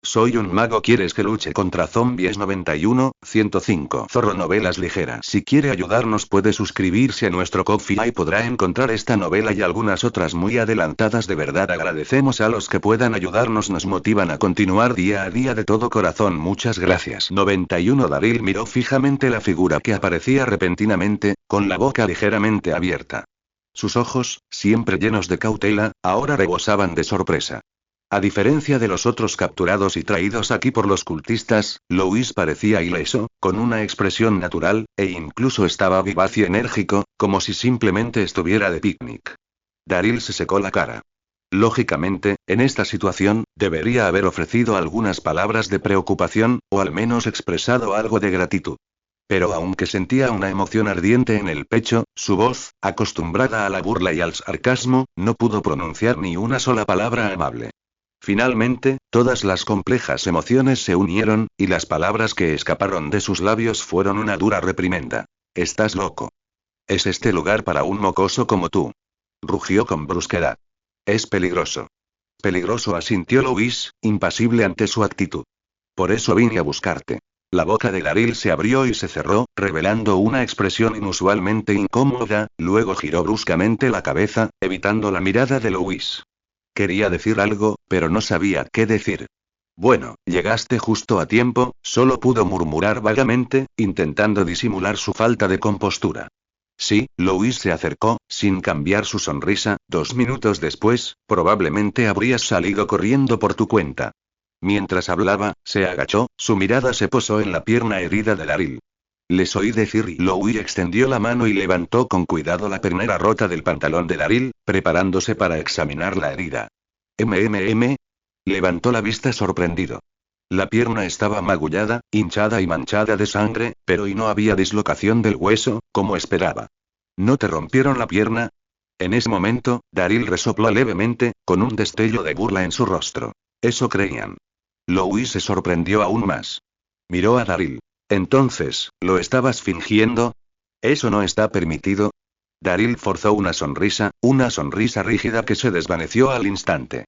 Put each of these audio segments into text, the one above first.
soy un mago. ¿Quieres que luche contra zombies? 91-105 Zorro Novelas Ligeras. Si quiere ayudarnos puede suscribirse a nuestro Ko-fi y podrá encontrar esta novela y algunas otras muy adelantadas. De verdad agradecemos a los que puedan ayudarnos, nos motivan a continuar día a día de todo corazón. Muchas gracias. 91 Daryl miró fijamente la figura que aparecía repentinamente, con la boca ligeramente abierta. Sus ojos, siempre llenos de cautela, ahora rebosaban de sorpresa. A diferencia de los otros capturados y traídos aquí por los cultistas, Louis parecía ileso, con una expresión natural, e incluso estaba vivaz y enérgico, como si simplemente estuviera de picnic. Daryl se secó la cara. Lógicamente, en esta situación, debería haber ofrecido algunas palabras de preocupación, o al menos expresado algo de gratitud. Pero aunque sentía una emoción ardiente en el pecho, su voz, acostumbrada a la burla y al sarcasmo, no pudo pronunciar ni una sola palabra amable. Finalmente, todas las complejas emociones se unieron, y las palabras que escaparon de sus labios fueron una dura reprimenda. «Estás loco. ¿Es este lugar para un mocoso como tú?», rugió con brusquedad. «Es peligroso». «Peligroso», asintió Louis, impasible ante su actitud. «Por eso vine a buscarte». La boca de Daryl se abrió y se cerró, revelando una expresión inusualmente incómoda, luego giró bruscamente la cabeza, evitando la mirada de Louis. Quería decir algo, pero no sabía qué decir. «Bueno, llegaste justo a tiempo», solo pudo murmurar vagamente, intentando disimular su falta de compostura. Sí, Louis se acercó, sin cambiar su sonrisa. 2 minutos después, probablemente habrías salido corriendo por tu cuenta. Mientras hablaba, se agachó, su mirada se posó en la pierna herida de Daryl. Les oí decir y Louis extendió la mano y levantó con cuidado la pernera rota del pantalón de Daryl, preparándose para examinar la herida. Levantó la vista sorprendido. La pierna estaba magullada, hinchada y manchada de sangre, pero y no había dislocación del hueso, como esperaba. ¿No te rompieron la pierna? En ese momento, Daryl resopló levemente, con un destello de burla en su rostro. Eso creían. Louis se sorprendió aún más. Miró a Daryl. Entonces, ¿lo estabas fingiendo? ¿Eso no está permitido? Daryl forzó una sonrisa rígida que se desvaneció al instante.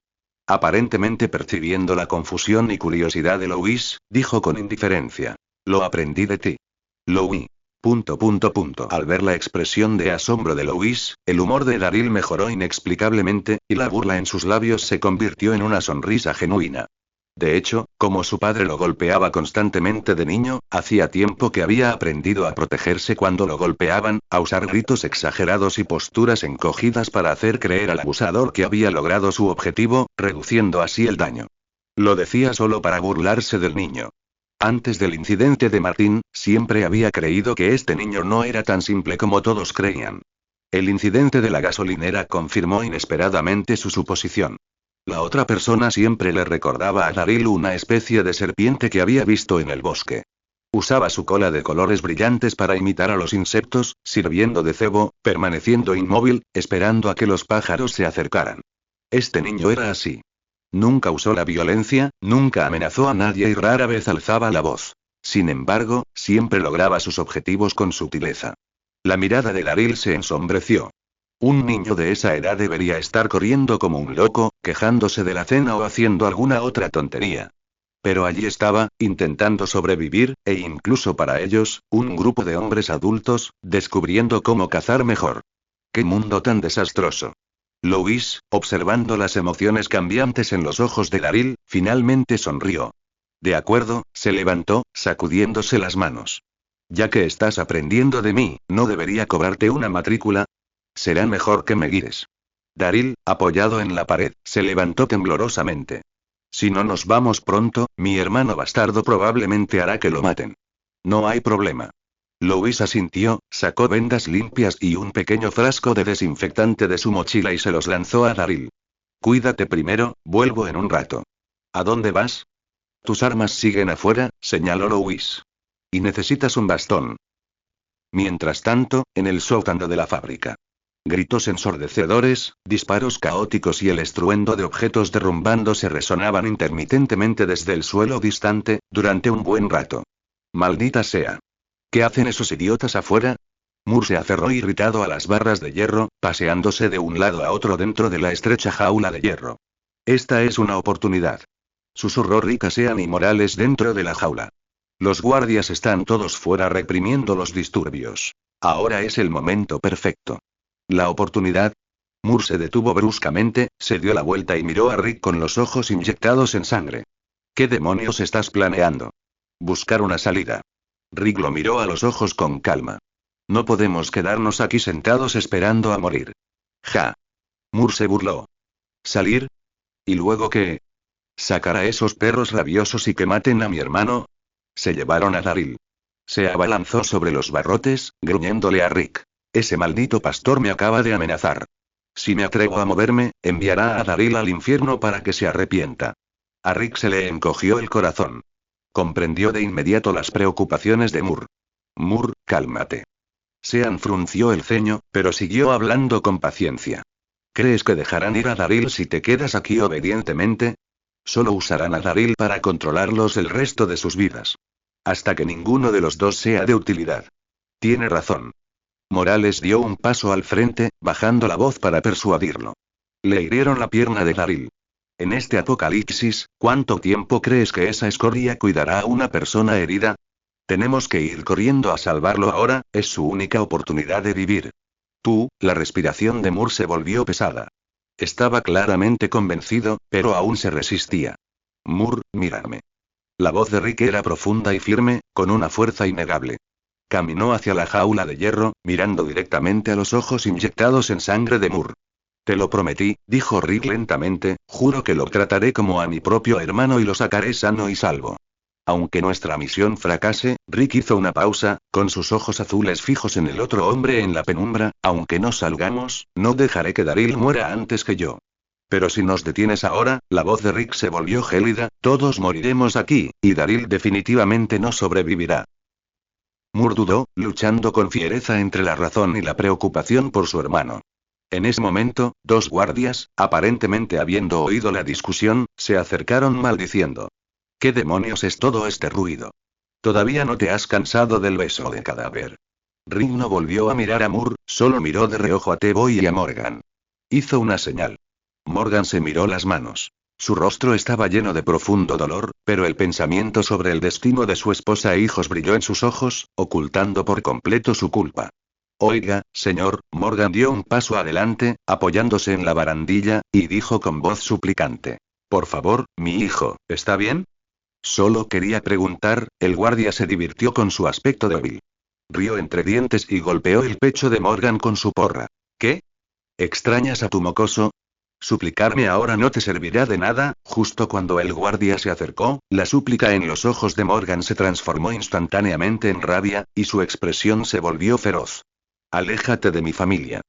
Aparentemente percibiendo la confusión y curiosidad de Louis, dijo con indiferencia. Lo aprendí de ti. Louis. Al ver la expresión de asombro de Louis, el humor de Daryl mejoró inexplicablemente, y la burla en sus labios se convirtió en una sonrisa genuina. De hecho, como su padre lo golpeaba constantemente de niño, hacía tiempo que había aprendido a protegerse cuando lo golpeaban, a usar gritos exagerados y posturas encogidas para hacer creer al abusador que había logrado su objetivo, reduciendo así el daño. Lo decía solo para burlarse del niño. Antes del incidente de Martín, siempre había creído que este niño no era tan simple como todos creían. El incidente de la gasolinera confirmó inesperadamente su suposición. La otra persona siempre le recordaba a Daryl una especie de serpiente que había visto en el bosque. Usaba su cola de colores brillantes para imitar a los insectos, sirviendo de cebo, permaneciendo inmóvil, esperando a que los pájaros se acercaran. Este niño era así. Nunca usó la violencia, nunca amenazó a nadie y rara vez alzaba la voz. Sin embargo, siempre lograba sus objetivos con sutileza. La mirada de Daryl se ensombreció. Un niño de esa edad debería estar corriendo como un loco, quejándose de la cena o haciendo alguna otra tontería. Pero allí estaba, intentando sobrevivir, e incluso para ellos, un grupo de hombres adultos, descubriendo cómo cazar mejor. ¡Qué mundo tan desastroso! Louis, observando las emociones cambiantes en los ojos de Daryl, finalmente sonrió. De acuerdo, se levantó, sacudiéndose las manos. Ya que estás aprendiendo de mí, ¿no debería cobrarte una matrícula? Será mejor que me guíes. Daryl, apoyado en la pared, se levantó temblorosamente. Si no nos vamos pronto, mi hermano bastardo probablemente hará que lo maten. No hay problema. Louis asintió, sacó vendas limpias y un pequeño frasco de desinfectante de su mochila y se los lanzó a Daryl. Cuídate primero, vuelvo en un rato. ¿A dónde vas? Tus armas siguen afuera, señaló Louis. Y necesitas un bastón. Mientras tanto, en el sótano de la fábrica. Gritos ensordecedores, disparos caóticos y el estruendo de objetos derrumbándose resonaban intermitentemente desde el suelo distante, durante un buen rato. Maldita sea. ¿Qué hacen esos idiotas afuera? Moore se aferró irritado a las barras de hierro, paseándose de un lado a otro dentro de la estrecha jaula de hierro. Esta es una oportunidad. Susurró Rick a Sean y Morales dentro de la jaula. Los guardias están todos fuera reprimiendo los disturbios. Ahora es el momento perfecto. La oportunidad. Moore se detuvo bruscamente, se dio la vuelta y miró a Rick con los ojos inyectados en sangre. ¿Qué demonios estás planeando? Buscar una salida. Rick lo miró a los ojos con calma. No podemos quedarnos aquí sentados esperando a morir. Ja. Moore se burló. ¿Salir? ¿Y luego qué? ¿Sacar a esos perros rabiosos y que maten a mi hermano? Se llevaron a Daryl. Se abalanzó sobre los barrotes, gruñéndole a Rick. Ese maldito pastor me acaba de amenazar. Si me atrevo a moverme, enviará a Daryl al infierno para que se arrepienta. A Rick se le encogió el corazón. Comprendió de inmediato las preocupaciones de Moore. Moore, cálmate. Sean frunció el ceño, pero siguió hablando con paciencia. ¿Crees que dejarán ir a Daryl si te quedas aquí obedientemente? Solo usarán a Daryl para controlarlos el resto de sus vidas. Hasta que ninguno de los dos sea de utilidad. Tiene razón. Morales dio un paso al frente, bajando la voz para persuadirlo. Le hirieron la pierna de Daryl. En este apocalipsis, ¿cuánto tiempo crees que esa escoria cuidará a una persona herida? Tenemos que ir corriendo a salvarlo ahora, es su única oportunidad de vivir. La respiración de Moore se volvió pesada. Estaba claramente convencido, pero aún se resistía. Moore, mírame. La voz de Rick era profunda y firme, con una fuerza innegable. Caminó hacia la jaula de hierro, mirando directamente a los ojos inyectados en sangre de Moore. Te lo prometí, dijo Rick lentamente, juro que lo trataré como a mi propio hermano y lo sacaré sano y salvo. Aunque nuestra misión fracase, Rick hizo una pausa, con sus ojos azules fijos en el otro hombre en la penumbra, aunque no salgamos, no dejaré que Daryl muera antes que yo. Pero si nos detienes ahora, la voz de Rick se volvió gélida, todos moriremos aquí, y Daryl definitivamente no sobrevivirá. Moore dudó, luchando con fiereza entre la razón y la preocupación por su hermano. En ese momento, dos guardias, aparentemente habiendo oído la discusión, se acercaron maldiciendo. ¿Qué demonios es todo este ruido? ¿Todavía no te has cansado del beso de cadáver? Rick no volvió a mirar a Moore, solo miró de reojo a T-Boy y a Morgan. Hizo una señal. Morgan se miró las manos. Su rostro estaba lleno de profundo dolor, pero el pensamiento sobre el destino de su esposa e hijos brilló en sus ojos, ocultando por completo su culpa. Oiga, señor, Morgan dio un paso adelante, apoyándose en la barandilla, y dijo con voz suplicante. Por favor, mi hijo, ¿está bien? Solo quería preguntar, el guardia se divirtió con su aspecto débil. Rió entre dientes y golpeó el pecho de Morgan con su porra. ¿Qué? ¿Extrañas a tu mocoso? Suplicarme ahora no te servirá de nada. Justo cuando el guardia se acercó, la súplica en los ojos de Morgan se transformó instantáneamente en rabia, y su expresión se volvió feroz. Aléjate de mi familia.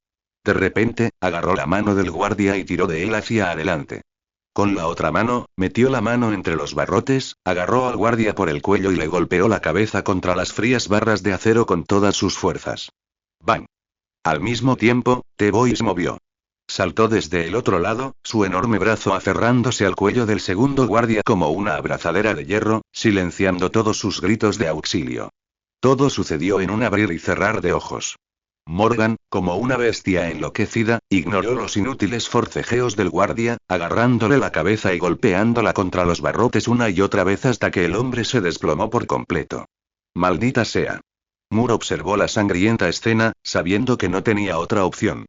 De repente, agarró la mano del guardia y tiró de él hacia adelante. Con la otra mano, metió la mano entre los barrotes, agarró al guardia por el cuello y le golpeó la cabeza contra las frías barras de acero con todas sus fuerzas. ¡Bang! Al mismo tiempo, T-Boy se movió. Saltó desde el otro lado, su enorme brazo aferrándose al cuello del segundo guardia como una abrazadera de hierro, silenciando todos sus gritos de auxilio. Todo sucedió en un abrir y cerrar de ojos. Morgan, como una bestia enloquecida, ignoró los inútiles forcejeos del guardia, agarrándole la cabeza y golpeándola contra los barrotes una y otra vez hasta que el hombre se desplomó por completo. Maldita sea. Moore observó la sangrienta escena, sabiendo que no tenía otra opción.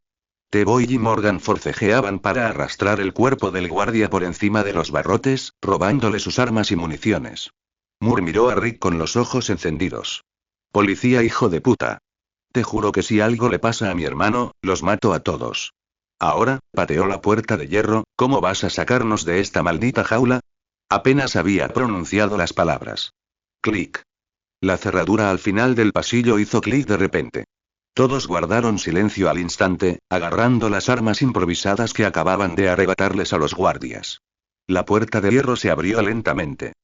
T-Boy y Morgan forcejeaban para arrastrar el cuerpo del guardia por encima de los barrotes, robándole sus armas y municiones. Moore miró a Rick con los ojos encendidos. Policía, hijo de puta. Te juro que si algo le pasa a mi hermano, los mato a todos. Ahora, pateó la puerta de hierro, ¿cómo vas a sacarnos de esta maldita jaula? Apenas había pronunciado las palabras. Clic. La cerradura al final del pasillo hizo clic de repente. Todos guardaron silencio al instante, agarrando las armas improvisadas que acababan de arrebatarles a los guardias. La puerta de hierro se abrió lentamente.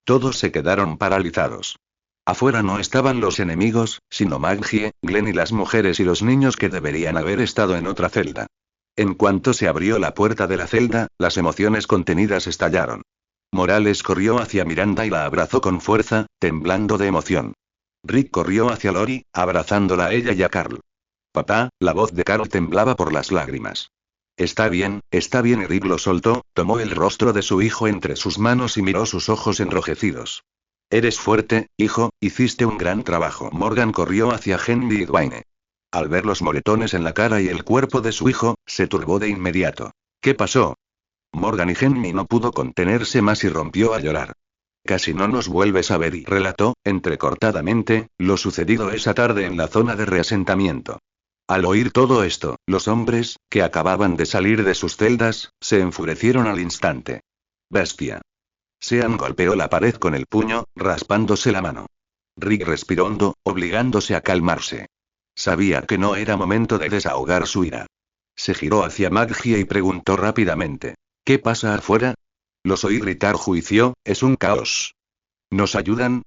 Todos se quedaron paralizados. Afuera no estaban los enemigos, sino Maggie, Glenn y las mujeres y los niños que deberían haber estado en otra celda. En cuanto se abrió la puerta de la celda, las emociones contenidas estallaron. Morales corrió hacia Miranda y la abrazó con fuerza, temblando de emoción. Rick corrió hacia Lori, abrazándola a ella y a Carl. Papá, la voz de Carl temblaba por las lágrimas. Está bien, y Rick lo soltó, tomó el rostro de su hijo entre sus manos y miró sus ojos enrojecidos. Eres fuerte, hijo, hiciste un gran trabajo. Morgan corrió hacia Henry y Dwayne. Al ver los moretones en la cara y el cuerpo de su hijo, se turbó de inmediato. ¿Qué pasó? Morgan y Henry no pudo contenerse más y rompió a llorar. Casi no nos vuelves a ver y relató, entrecortadamente, lo sucedido esa tarde en la zona de reasentamiento. Al oír todo esto, los hombres, que acababan de salir de sus celdas, se enfurecieron al instante. Bestia. Sean golpeó la pared con el puño, raspándose la mano. Rick respiró hondo, obligándose a calmarse. Sabía que no era momento de desahogar su ira. Se giró hacia Maggie y preguntó rápidamente. ¿Qué pasa afuera? Los oí gritar juicio, es un caos. ¿Nos ayudan?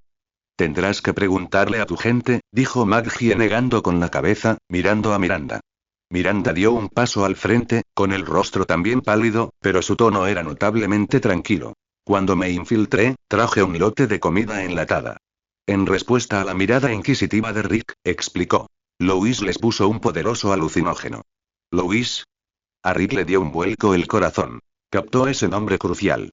Tendrás que preguntarle a tu gente, dijo Maggie negando con la cabeza, mirando a Miranda. Miranda dio un paso al frente, con el rostro también pálido, pero su tono era notablemente tranquilo. Cuando me infiltré, traje un lote de comida enlatada. En respuesta a la mirada inquisitiva de Rick, explicó. Louis les puso un poderoso alucinógeno. ¿Louis? A Rick le dio un vuelco el corazón. Captó ese nombre crucial.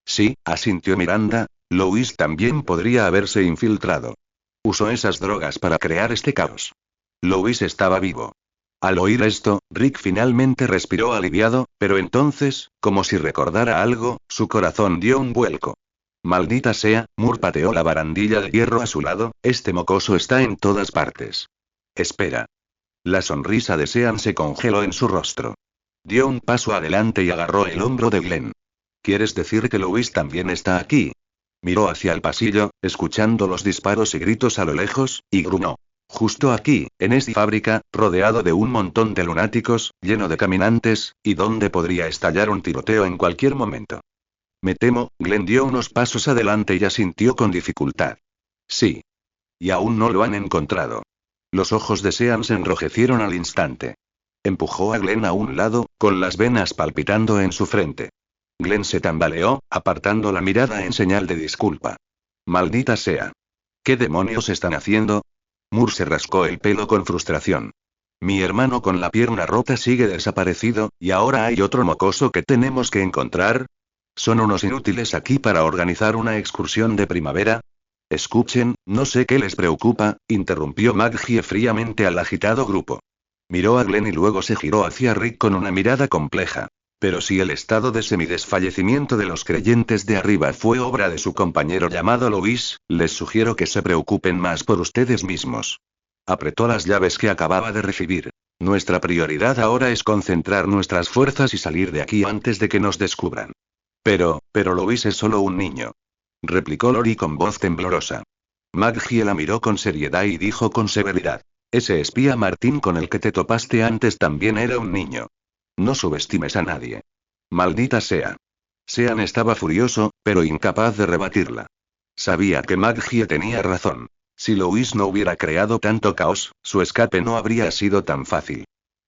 Sí, asintió Miranda, Louis también podría haberse infiltrado. Usó esas drogas para crear este caos. Louis estaba vivo. Al oír esto, Rick finalmente respiró aliviado, pero entonces, como si recordara algo, su corazón dio un vuelco. Maldita sea, Moore pateó la barandilla de hierro a su lado, este mocoso está en todas partes. Espera. La sonrisa de Sean se congeló en su rostro. Dio un paso adelante y agarró el hombro de Glenn. ¿Quieres decir que Louis también está aquí? Miró hacia el pasillo, escuchando los disparos y gritos a lo lejos, y gruñó. Justo aquí, en esta fábrica, rodeado de un montón de lunáticos, lleno de caminantes, y donde podría estallar un tiroteo en cualquier momento. Me temo, Glenn dio unos pasos adelante y asintió con dificultad. Sí. Y aún no lo han encontrado. Los ojos de Sean se enrojecieron al instante. Empujó a Glenn a un lado, con las venas palpitando en su frente. Glenn se tambaleó, apartando la mirada en señal de disculpa. Maldita sea. ¿Qué demonios están haciendo? Moore se rascó el pelo con frustración. Mi hermano con la pierna rota sigue desaparecido, y ahora hay otro mocoso que tenemos que encontrar. ¿Son unos inútiles aquí para organizar una excursión de primavera? Escuchen, no sé qué les preocupa, interrumpió Maggie fríamente al agitado grupo. Miró a Glenn y luego se giró hacia Rick con una mirada compleja. Pero si el estado de semidesfallecimiento de los creyentes de arriba fue obra de su compañero llamado Louis, les sugiero que se preocupen más por ustedes mismos. Apretó las llaves que acababa de recibir. Nuestra prioridad ahora es concentrar nuestras fuerzas y salir de aquí antes de que nos descubran. Pero Louis es solo un niño. Replicó Lori con voz temblorosa. Maggie la miró con seriedad y dijo con severidad. Ese espía Martín con el que te topaste antes también era un niño. No subestimes a nadie. Maldita sea. Sean estaba furioso, pero incapaz de rebatirla. Sabía que Maggie tenía razón. Si Louis no hubiera creado tanto caos, su escape no habría sido tan fácil.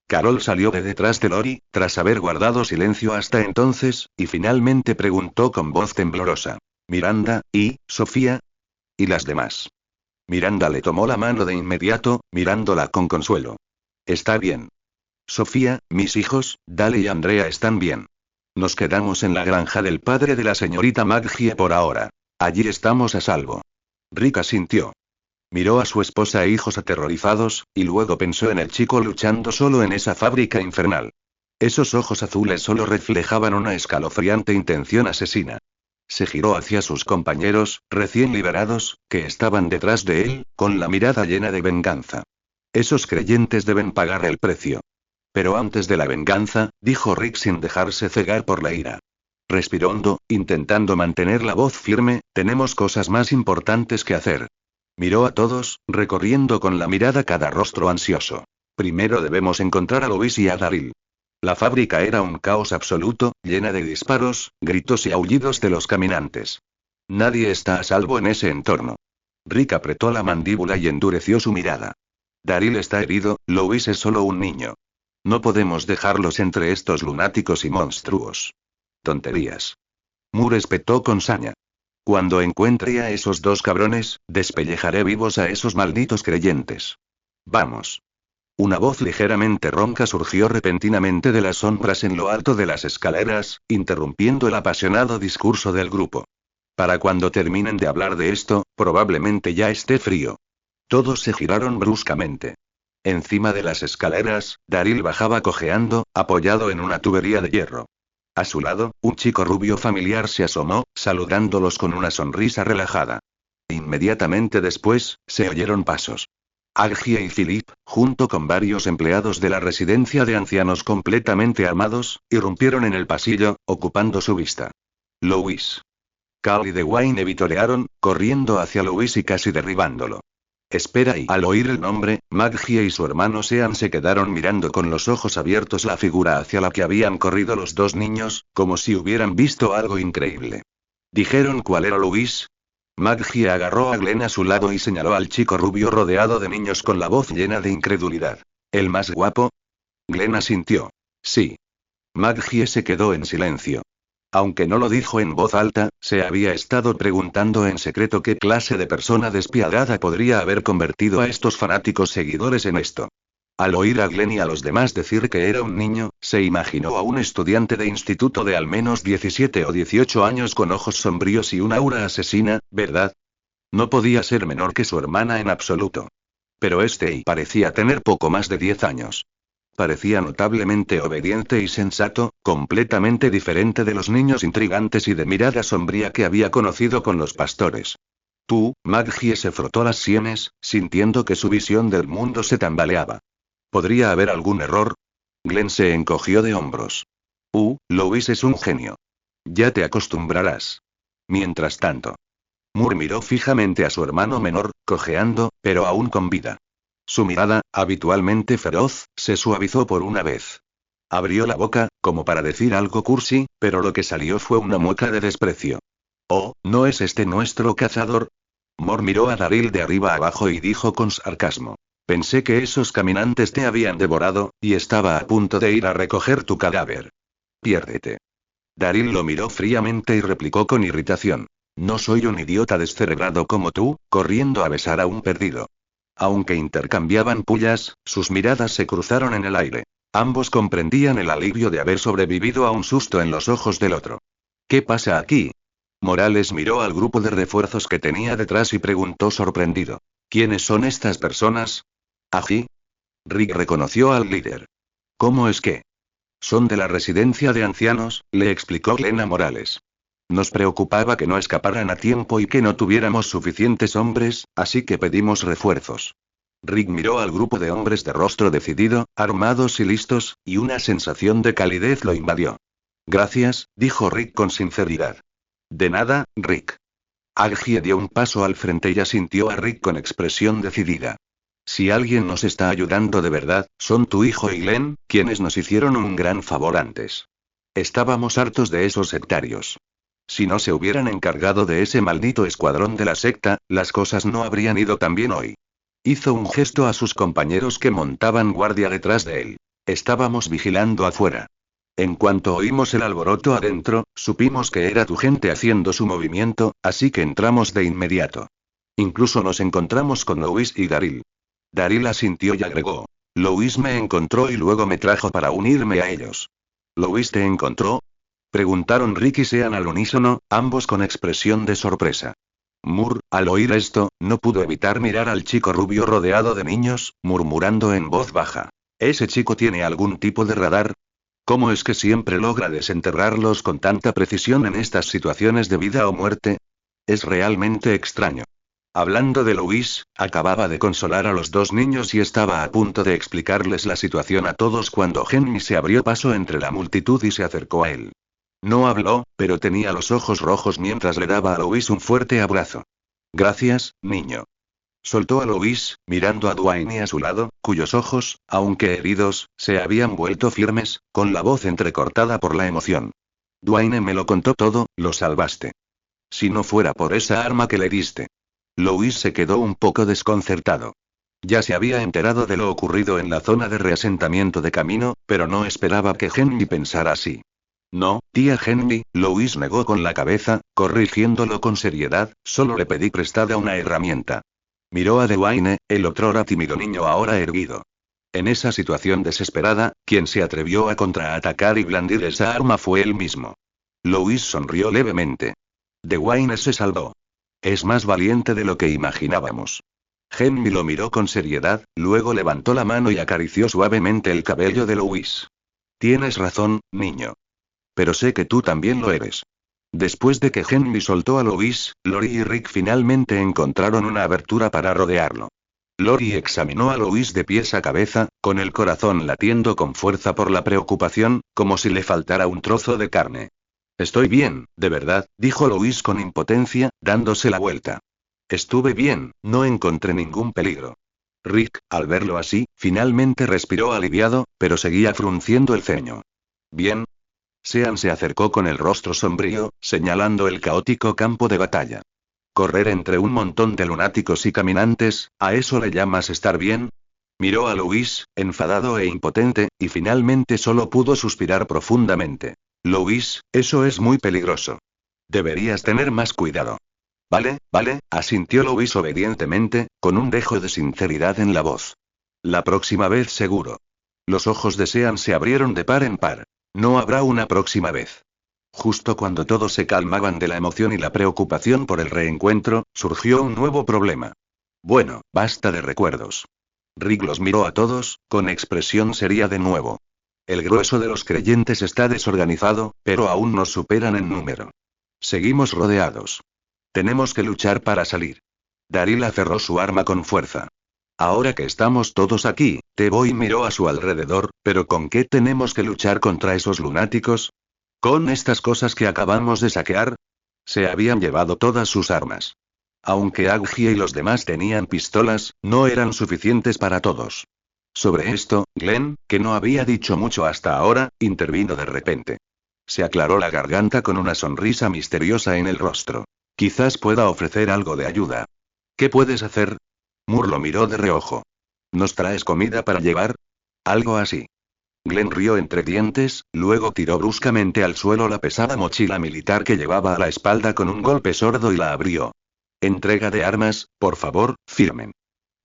Carol salió de detrás de Lori, tras haber guardado silencio hasta entonces, y finalmente preguntó con voz temblorosa. Miranda, ¿y, Sofía? ¿Y las demás? Miranda le tomó la mano de inmediato, mirándola con consuelo. Está bien. Sofía, mis hijos, Dale y Andrea están bien. Nos quedamos en la granja del padre de la señorita Maggie por ahora. Allí estamos a salvo. Rick asintió. Miró a su esposa e hijos aterrorizados, y luego pensó en el chico luchando solo en esa fábrica infernal. Esos ojos azules solo reflejaban una escalofriante intención asesina. Se giró hacia sus compañeros, recién liberados, que estaban detrás de él, con la mirada llena de venganza. Esos creyentes deben pagar el precio. Pero antes de la venganza, dijo Rick sin dejarse cegar por la ira. Respiró hondo, intentando mantener la voz firme, tenemos cosas más importantes que hacer. Miró a todos, recorriendo con la mirada cada rostro ansioso. Primero debemos encontrar a Louis y a Daryl. La fábrica era un caos absoluto, llena de disparos, gritos y aullidos de los caminantes. Nadie está a salvo en ese entorno. Rick apretó la mandíbula y endureció su mirada. Daryl está herido, Louis es solo un niño. No podemos dejarlos entre estos lunáticos y monstruos. Tonterías. Moore espetó con saña. Cuando encuentre a esos dos cabrones, despellejaré vivos a esos malditos creyentes. Vamos. Una voz ligeramente ronca surgió repentinamente de las sombras en lo alto de las escaleras, interrumpiendo el apasionado discurso del grupo. Para cuando terminen de hablar de esto, probablemente ya esté frío. Todos se giraron bruscamente. Encima de las escaleras, Daryl bajaba cojeando, apoyado en una tubería de hierro. A su lado, un chico rubio familiar se asomó, saludándolos con una sonrisa relajada. Inmediatamente después, se oyeron pasos. Aggie y Philip, junto con varios empleados de la residencia de ancianos completamente armados, irrumpieron en el pasillo, ocupando su vista. Louis. Cal y Dwayne vitorearon, corriendo hacia Louis y casi derribándolo. Espera, y al oír el nombre, Maggie y su hermano Sean se quedaron mirando con los ojos abiertos la figura hacia la que habían corrido los dos niños, como si hubieran visto algo increíble. ¿Dijeron cuál era Louis? Maggie agarró a Glenn a su lado y señaló al chico rubio rodeado de niños con la voz llena de incredulidad. ¿El más guapo? Glenn asintió. Sí. Maggie se quedó en silencio. Aunque no lo dijo en voz alta, se había estado preguntando en secreto qué clase de persona despiadada podría haber convertido a estos fanáticos seguidores en esto. Al oír a Glenn y a los demás decir que era un niño, se imaginó a un estudiante de instituto de al menos 17 o 18 años con ojos sombríos y un aura asesina, ¿verdad? No podía ser menor que su hermana en absoluto. Pero parecía tener poco más de 10 años. Parecía notablemente obediente y sensato, completamente diferente de los niños intrigantes y de mirada sombría que había conocido con los pastores. Maggie se frotó las sienes, sintiendo que su visión del mundo se tambaleaba. ¿Podría haber algún error? Glenn se encogió de hombros. Louis es un genio. Ya te acostumbrarás. Mientras tanto. Moore miró fijamente a su hermano menor, cojeando, pero aún con vida. Su mirada, habitualmente feroz, se suavizó por una vez. Abrió la boca, como para decir algo cursi, pero lo que salió fue una mueca de desprecio. Oh, ¿no es este nuestro cazador? Moore miró a Daryl de arriba abajo y dijo con sarcasmo. Pensé que esos caminantes te habían devorado, y estaba a punto de ir a recoger tu cadáver. Piérdete. Daryl lo miró fríamente y replicó con irritación. No soy un idiota descerebrado como tú, corriendo a besar a un perdido. Aunque intercambiaban pullas, sus miradas se cruzaron en el aire. Ambos comprendían el alivio de haber sobrevivido a un susto en los ojos del otro. ¿Qué pasa aquí? Morales miró al grupo de refuerzos que tenía detrás y preguntó sorprendido. ¿Quiénes son estas personas? ¿Allí? Rick reconoció al líder. ¿Cómo es que? Son de la residencia de ancianos, le explicó Glenn a Morales. Nos preocupaba que no escaparan a tiempo y que no tuviéramos suficientes hombres, así que pedimos refuerzos. Rick miró al grupo de hombres de rostro decidido, armados y listos, y una sensación de calidez lo invadió. Gracias, dijo Rick con sinceridad. De nada, Rick. Aggie dio un paso al frente y asintió a Rick con expresión decidida. Si alguien nos está ayudando de verdad, son tu hijo y Glenn, quienes nos hicieron un gran favor antes. Estábamos hartos de esos sectarios. Si no se hubieran encargado de ese maldito escuadrón de la secta, las cosas no habrían ido tan bien hoy. Hizo un gesto a sus compañeros que montaban guardia detrás de él. Estábamos vigilando afuera. En cuanto oímos el alboroto adentro, supimos que era tu gente haciendo su movimiento, así que entramos de inmediato. Incluso nos encontramos con Louis y Daryl. Daryl asintió y agregó. Louis me encontró y luego me trajo para unirme a ellos. ¿Louis te encontró? Preguntaron Rick y Sean al unísono, ambos con expresión de sorpresa. Moore, al oír esto, no pudo evitar mirar al chico rubio rodeado de niños, murmurando en voz baja. ¿Ese chico tiene algún tipo de radar? ¿Cómo es que siempre logra desenterrarlos con tanta precisión en estas situaciones de vida o muerte? Es realmente extraño. Hablando de Louis, acababa de consolar a los dos niños y estaba a punto de explicarles la situación a todos cuando Henry se abrió paso entre la multitud y se acercó a él. No habló, pero tenía los ojos rojos mientras le daba a Louis un fuerte abrazo. Gracias, niño. Soltó a Louis, mirando a Dwayne a su lado, cuyos ojos, aunque heridos, se habían vuelto firmes, con la voz entrecortada por la emoción. Dwayne me lo contó todo, lo salvaste. Si no fuera por esa arma que le diste. Louis se quedó un poco desconcertado. Ya se había enterado de lo ocurrido en la zona de reasentamiento de camino, pero no esperaba que Henry pensara así. No, tía Henry, Louis negó con la cabeza, corrigiéndolo con seriedad, solo le pedí prestada una herramienta. Miró a Dwayne, el otrora tímido niño ahora erguido. En esa situación desesperada, quien se atrevió a contraatacar y blandir esa arma fue él mismo. Louis sonrió levemente. Dwayne se salvó. Es más valiente de lo que imaginábamos. Henry lo miró con seriedad, luego levantó la mano y acarició suavemente el cabello de Louis. Tienes razón, niño. Pero sé que tú también lo eres. Después de que Henry soltó a Louis, Lori y Rick finalmente encontraron una abertura para rodearlo. Lori examinó a Louis de pies a cabeza, con el corazón latiendo con fuerza por la preocupación, como si le faltara un trozo de carne. Estoy bien, de verdad, dijo Louis con impotencia, dándose la vuelta. Estuve bien, no encontré ningún peligro. Rick, al verlo así, finalmente respiró aliviado, pero seguía frunciendo el ceño. Bien. Sean se acercó con el rostro sombrío, señalando el caótico campo de batalla. Correr entre un montón de lunáticos y caminantes, ¿a eso le llamas estar bien? Miró a Louis, enfadado e impotente, y finalmente solo pudo suspirar profundamente. Louis, eso es muy peligroso. Deberías tener más cuidado. Vale, asintió Louis obedientemente, con un dejo de sinceridad en la voz. La próxima vez seguro. Los ojos de Sean se abrieron de par en par. No habrá una próxima vez. Justo cuando todos se calmaban de la emoción y la preocupación por el reencuentro, surgió un nuevo problema. Bueno, basta de recuerdos. Rick los miró a todos, con expresión seria de nuevo. El grueso de los creyentes está desorganizado, pero aún nos superan en número. Seguimos rodeados. Tenemos que luchar para salir. Daryl aferró su arma con fuerza. Ahora que estamos todos aquí, T-Boy miró a su alrededor, pero ¿con qué tenemos que luchar contra esos lunáticos? ¿Con estas cosas que acabamos de saquear? Se habían llevado todas sus armas. Aunque Aggie y los demás tenían pistolas, no eran suficientes para todos. Sobre esto, Glenn, que no había dicho mucho hasta ahora, intervino de repente. Se aclaró la garganta con una sonrisa misteriosa en el rostro. Quizás pueda ofrecer algo de ayuda. ¿Qué puedes hacer? Moore lo miró de reojo. ¿Nos traes comida para llevar? Algo así. Glenn rió entre dientes, luego tiró bruscamente al suelo la pesada mochila militar que llevaba a la espalda con un golpe sordo y la abrió. Entrega de armas, por favor, firmen.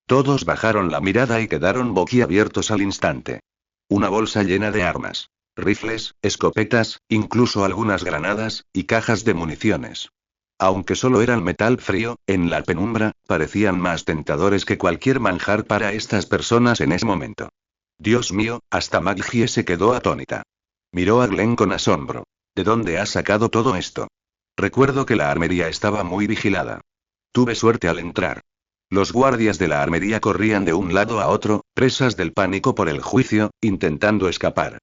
Todos bajaron la mirada y quedaron boquiabiertos al instante. Una bolsa llena de armas. Rifles, escopetas, incluso algunas granadas, y cajas de municiones. Aunque solo eran metal frío, en la penumbra, parecían más tentadores que cualquier manjar para estas personas en ese momento. Dios mío, hasta Maggie se quedó atónita. Miró a Glenn con asombro. ¿De dónde has sacado todo esto? Recuerdo que la armería estaba muy vigilada. Tuve suerte al entrar. Los guardias de la armería corrían de un lado a otro, presas del pánico por el juicio, intentando escapar.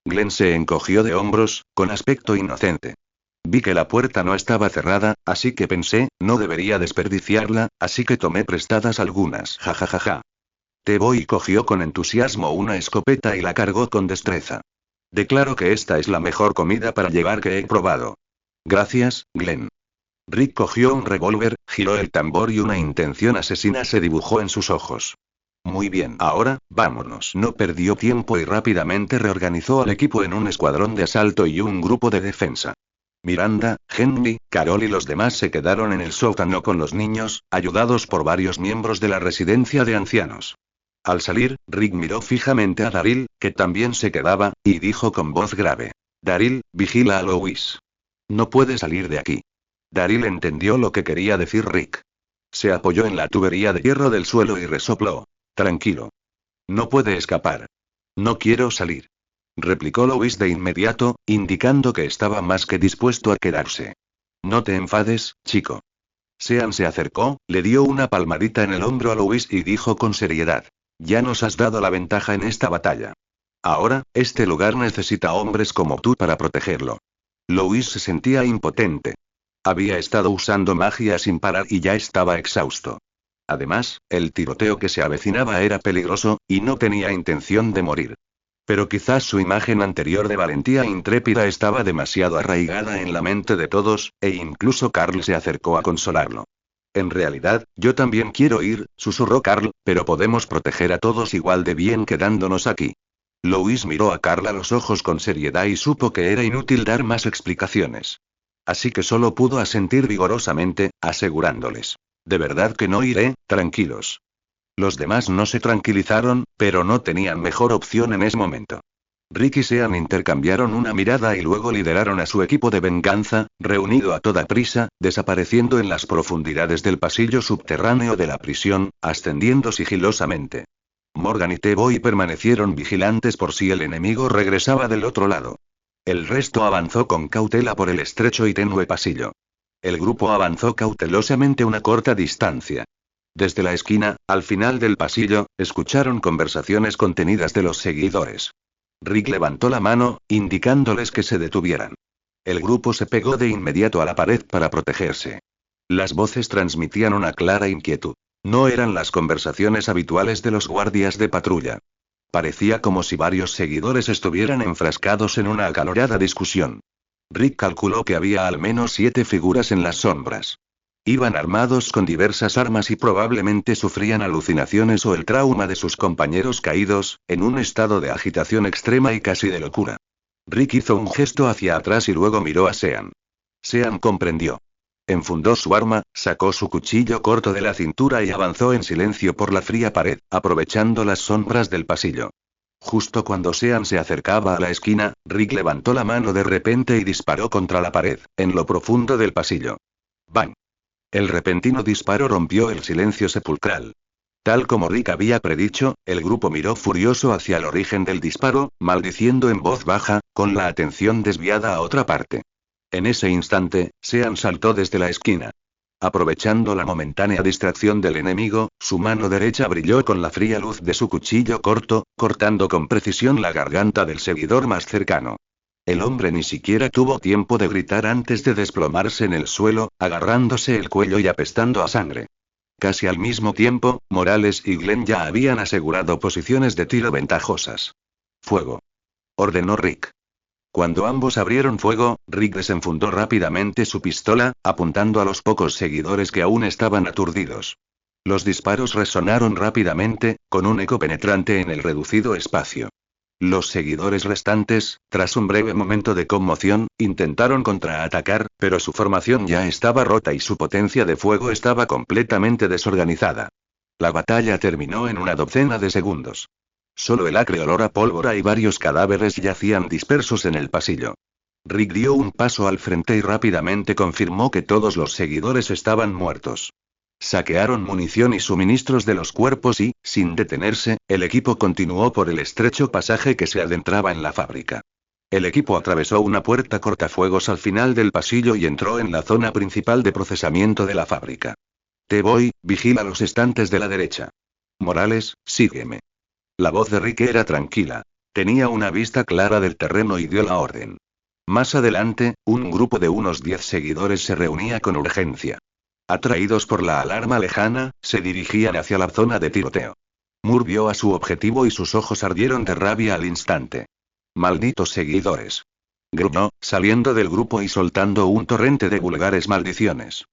Glenn se encogió de hombros, con aspecto inocente. Vi que la puerta no estaba cerrada, así que pensé, no debería desperdiciarla, así que tomé prestadas algunas. Jajajaja. T-Boy cogió con entusiasmo una escopeta y la cargó con destreza. Declaro que esta es la mejor comida para llevar que he probado. Gracias, Glenn. Rick cogió un revólver, giró el tambor y una intención asesina se dibujó en sus ojos. Muy bien, ahora, vámonos. No perdió tiempo y rápidamente reorganizó al equipo en un escuadrón de asalto y un grupo de defensa. Miranda, Henry, Carol y los demás se quedaron en el sótano con los niños, ayudados por varios miembros de la residencia de ancianos. Al salir, Rick miró fijamente a Daryl, que también se quedaba, y dijo con voz grave. Daryl, vigila a Louis. No puede salir de aquí. Daryl entendió lo que quería decir Rick. Se apoyó en la tubería de hierro del suelo y resopló. Tranquilo. No puede escapar. No quiero salir. Replicó Louis de inmediato, indicando que estaba más que dispuesto a quedarse. No te enfades, chico. Sean se acercó, le dio una palmadita en el hombro a Louis y dijo con seriedad. Ya nos has dado la ventaja en esta batalla. Ahora, este lugar necesita hombres como tú para protegerlo. Louis se sentía impotente. Había estado usando magia sin parar y ya estaba exhausto. Además, el tiroteo que se avecinaba era peligroso, y no tenía intención de morir. Pero quizás su imagen anterior de valentía intrépida estaba demasiado arraigada en la mente de todos, e incluso Carl se acercó a consolarlo. En realidad, yo también quiero ir, susurró Carl, pero podemos proteger a todos igual de bien quedándonos aquí. Louis miró a Carl a los ojos con seriedad y supo que era inútil dar más explicaciones. Así que solo pudo asentir vigorosamente, asegurándoles. De verdad que no iré, tranquilos. Los demás no se tranquilizaron, pero no tenían mejor opción en ese momento. Rick y Sean intercambiaron una mirada y luego lideraron a su equipo de venganza, reunido a toda prisa, desapareciendo en las profundidades del pasillo subterráneo de la prisión, ascendiendo sigilosamente. Morgan y T-Boy permanecieron vigilantes por si el enemigo regresaba del otro lado. El resto avanzó con cautela por el estrecho y tenue pasillo. El grupo avanzó cautelosamente una corta distancia. Desde la esquina, al final del pasillo, escucharon conversaciones contenidas de los seguidores. Rick levantó la mano, indicándoles que se detuvieran. El grupo se pegó de inmediato a la pared para protegerse. Las voces transmitían una clara inquietud. No eran las conversaciones habituales de los guardias de patrulla. Parecía como si varios seguidores estuvieran enfrascados en una acalorada discusión. Rick calculó que había al menos 7 figuras en las sombras. Iban armados con diversas armas y probablemente sufrían alucinaciones o el trauma de sus compañeros caídos, en un estado de agitación extrema y casi de locura. Rick hizo un gesto hacia atrás y luego miró a Sean. Sean comprendió. Enfundó su arma, sacó su cuchillo corto de la cintura y avanzó en silencio por la fría pared, aprovechando las sombras del pasillo. Justo cuando Sean se acercaba a la esquina, Rick levantó la mano de repente y disparó contra la pared, en lo profundo del pasillo. ¡Bang! El repentino disparo rompió el silencio sepulcral. Tal como Rick había predicho, el grupo miró furioso hacia el origen del disparo, maldiciendo en voz baja, con la atención desviada a otra parte. En ese instante, Sean saltó desde la esquina. Aprovechando la momentánea distracción del enemigo, su mano derecha brilló con la fría luz de su cuchillo corto, cortando con precisión la garganta del seguidor más cercano. El hombre ni siquiera tuvo tiempo de gritar antes de desplomarse en el suelo, agarrándose el cuello y apestando a sangre. Casi al mismo tiempo, Morales y Glenn ya habían asegurado posiciones de tiro ventajosas. ¡Fuego!, ordenó Rick. Cuando ambos abrieron fuego, Rick desenfundó rápidamente su pistola, apuntando a los pocos seguidores que aún estaban aturdidos. Los disparos resonaron rápidamente, con un eco penetrante en el reducido espacio. Los seguidores restantes, tras un breve momento de conmoción, intentaron contraatacar, pero su formación ya estaba rota y su potencia de fuego estaba completamente desorganizada. La batalla terminó en una docena de segundos. Solo el acre olor a pólvora y varios cadáveres yacían dispersos en el pasillo. Rick dio un paso al frente y rápidamente confirmó que todos los seguidores estaban muertos. Saquearon munición y suministros de los cuerpos y, sin detenerse, el equipo continuó por el estrecho pasaje que se adentraba en la fábrica. El equipo atravesó una puerta cortafuegos al final del pasillo y entró en la zona principal de procesamiento de la fábrica. T-Boy, vigila los estantes de la derecha. Morales, sígueme. La voz de Rick era tranquila. Tenía una vista clara del terreno y dio la orden. Más adelante, un grupo de unos 10 seguidores se reunía con urgencia. Atraídos por la alarma lejana, se dirigían hacia la zona de tiroteo. Moore vio a su objetivo y sus ojos ardieron de rabia al instante. ¡Malditos seguidores!, gruñó, saliendo del grupo y soltando un torrente de vulgares maldiciones.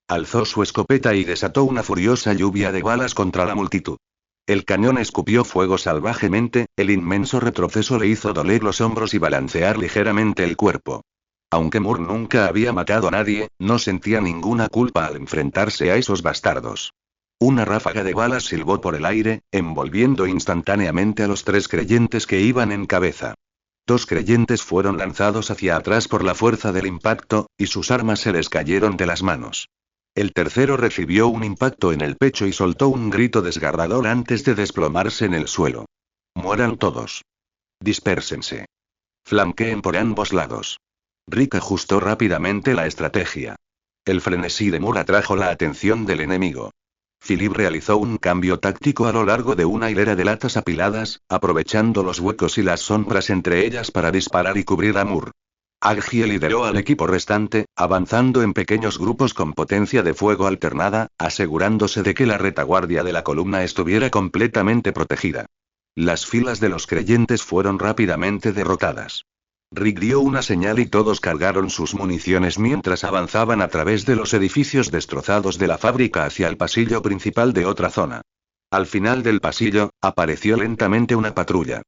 Alzó su escopeta y desató una furiosa lluvia de balas contra la multitud. El cañón escupió fuego salvajemente, el inmenso retroceso le hizo doler los hombros y balancear ligeramente el cuerpo. Aunque Moore nunca había matado a nadie, no sentía ninguna culpa al enfrentarse a esos bastardos. Una ráfaga de balas silbó por el aire, envolviendo instantáneamente a los 3 creyentes que iban en cabeza. 2 creyentes fueron lanzados hacia atrás por la fuerza del impacto, y sus armas se les cayeron de las manos. El tercero recibió un impacto en el pecho y soltó un grito desgarrador antes de desplomarse en el suelo. ¡Mueran todos! ¡Dispérsense! Flanqueen por ambos lados. Rick ajustó rápidamente la estrategia. El frenesí de Moore atrajo la atención del enemigo. Philip realizó un cambio táctico a lo largo de una hilera de latas apiladas, aprovechando los huecos y las sombras entre ellas para disparar y cubrir a Moore. Aggie lideró al equipo restante, avanzando en pequeños grupos con potencia de fuego alternada, asegurándose de que la retaguardia de la columna estuviera completamente protegida. Las filas de los creyentes fueron rápidamente derrotadas. Rick dio una señal y todos cargaron sus municiones mientras avanzaban a través de los edificios destrozados de la fábrica hacia el pasillo principal de otra zona. Al final del pasillo, apareció lentamente una patrulla.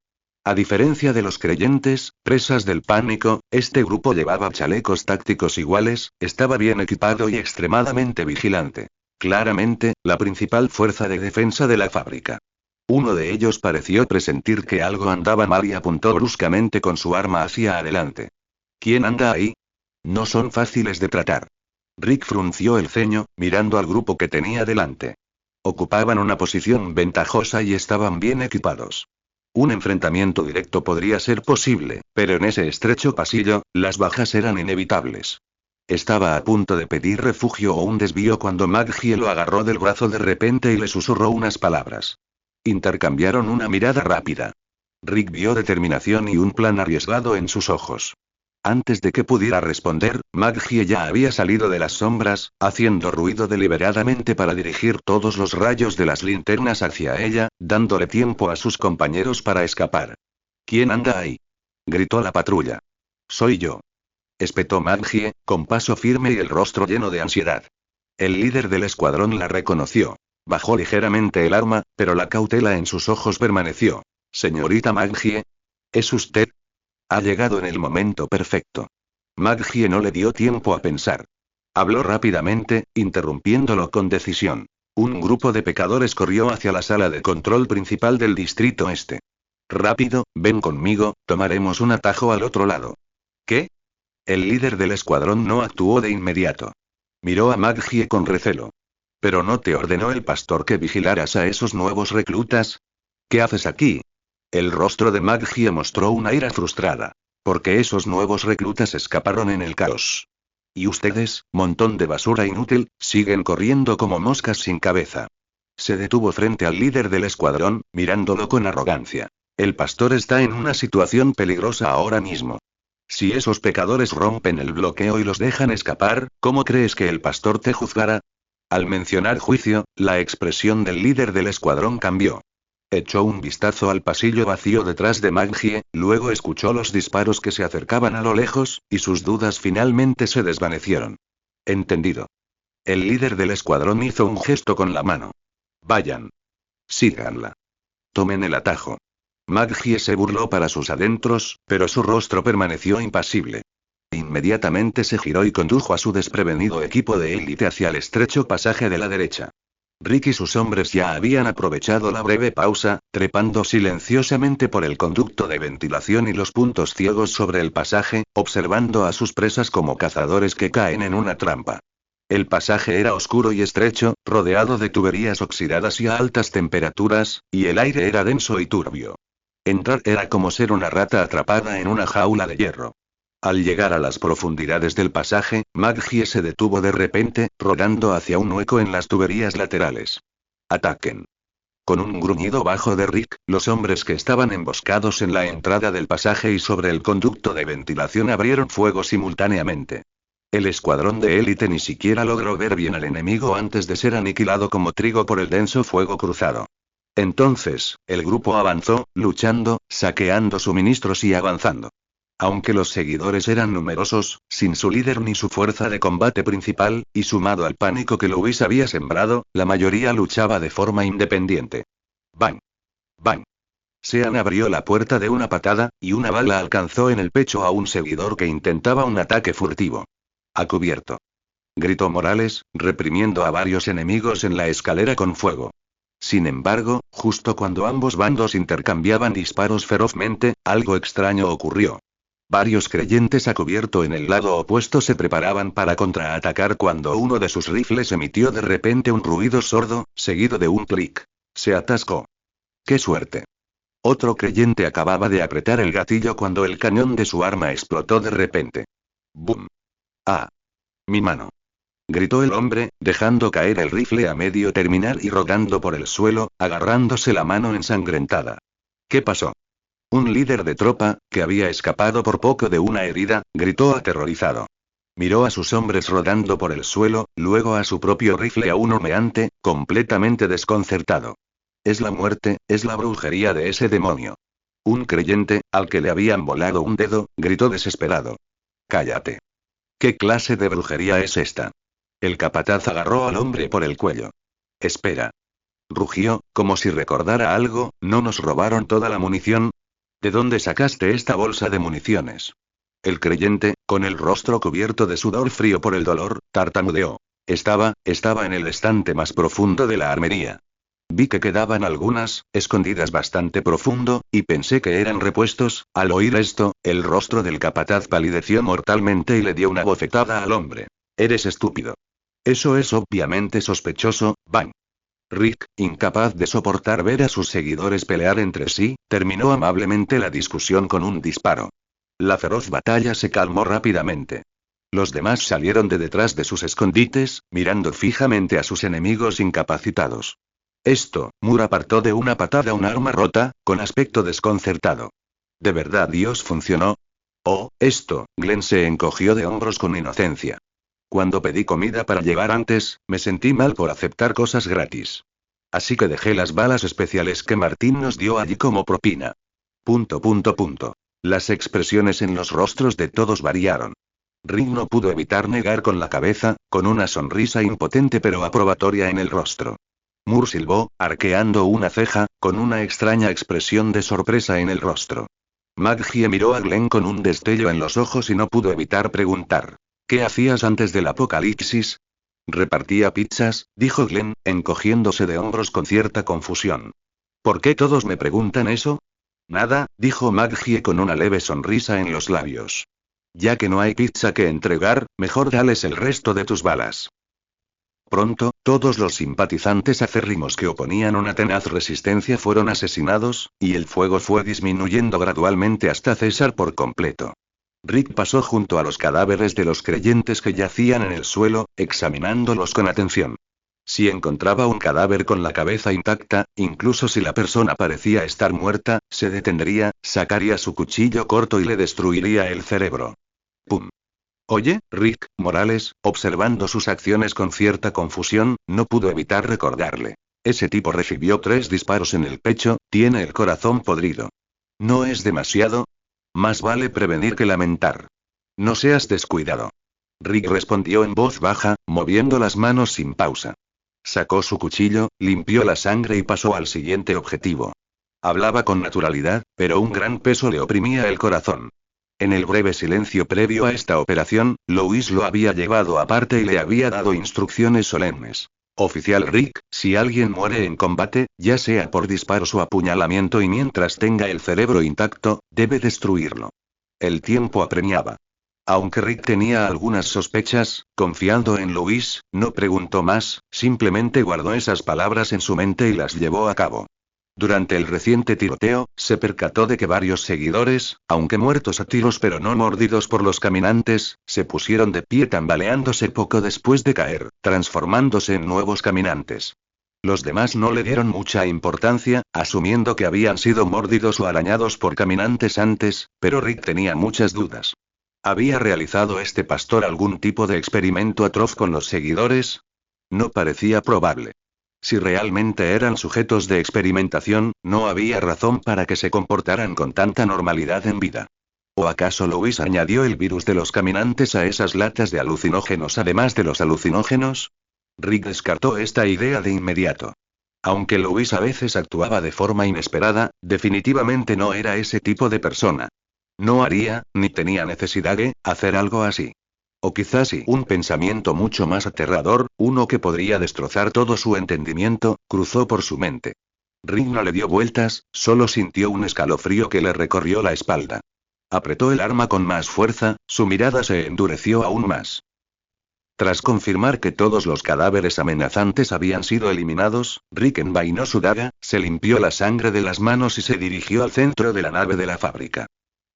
A diferencia de los creyentes, presas del pánico, este grupo llevaba chalecos tácticos iguales, estaba bien equipado y extremadamente vigilante. Claramente, la principal fuerza de defensa de la fábrica. Uno de ellos pareció presentir que algo andaba mal y apuntó bruscamente con su arma hacia adelante. ¿Quién anda ahí? No son fáciles de tratar. Rick frunció el ceño, mirando al grupo que tenía delante. Ocupaban una posición ventajosa y estaban bien equipados. Un enfrentamiento directo podría ser posible, pero en ese estrecho pasillo, las bajas eran inevitables. Estaba a punto de pedir refugio o un desvío cuando Maggie lo agarró del brazo de repente y le susurró unas palabras. Intercambiaron una mirada rápida. Rick vio determinación y un plan arriesgado en sus ojos. Antes de que pudiera responder, Maggie ya había salido de las sombras, haciendo ruido deliberadamente para dirigir todos los rayos de las linternas hacia ella, dándole tiempo a sus compañeros para escapar. ¿Quién anda ahí? Gritó la patrulla. Soy yo. Espetó Maggie, con paso firme y el rostro lleno de ansiedad. El líder del escuadrón la reconoció. Bajó ligeramente el arma, pero la cautela en sus ojos permaneció. Señorita Maggie. ¿Es usted? Ha llegado en el momento perfecto. Maggie no le dio tiempo a pensar. Habló rápidamente, interrumpiéndolo con decisión. Un grupo de pecadores corrió hacia la sala de control principal del distrito este. Rápido, ven conmigo, tomaremos un atajo al otro lado. ¿Qué? El líder del escuadrón no actuó de inmediato. Miró a Maggie con recelo. ¿Pero no te ordenó el pastor que vigilaras a esos nuevos reclutas? ¿Qué haces aquí? El rostro de Maggie mostró una ira frustrada. Porque esos nuevos reclutas escaparon en el caos. Y ustedes, montón de basura inútil, siguen corriendo como moscas sin cabeza. Se detuvo frente al líder del escuadrón, mirándolo con arrogancia. El pastor está en una situación peligrosa ahora mismo. Si esos pecadores rompen el bloqueo y los dejan escapar, ¿cómo crees que el pastor te juzgará? Al mencionar juicio, la expresión del líder del escuadrón cambió. Echó un vistazo al pasillo vacío detrás de Maggie, luego escuchó los disparos que se acercaban a lo lejos, y sus dudas finalmente se desvanecieron. Entendido. El líder del escuadrón hizo un gesto con la mano. Vayan. Síganla. Tomen el atajo. Maggie se burló para sus adentros, pero su rostro permaneció impasible. Inmediatamente se giró y condujo a su desprevenido equipo de élite hacia el estrecho pasaje de la derecha. Rick y sus hombres ya habían aprovechado la breve pausa, trepando silenciosamente por el conducto de ventilación y los puntos ciegos sobre el pasaje, observando a sus presas como cazadores que caen en una trampa. El pasaje era oscuro y estrecho, rodeado de tuberías oxidadas y a altas temperaturas, y el aire era denso y turbio. Entrar era como ser una rata atrapada en una jaula de hierro. Al llegar a las profundidades del pasaje, Maggie se detuvo de repente, rodando hacia un hueco en las tuberías laterales. ¡Ataquen! Con un gruñido bajo de Rick, los hombres que estaban emboscados en la entrada del pasaje y sobre el conducto de ventilación abrieron fuego simultáneamente. El escuadrón de élite ni siquiera logró ver bien al enemigo antes de ser aniquilado como trigo por el denso fuego cruzado. Entonces, el grupo avanzó, luchando, saqueando suministros y avanzando. Aunque los seguidores eran numerosos, sin su líder ni su fuerza de combate principal, y sumado al pánico que Louis había sembrado, la mayoría luchaba de forma independiente. ¡Bang! ¡Bang! Sean abrió la puerta de una patada, y una bala alcanzó en el pecho a un seguidor que intentaba un ataque furtivo. ¡A cubierto! Gritó Morales, reprimiendo a varios enemigos en la escalera con fuego. Sin embargo, justo cuando ambos bandos intercambiaban disparos ferozmente, algo extraño ocurrió. Varios creyentes a cubierto en el lado opuesto se preparaban para contraatacar cuando uno de sus rifles emitió de repente un ruido sordo, seguido de un clic. Se atascó. ¡Qué suerte! Otro creyente acababa de apretar el gatillo cuando el cañón de su arma explotó de repente. ¡Bum! ¡Ah! ¡Mi mano! Gritó el hombre, dejando caer el rifle a medio terminar y rodando por el suelo, agarrándose la mano ensangrentada. ¿Qué pasó? Un líder de tropa, que había escapado por poco de una herida, gritó aterrorizado. Miró a sus hombres rodando por el suelo, luego a su propio rifle aún humeante, completamente desconcertado. Es la muerte, es la brujería de ese demonio. Un creyente, al que le habían volado un dedo, gritó desesperado. Cállate. ¿Qué clase de brujería es esta? El capataz agarró al hombre por el cuello. Espera. Rugió, como si recordara algo, ¿no nos robaron toda la munición? ¿De dónde sacaste esta bolsa de municiones? El creyente, con el rostro cubierto de sudor frío por el dolor, tartamudeó. Estaba en el estante más profundo de la armería. Vi que quedaban algunas, escondidas bastante profundo, y pensé que eran repuestos. Al oír esto, el rostro del capataz palideció mortalmente y le dio una bofetada al hombre. Eres estúpido. Eso es obviamente sospechoso, Van. Rick, incapaz de soportar ver a sus seguidores pelear entre sí, terminó amablemente la discusión con un disparo. La feroz batalla se calmó rápidamente. Los demás salieron de detrás de sus escondites, mirando fijamente a sus enemigos incapacitados. Moore apartó de una patada un arma rota, con aspecto desconcertado. ¿De verdad Dios funcionó? Glenn se encogió de hombros con inocencia. Cuando pedí comida para llevar antes, me sentí mal por aceptar cosas gratis. Así que dejé las balas especiales que Martín nos dio allí como propina. ... Las expresiones en los rostros de todos variaron. Rick no pudo evitar negar con la cabeza, con una sonrisa impotente pero aprobatoria en el rostro. Moore silbó, arqueando una ceja, con una extraña expresión de sorpresa en el rostro. Maggie miró a Glenn con un destello en los ojos y no pudo evitar preguntar: ¿qué hacías antes del apocalipsis? Repartía pizzas, dijo Glenn, encogiéndose de hombros con cierta confusión. ¿Por qué todos me preguntan eso? Nada, dijo Maggie con una leve sonrisa en los labios. Ya que no hay pizza que entregar, mejor dales el resto de tus balas. Pronto, todos los simpatizantes acérrimos que oponían una tenaz resistencia fueron asesinados, y el fuego fue disminuyendo gradualmente hasta cesar por completo. Rick pasó junto a los cadáveres de los creyentes que yacían en el suelo, examinándolos con atención. Si encontraba un cadáver con la cabeza intacta, incluso si la persona parecía estar muerta, se detendría, sacaría su cuchillo corto y le destruiría el cerebro. ¡Pum! Oye, Rick Morales, observando sus acciones con cierta confusión, no pudo evitar recordarle. Ese tipo recibió 3 disparos en el pecho, tiene el corazón podrido. ¿No es demasiado? Más vale prevenir que lamentar. No seas descuidado. Rick respondió en voz baja, moviendo las manos sin pausa. Sacó su cuchillo, limpió la sangre y pasó al siguiente objetivo. Hablaba con naturalidad, pero un gran peso le oprimía el corazón. En el breve silencio previo a esta operación, Louis lo había llevado aparte y le había dado instrucciones solemnes. Oficial Rick, si alguien muere en combate, ya sea por disparos o apuñalamiento y mientras tenga el cerebro intacto, debe destruirlo. El tiempo apremiaba. Aunque Rick tenía algunas sospechas, confiando en Louis, no preguntó más, simplemente guardó esas palabras en su mente y las llevó a cabo. Durante el reciente tiroteo, se percató de que varios seguidores, aunque muertos a tiros pero no mordidos por los caminantes, se pusieron de pie tambaleándose poco después de caer, transformándose en nuevos caminantes. Los demás no le dieron mucha importancia, asumiendo que habían sido mordidos o arañados por caminantes antes, pero Rick tenía muchas dudas. ¿Había realizado este pastor algún tipo de experimento atroz con los seguidores? No parecía probable. Si realmente eran sujetos de experimentación, no había razón para que se comportaran con tanta normalidad en vida. ¿O acaso Louis añadió el virus de los caminantes a esas latas de alucinógenos además de los alucinógenos? Rick descartó esta idea de inmediato. Aunque Louis a veces actuaba de forma inesperada, definitivamente no era ese tipo de persona. No haría, ni tenía necesidad de, hacer algo así. O quizás sí, un pensamiento mucho más aterrador, uno que podría destrozar todo su entendimiento, cruzó por su mente. Rick no le dio vueltas, solo sintió un escalofrío que le recorrió la espalda. Apretó el arma con más fuerza, su mirada se endureció aún más. Tras confirmar que todos los cadáveres amenazantes habían sido eliminados, Rick envainó su daga, se limpió la sangre de las manos y se dirigió al centro de la nave de la fábrica.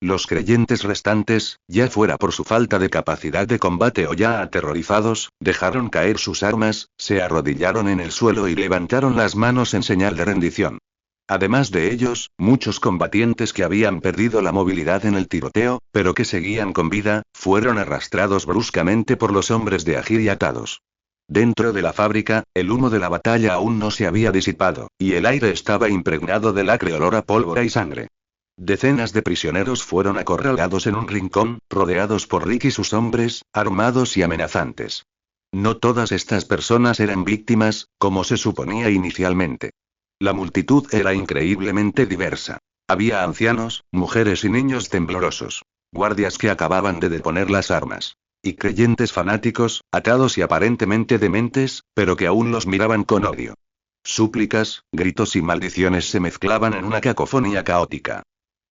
Los creyentes restantes, ya fuera por su falta de capacidad de combate o ya aterrorizados, dejaron caer sus armas, se arrodillaron en el suelo y levantaron las manos en señal de rendición. Además de ellos, muchos combatientes que habían perdido la movilidad en el tiroteo, pero que seguían con vida, fueron arrastrados bruscamente por los hombres de Agir y atados. Dentro de la fábrica, el humo de la batalla aún no se había disipado, y el aire estaba impregnado del acre olor a pólvora y sangre. Decenas de prisioneros fueron acorralados en un rincón, rodeados por Rick y sus hombres, armados y amenazantes. No todas estas personas eran víctimas, como se suponía inicialmente. La multitud era increíblemente diversa. Había ancianos, mujeres y niños temblorosos. Guardias que acababan de deponer las armas. Y creyentes fanáticos, atados y aparentemente dementes, pero que aún los miraban con odio. Súplicas, gritos y maldiciones se mezclaban en una cacofonía caótica.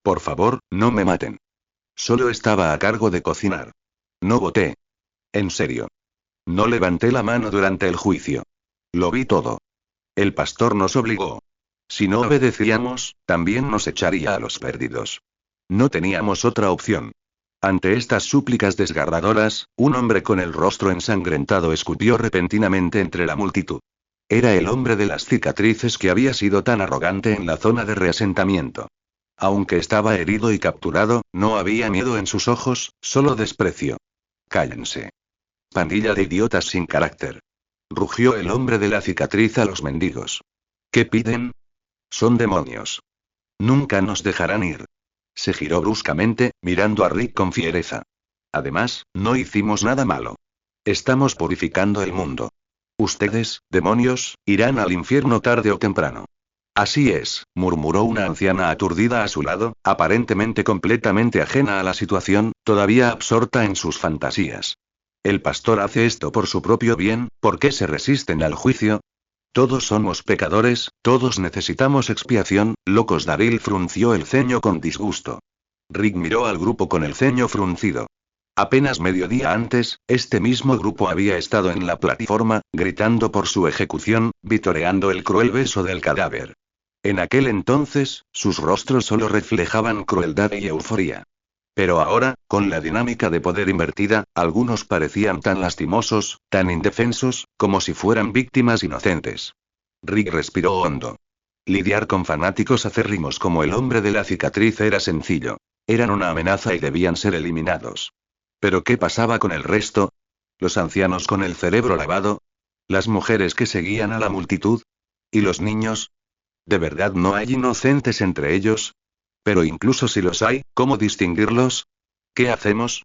Por favor, no me maten. Solo estaba a cargo de cocinar. No voté. En serio. No levanté la mano durante el juicio. Lo vi todo. El pastor nos obligó. Si no obedecíamos, también nos echaría a los perdidos. No teníamos otra opción. Ante estas súplicas desgarradoras, un hombre con el rostro ensangrentado escupió repentinamente entre la multitud. Era el hombre de las cicatrices que había sido tan arrogante en la zona de reasentamiento. Aunque estaba herido y capturado, no había miedo en sus ojos, solo desprecio. Cállense. Pandilla de idiotas sin carácter. Rugió el hombre de la cicatriz a los mendigos. ¿Qué piden? Son demonios. Nunca nos dejarán ir. Se giró bruscamente, mirando a Rick con fiereza. Además, no hicimos nada malo. Estamos purificando el mundo. Ustedes, demonios, irán al infierno tarde o temprano. Así es, murmuró una anciana aturdida a su lado, aparentemente completamente ajena a la situación, todavía absorta en sus fantasías. El pastor hace esto por su propio bien, ¿por qué se resisten al juicio? Todos somos pecadores, todos necesitamos expiación, locos. Daryl frunció el ceño con disgusto. Rick miró al grupo con el ceño fruncido. Apenas mediodía antes, este mismo grupo había estado en la plataforma, gritando por su ejecución, vitoreando el cruel beso del cadáver. En aquel entonces, sus rostros solo reflejaban crueldad y euforia. Pero ahora, con la dinámica de poder invertida, algunos parecían tan lastimosos, tan indefensos, como si fueran víctimas inocentes. Rick respiró hondo. Lidiar con fanáticos acérrimos como el hombre de la cicatriz era sencillo. Eran una amenaza y debían ser eliminados. ¿Pero qué pasaba con el resto? ¿Los ancianos con el cerebro lavado? ¿Las mujeres que seguían a la multitud? ¿Y los niños? ¿De verdad no hay inocentes entre ellos? Pero incluso si los hay, ¿cómo distinguirlos? ¿Qué hacemos?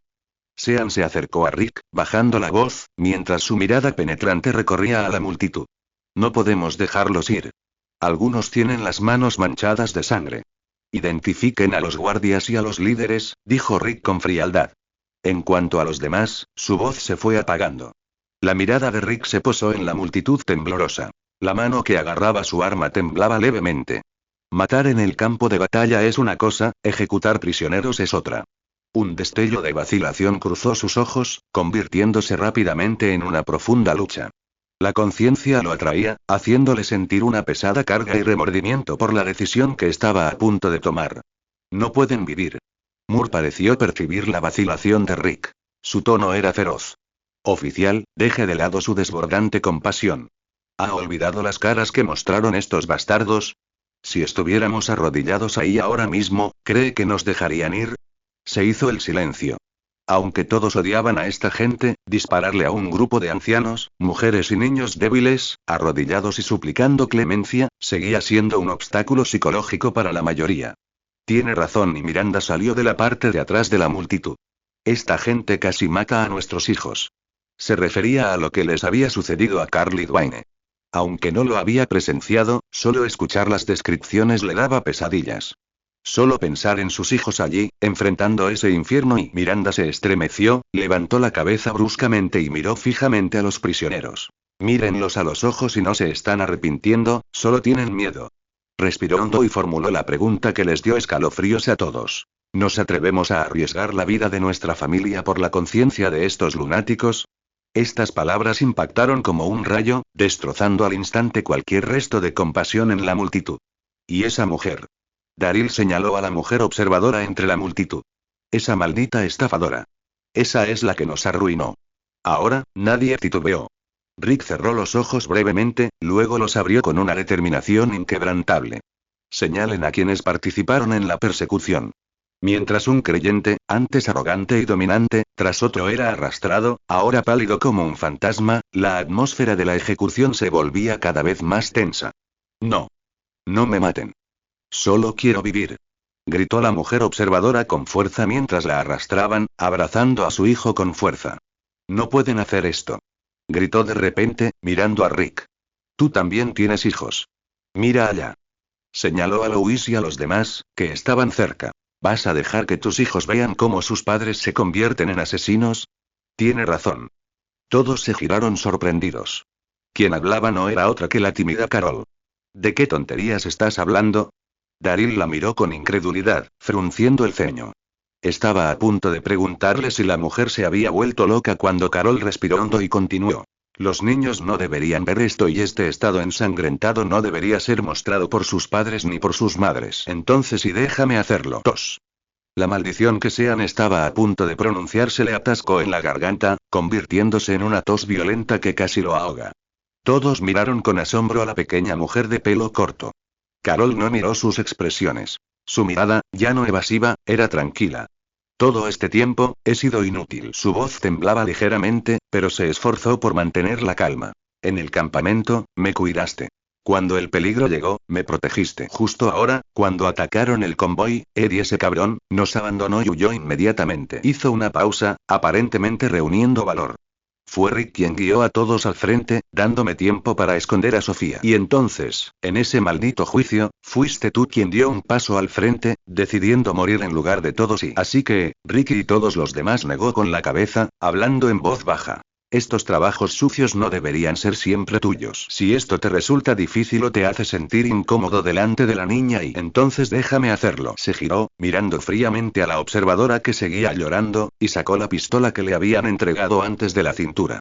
Sean se acercó a Rick, bajando la voz, mientras su mirada penetrante recorría a la multitud. No podemos dejarlos ir. Algunos tienen las manos manchadas de sangre. Identifiquen a los guardias y a los líderes, dijo Rick con frialdad. En cuanto a los demás, su voz se fue apagando. La mirada de Rick se posó en la multitud temblorosa. La mano que agarraba su arma temblaba levemente. Matar en el campo de batalla es una cosa, ejecutar prisioneros es otra. Un destello de vacilación cruzó sus ojos, convirtiéndose rápidamente en una profunda lucha. La conciencia lo atraía, haciéndole sentir una pesada carga y remordimiento por la decisión que estaba a punto de tomar. No pueden vivir. Moore pareció percibir la vacilación de Rick. Su tono era feroz. Oficial, deje de lado su desbordante compasión. ¿Ha olvidado las caras que mostraron estos bastardos? Si estuviéramos arrodillados ahí ahora mismo, ¿cree que nos dejarían ir? Se hizo el silencio. Aunque todos odiaban a esta gente, dispararle a un grupo de ancianos, mujeres y niños débiles, arrodillados y suplicando clemencia, seguía siendo un obstáculo psicológico para la mayoría. Tiene razón, y Miranda salió de la parte de atrás de la multitud. Esta gente casi mata a nuestros hijos. Se refería a lo que les había sucedido a Carl y Dwayne. Aunque no lo había presenciado, solo escuchar las descripciones le daba pesadillas. Solo pensar en sus hijos allí, enfrentando ese infierno, y Miranda se estremeció, levantó la cabeza bruscamente y miró fijamente a los prisioneros. Mírenlos a los ojos y no se están arrepintiendo, solo tienen miedo. Respiró hondo y formuló la pregunta que les dio escalofríos a todos. ¿Nos atrevemos a arriesgar la vida de nuestra familia por la conciencia de estos lunáticos? Estas palabras impactaron como un rayo, destrozando al instante cualquier resto de compasión en la multitud. ¿Y esa mujer? Daryl señaló a la mujer observadora entre la multitud. Esa maldita estafadora. Esa es la que nos arruinó. Ahora, nadie titubeó. Rick cerró los ojos brevemente, luego los abrió con una determinación inquebrantable. Señalen a quienes participaron en la persecución. Mientras un creyente, antes arrogante y dominante, tras otro era arrastrado, ahora pálido como un fantasma, la atmósfera de la ejecución se volvía cada vez más tensa. No. No me maten. Solo quiero vivir. Gritó la mujer observadora con fuerza mientras la arrastraban, abrazando a su hijo con fuerza. No pueden hacer esto. Gritó de repente, mirando a Rick. Tú también tienes hijos. Mira allá. Señaló a Louis y a los demás, que estaban cerca. ¿Vas a dejar que tus hijos vean cómo sus padres se convierten en asesinos? Tiene razón. Todos se giraron sorprendidos. Quien hablaba no era otra que la tímida Carol. ¿De qué tonterías estás hablando? Daryl la miró con incredulidad, frunciendo el ceño. Estaba a punto de preguntarle si la mujer se había vuelto loca cuando Carol respiró hondo y continuó. Los niños no deberían ver esto y este estado ensangrentado no debería ser mostrado por sus padres ni por sus madres. Entonces y déjame hacerlo. Tos. La maldición que Sean estaba a punto de pronunciar se le atascó en la garganta, convirtiéndose en una tos violenta que casi lo ahoga. Todos miraron con asombro a la pequeña mujer de pelo corto. Carol no miró sus expresiones. Su mirada, ya no evasiva, era tranquila. Todo este tiempo, he sido inútil. Su voz temblaba ligeramente, pero se esforzó por mantener la calma. En el campamento, me cuidaste. Cuando el peligro llegó, me protegiste. Justo ahora, cuando atacaron el convoy, Eddie ese cabrón, nos abandonó y huyó inmediatamente. Hizo una pausa, aparentemente reuniendo valor. Fue Rick quien guió a todos al frente, dándome tiempo para esconder a Sofía. Y entonces, en ese maldito juicio, fuiste tú quien dio un paso al frente, decidiendo morir en lugar de todos y... Así que, Rick y todos los demás negó con la cabeza, hablando en voz baja. Estos trabajos sucios no deberían ser siempre tuyos. Si esto te resulta difícil o te hace sentir incómodo delante de la niña y entonces déjame hacerlo. Se giró, mirando fríamente a la observadora que seguía llorando, y sacó la pistola que le habían entregado antes de la cintura.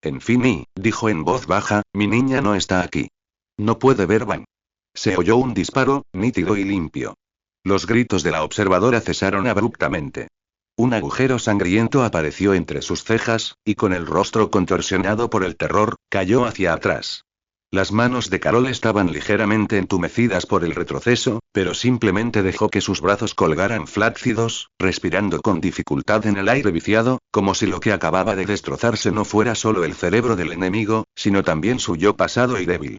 En fin, dijo en voz baja, mi niña no está aquí. No puede ver Van. Se oyó un disparo, nítido y limpio. Los gritos de la observadora cesaron abruptamente. Un agujero sangriento apareció entre sus cejas, y con el rostro contorsionado por el terror, cayó hacia atrás. Las manos de Carol estaban ligeramente entumecidas por el retroceso, pero simplemente dejó que sus brazos colgaran flácidos, respirando con dificultad en el aire viciado, como si lo que acababa de destrozarse no fuera solo el cerebro del enemigo, sino también su yo pasado y débil.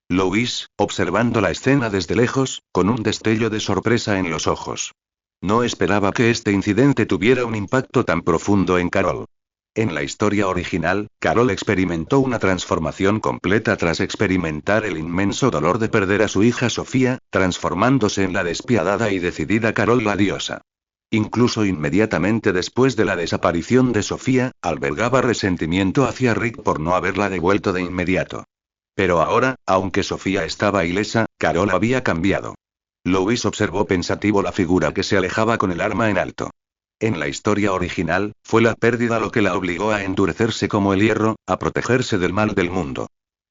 Louis, observando la escena desde lejos, con un destello de sorpresa en los ojos. No esperaba que este incidente tuviera un impacto tan profundo en Carol. En la historia original, Carol experimentó una transformación completa tras experimentar el inmenso dolor de perder a su hija Sofía, transformándose en la despiadada y decidida Carol la diosa. Incluso inmediatamente después de la desaparición de Sofía, albergaba resentimiento hacia Rick por no haberla devuelto de inmediato. Pero ahora, aunque Sofía estaba ilesa, Carol había cambiado. Louis observó pensativo la figura que se alejaba con el arma en alto. En la historia original, fue la pérdida lo que la obligó a endurecerse como el hierro, a protegerse del mal del mundo.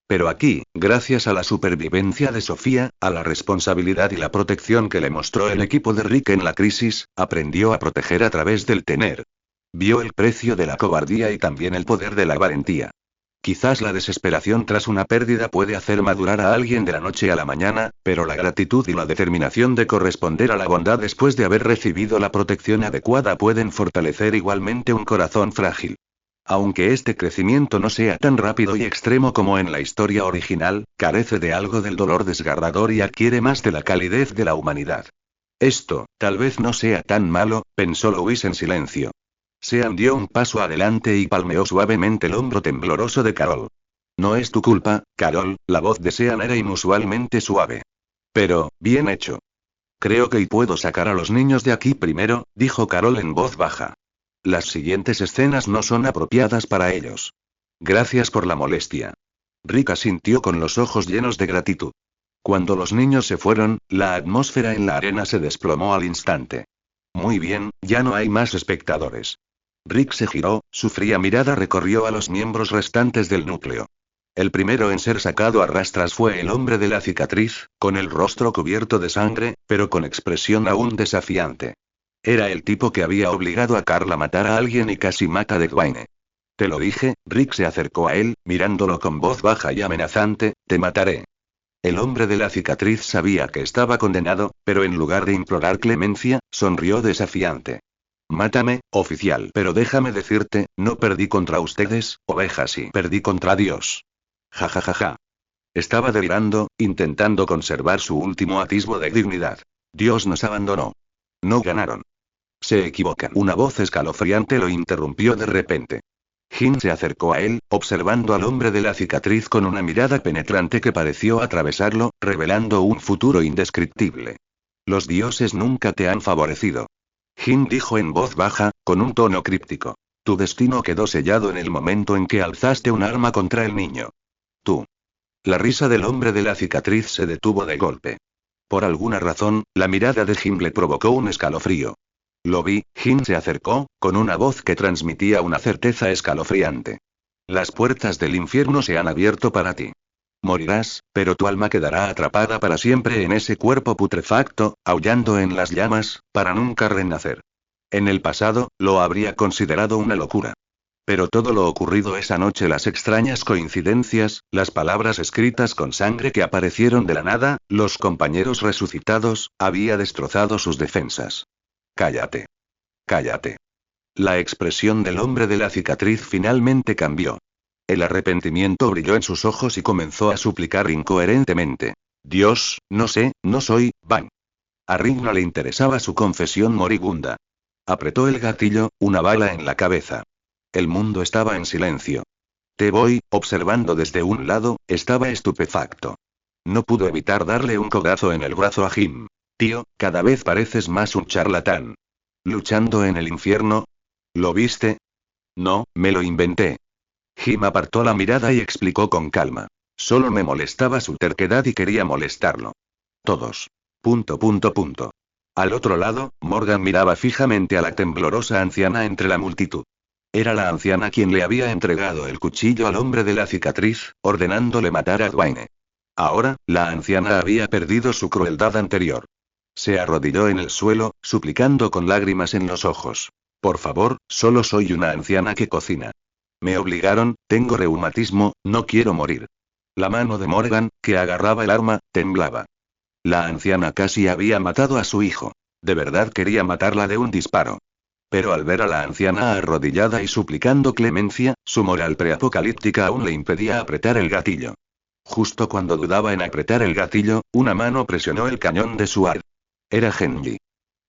Pero aquí, gracias a la supervivencia de Sofía, a la responsabilidad y la protección que le mostró el equipo de Rick en la crisis, aprendió a proteger a través del tener. Vio el precio de la cobardía y también el poder de la valentía. Quizás la desesperación tras una pérdida puede hacer madurar a alguien de la noche a la mañana, pero la gratitud y la determinación de corresponder a la bondad después de haber recibido la protección adecuada pueden fortalecer igualmente un corazón frágil. Aunque este crecimiento no sea tan rápido y extremo como en la historia original, carece de algo del dolor desgarrador y adquiere más de la calidez de la humanidad. Esto, tal vez no sea tan malo, pensó Louis en silencio. Sean dio un paso adelante y palmeó suavemente el hombro tembloroso de Carol. No es tu culpa, Carol, la voz de Sean era inusualmente suave. Pero, bien hecho. Creo que puedo sacar a los niños de aquí primero, dijo Carol en voz baja. Las siguientes escenas no son apropiadas para ellos. Gracias por la molestia. Rick asintió con los ojos llenos de gratitud. Cuando los niños se fueron, la atmósfera en la arena se desplomó al instante. Muy bien, ya no hay más espectadores. Rick se giró, su fría mirada recorrió a los miembros restantes del núcleo. El primero en ser sacado a rastras fue el hombre de la cicatriz, con el rostro cubierto de sangre, pero con expresión aún desafiante. Era el tipo que había obligado a Carl a matar a alguien y casi mata a Dwayne. Te lo dije, Rick se acercó a él, mirándolo con voz baja y amenazante, te mataré. El hombre de la cicatriz sabía que estaba condenado, pero en lugar de implorar clemencia, sonrió desafiante. Mátame, oficial. Pero déjame decirte, no perdí contra ustedes, ovejas, y perdí contra Dios. Ja ja ja ja. Estaba delirando, intentando conservar su último atisbo de dignidad. Dios nos abandonó. No ganaron. Se equivocan. Una voz escalofriante lo interrumpió de repente. Jin se acercó a él, observando al hombre de la cicatriz con una mirada penetrante que pareció atravesarlo, revelando un futuro indescriptible. Los dioses nunca te han favorecido. Jin dijo en voz baja, con un tono críptico. Tu destino quedó sellado en el momento en que alzaste un arma contra el niño. Tú. La risa del hombre de la cicatriz se detuvo de golpe. Por alguna razón, la mirada de Jim le provocó un escalofrío. Lo vi, Jim se acercó, con una voz que transmitía una certeza escalofriante. Las puertas del infierno se han abierto para ti. Morirás, pero tu alma quedará atrapada para siempre en ese cuerpo putrefacto, aullando en las llamas, para nunca renacer. En el pasado, lo habría considerado una locura. Pero todo lo ocurrido esa noche, las extrañas coincidencias, las palabras escritas con sangre que aparecieron de la nada, los compañeros resucitados, había destrozado sus defensas. Cállate. Cállate. La expresión del hombre de la cicatriz finalmente cambió. El arrepentimiento brilló en sus ojos y comenzó a suplicar incoherentemente. Dios, no sé, no soy, Van. A Rick no le interesaba su confesión moribunda. Apretó el gatillo, una bala en la cabeza. El mundo estaba en silencio. T-Boy, observando desde un lado, estaba estupefacto. No pudo evitar darle un codazo en el brazo a Jim. Tío, cada vez pareces más un charlatán. ¿Luchando en el infierno? ¿Lo viste? No, me lo inventé. Jim apartó la mirada y explicó con calma. Solo me molestaba su terquedad y quería molestarlo. Todos. ... Al otro lado, Morgan miraba fijamente a la temblorosa anciana entre la multitud. Era la anciana quien le había entregado el cuchillo al hombre de la cicatriz, ordenándole matar a Dwayne. Ahora, la anciana había perdido su crueldad anterior. Se arrodilló en el suelo, suplicando con lágrimas en los ojos. Por favor, solo soy una anciana que cocina. Me obligaron, tengo reumatismo, no quiero morir. La mano de Morgan, que agarraba el arma, temblaba. La anciana casi había matado a su hijo. De verdad quería matarla de un disparo. Pero al ver a la anciana arrodillada y suplicando clemencia, su moral preapocalíptica aún le impedía apretar el gatillo. Justo cuando dudaba en apretar el gatillo, una mano presionó el cañón de su arma. Era Henry.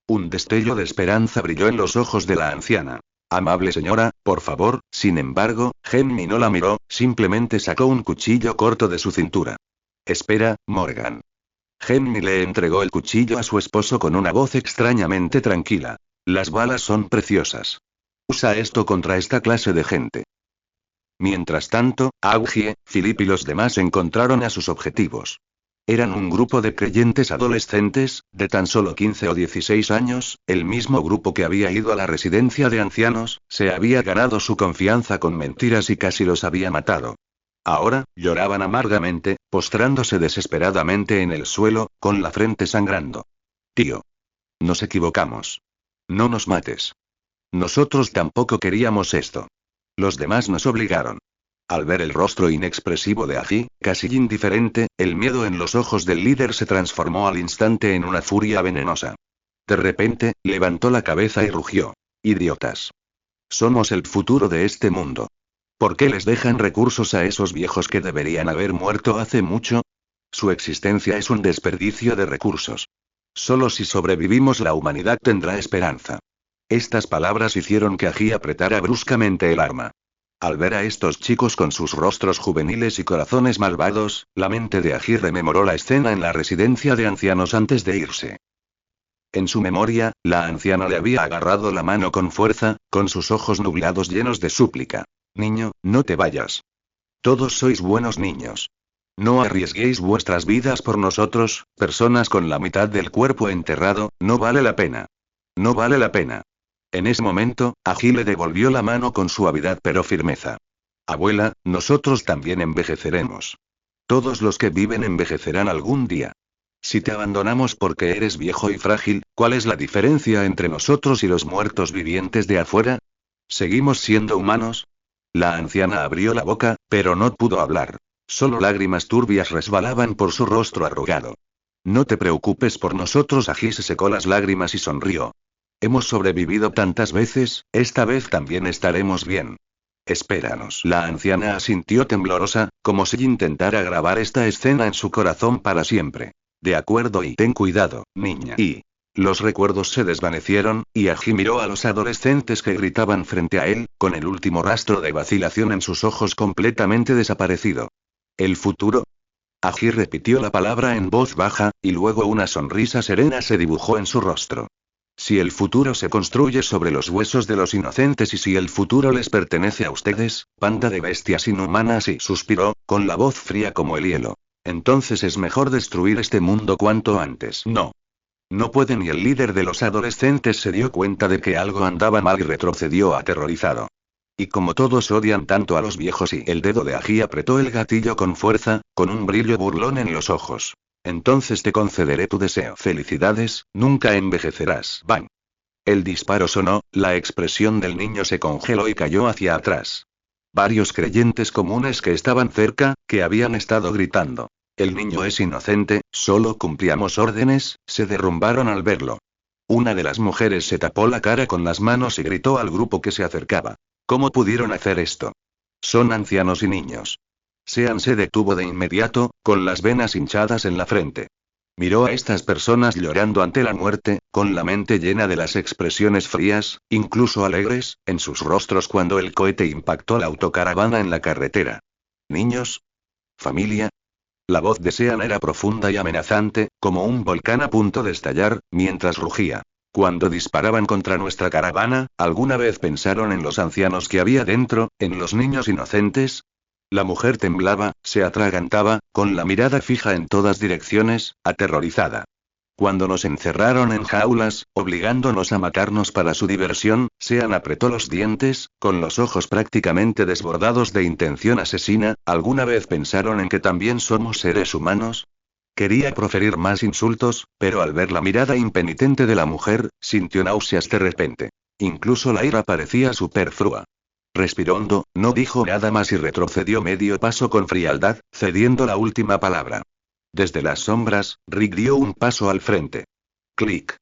Un destello de esperanza brilló en los ojos de la anciana. Amable señora, por favor. Sin embargo, Henry no la miró, simplemente sacó un cuchillo corto de su cintura. Espera, Morgan. Henry le entregó el cuchillo a su esposo con una voz extrañamente tranquila. Las balas son preciosas. Usa esto contra esta clase de gente. Mientras tanto, Augie, Philip y los demás encontraron a sus objetivos. Eran un grupo de creyentes adolescentes, de tan solo 15 o 16 años, el mismo grupo que había ido a la residencia de ancianos, se había ganado su confianza con mentiras y casi los había matado. Ahora, lloraban amargamente, postrándose desesperadamente en el suelo, con la frente sangrando. Tío. Nos equivocamos. No nos mates. Nosotros tampoco queríamos esto. Los demás nos obligaron. Al ver el rostro inexpresivo de Agi, casi indiferente, el miedo en los ojos del líder se transformó al instante en una furia venenosa. De repente, levantó la cabeza y rugió. Idiotas. Somos el futuro de este mundo. ¿Por qué les dejan recursos a esos viejos que deberían haber muerto hace mucho? Su existencia es un desperdicio de recursos. Solo si sobrevivimos la humanidad tendrá esperanza. Estas palabras hicieron que Agi apretara bruscamente el arma. Al ver a estos chicos con sus rostros juveniles y corazones malvados, la mente de Agi rememoró la escena en la residencia de ancianos antes de irse. En su memoria, la anciana le había agarrado la mano con fuerza, con sus ojos nublados llenos de súplica. Niño, no te vayas. Todos sois buenos niños. No arriesguéis vuestras vidas por nosotros, personas con la mitad del cuerpo enterrado, no vale la pena. No vale la pena. En ese momento, Agi le devolvió la mano con suavidad pero firmeza. Abuela, nosotros también envejeceremos. Todos los que viven envejecerán algún día. Si te abandonamos porque eres viejo y frágil, ¿cuál es la diferencia entre nosotros y los muertos vivientes de afuera? ¿Seguimos siendo humanos? La anciana abrió la boca, pero no pudo hablar. Solo lágrimas turbias resbalaban por su rostro arrugado. No te preocupes por nosotros. Agi se secó las lágrimas y sonrió. Hemos sobrevivido tantas veces, esta vez también estaremos bien. Espéranos. La anciana asintió temblorosa, como si intentara grabar esta escena en su corazón para siempre. De acuerdo y ten cuidado, niña. Y los recuerdos se desvanecieron, y Agi miró a los adolescentes que gritaban frente a él, con el último rastro de vacilación en sus ojos completamente desaparecido. ¿El futuro? Agi repitió la palabra en voz baja, y luego una sonrisa serena se dibujó en su rostro. Si el futuro se construye sobre los huesos de los inocentes y si el futuro les pertenece a ustedes, panda de bestias inhumanas, y suspiró, con la voz fría como el hielo. Entonces es mejor destruir este mundo cuanto antes. No. No pueden, y el líder de los adolescentes se dio cuenta de que algo andaba mal y retrocedió aterrorizado. Y como todos odian tanto a los viejos, y el dedo de Agi apretó el gatillo con fuerza, con un brillo burlón en los ojos. Entonces te concederé tu deseo. Felicidades, nunca envejecerás. Bang. El disparo sonó, la expresión del niño se congeló y cayó hacia atrás. Varios creyentes comunes que estaban cerca, que habían estado gritando: "El niño es inocente, solo cumplíamos órdenes", se derrumbaron al verlo. Una de las mujeres se tapó la cara con las manos y gritó al grupo que se acercaba: "¿Cómo pudieron hacer esto? Son ancianos y niños". Sean se detuvo de inmediato, con las venas hinchadas en la frente. Miró a estas personas llorando ante la muerte, con la mente llena de las expresiones frías, incluso alegres, en sus rostros cuando el cohete impactó la autocaravana en la carretera. ¿Niños? ¿Familia? La voz de Sean era profunda y amenazante, como un volcán a punto de estallar, mientras rugía. Cuando disparaban contra nuestra caravana, ¿alguna vez pensaron en los ancianos que había dentro, en los niños inocentes? La mujer temblaba, se atragantaba, con la mirada fija en todas direcciones, aterrorizada. Cuando nos encerraron en jaulas, obligándonos a matarnos para su diversión, Sean apretó los dientes, con los ojos prácticamente desbordados de intención asesina. ¿Alguna vez pensaron en que también somos seres humanos? Quería proferir más insultos, pero al ver la mirada impenitente de la mujer, sintió náuseas de repente. Incluso la ira parecía superflua. Respiró hondo, no dijo nada más y retrocedió medio paso con frialdad, cediendo la última palabra. Desde las sombras, Rick dio un paso al frente. Clic.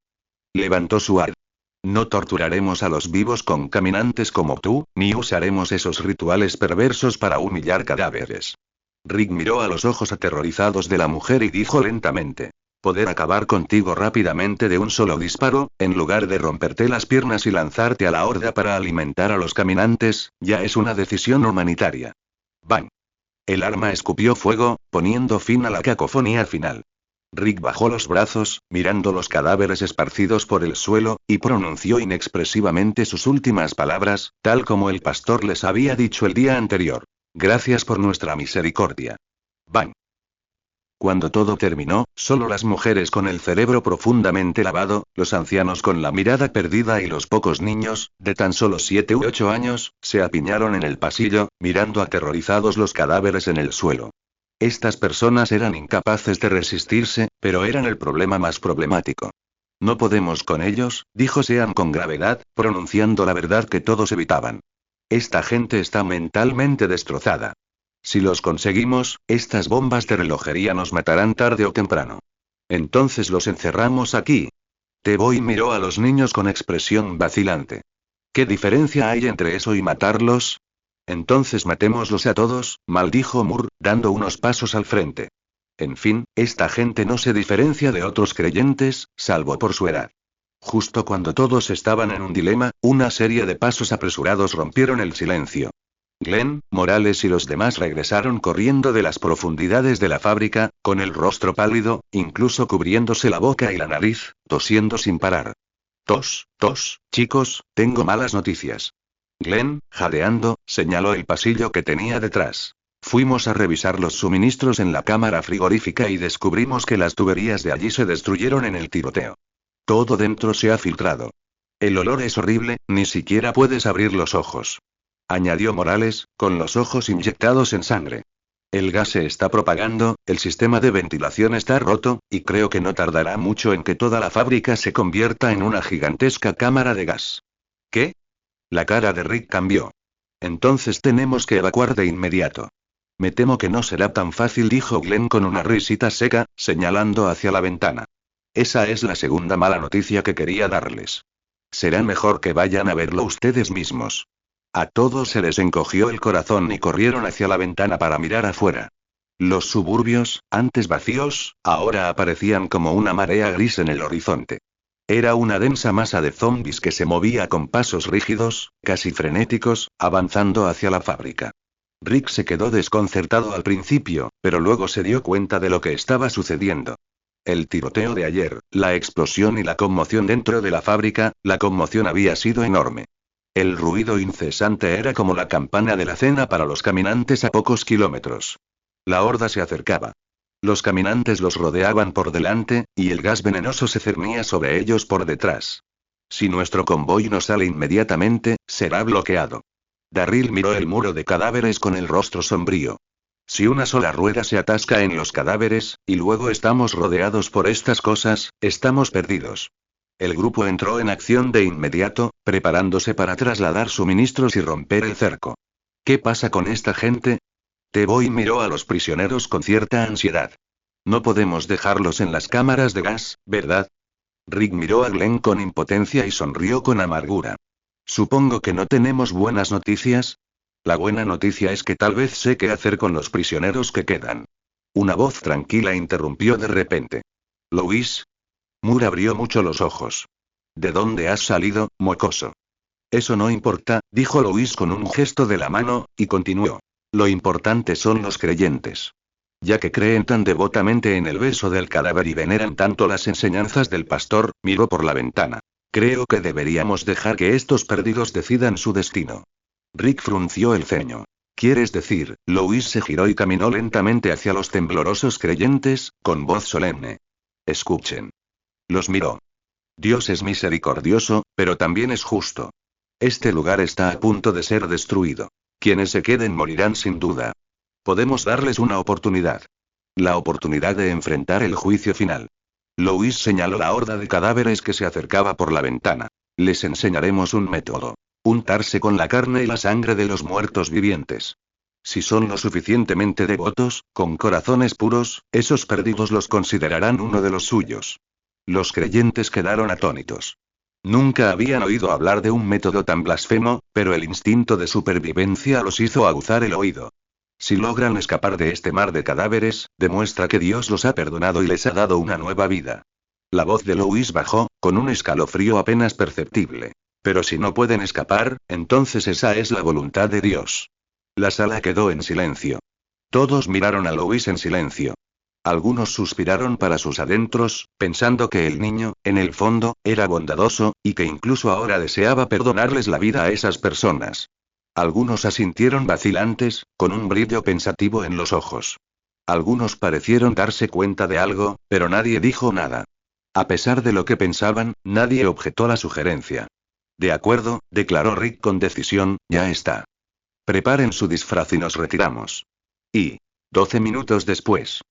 Levantó su arma. No torturaremos a los vivos con caminantes como tú, ni usaremos esos rituales perversos para humillar cadáveres. Rick miró a los ojos aterrorizados de la mujer y dijo lentamente: poder acabar contigo rápidamente de un solo disparo, en lugar de romperte las piernas y lanzarte a la horda para alimentar a los caminantes, ya es una decisión humanitaria. Bang. El arma escupió fuego, poniendo fin a la cacofonía final. Rick bajó los brazos, mirando los cadáveres esparcidos por el suelo, y pronunció inexpresivamente sus últimas palabras, tal como el pastor les había dicho el día anterior. Gracias por nuestra misericordia. Bang. Cuando todo terminó, solo las mujeres con el cerebro profundamente lavado, los ancianos con la mirada perdida y los pocos niños, de tan solo 7 u 8 años, se apiñaron en el pasillo, mirando aterrorizados los cadáveres en el suelo. Estas personas eran incapaces de resistirse, pero eran el problema más problemático. No podemos con ellos, dijo Sean con gravedad, pronunciando la verdad que todos evitaban. Esta gente está mentalmente destrozada. Si los conseguimos, estas bombas de relojería nos matarán tarde o temprano. Entonces los encerramos aquí. T-Boy miró a los niños con expresión vacilante. ¿Qué diferencia hay entre eso y matarlos? Entonces matémoslos a todos, maldijo Moore, dando unos pasos al frente. En fin, esta gente no se diferencia de otros creyentes, salvo por su edad. Justo cuando todos estaban en un dilema, una serie de pasos apresurados rompieron el silencio. Glenn, Morales y los demás regresaron corriendo de las profundidades de la fábrica, con el rostro pálido, incluso cubriéndose la boca y la nariz, tosiendo sin parar. Tos, chicos, tengo malas noticias. Glenn, jadeando, señaló el pasillo que tenía detrás. Fuimos a revisar los suministros en la cámara frigorífica y descubrimos que las tuberías de allí se destruyeron en el tiroteo. Todo dentro se ha filtrado. El olor es horrible, ni siquiera puedes abrir los ojos. Añadió Morales, con los ojos inyectados en sangre. El gas se está propagando, el sistema de ventilación está roto, y creo que no tardará mucho en que toda la fábrica se convierta en una gigantesca cámara de gas. ¿Qué? La cara de Rick cambió. Entonces tenemos que evacuar de inmediato. Me temo que no será tan fácil, dijo Glenn con una risita seca, señalando hacia la ventana. Esa es la segunda mala noticia que quería darles. Será mejor que vayan a verlo ustedes mismos. A todos se les encogió el corazón y corrieron hacia la ventana para mirar afuera. Los suburbios, antes vacíos, ahora aparecían como una marea gris en el horizonte. Era una densa masa de zombis que se movía con pasos rígidos, casi frenéticos, avanzando hacia la fábrica. Rick se quedó desconcertado al principio, pero luego se dio cuenta de lo que estaba sucediendo. El tiroteo de ayer, la explosión y la conmoción dentro de la fábrica, la conmoción había sido enorme. El ruido incesante era como la campana de la cena para los caminantes a pocos kilómetros. La horda se acercaba. Los caminantes los rodeaban por delante, y el gas venenoso se cernía sobre ellos por detrás. Si nuestro convoy no sale inmediatamente, será bloqueado. Darryl miró el muro de cadáveres con el rostro sombrío. Si una sola rueda se atasca en los cadáveres, y luego estamos rodeados por estas cosas, estamos perdidos. El grupo entró en acción de inmediato, preparándose para trasladar suministros y romper el cerco. ¿Qué pasa con esta gente? T-Boy miró a los prisioneros con cierta ansiedad. No podemos dejarlos en las cámaras de gas, ¿verdad? Rick miró a Glenn con impotencia y sonrió con amargura. Supongo que no tenemos buenas noticias. La buena noticia es que tal vez sé qué hacer con los prisioneros que quedan. Una voz tranquila interrumpió de repente. ¿Louis? Moore abrió mucho los ojos. ¿De dónde has salido, mocoso? Eso no importa, dijo Louis con un gesto de la mano, y continuó. Lo importante son los creyentes. Ya que creen tan devotamente en el beso del cadáver y veneran tanto las enseñanzas del pastor, miró por la ventana. Creo que deberíamos dejar que estos perdidos decidan su destino. Rick frunció el ceño. ¿Quieres decir? Louis se giró y caminó lentamente hacia los temblorosos creyentes, con voz solemne. Escuchen. Los miró. Dios es misericordioso, pero también es justo. Este lugar está a punto de ser destruido. Quienes se queden morirán sin duda. Podemos darles una oportunidad. La oportunidad de enfrentar el juicio final. Louis señaló la horda de cadáveres que se acercaba por la ventana. Les enseñaremos un método. Untarse con la carne y la sangre de los muertos vivientes. Si son lo suficientemente devotos, con corazones puros, esos perdidos los considerarán uno de los suyos. Los creyentes quedaron atónitos. Nunca habían oído hablar de un método tan blasfemo, pero el instinto de supervivencia los hizo aguzar el oído. Si logran escapar de este mar de cadáveres, demuestra que Dios los ha perdonado y les ha dado una nueva vida. La voz de Louis bajó, con un escalofrío apenas perceptible. Pero si no pueden escapar, entonces esa es la voluntad de Dios. La sala quedó en silencio. Todos miraron a Louis en silencio. Algunos suspiraron para sus adentros, pensando que el niño, en el fondo, era bondadoso, y que incluso ahora deseaba perdonarles la vida a esas personas. Algunos asintieron vacilantes, con un brillo pensativo en los ojos. Algunos parecieron darse cuenta de algo, pero nadie dijo nada. A pesar de lo que pensaban, nadie objetó la sugerencia. De acuerdo, declaró Rick con decisión, ya está. Preparen su disfraz y nos retiramos. Y 12 minutos después.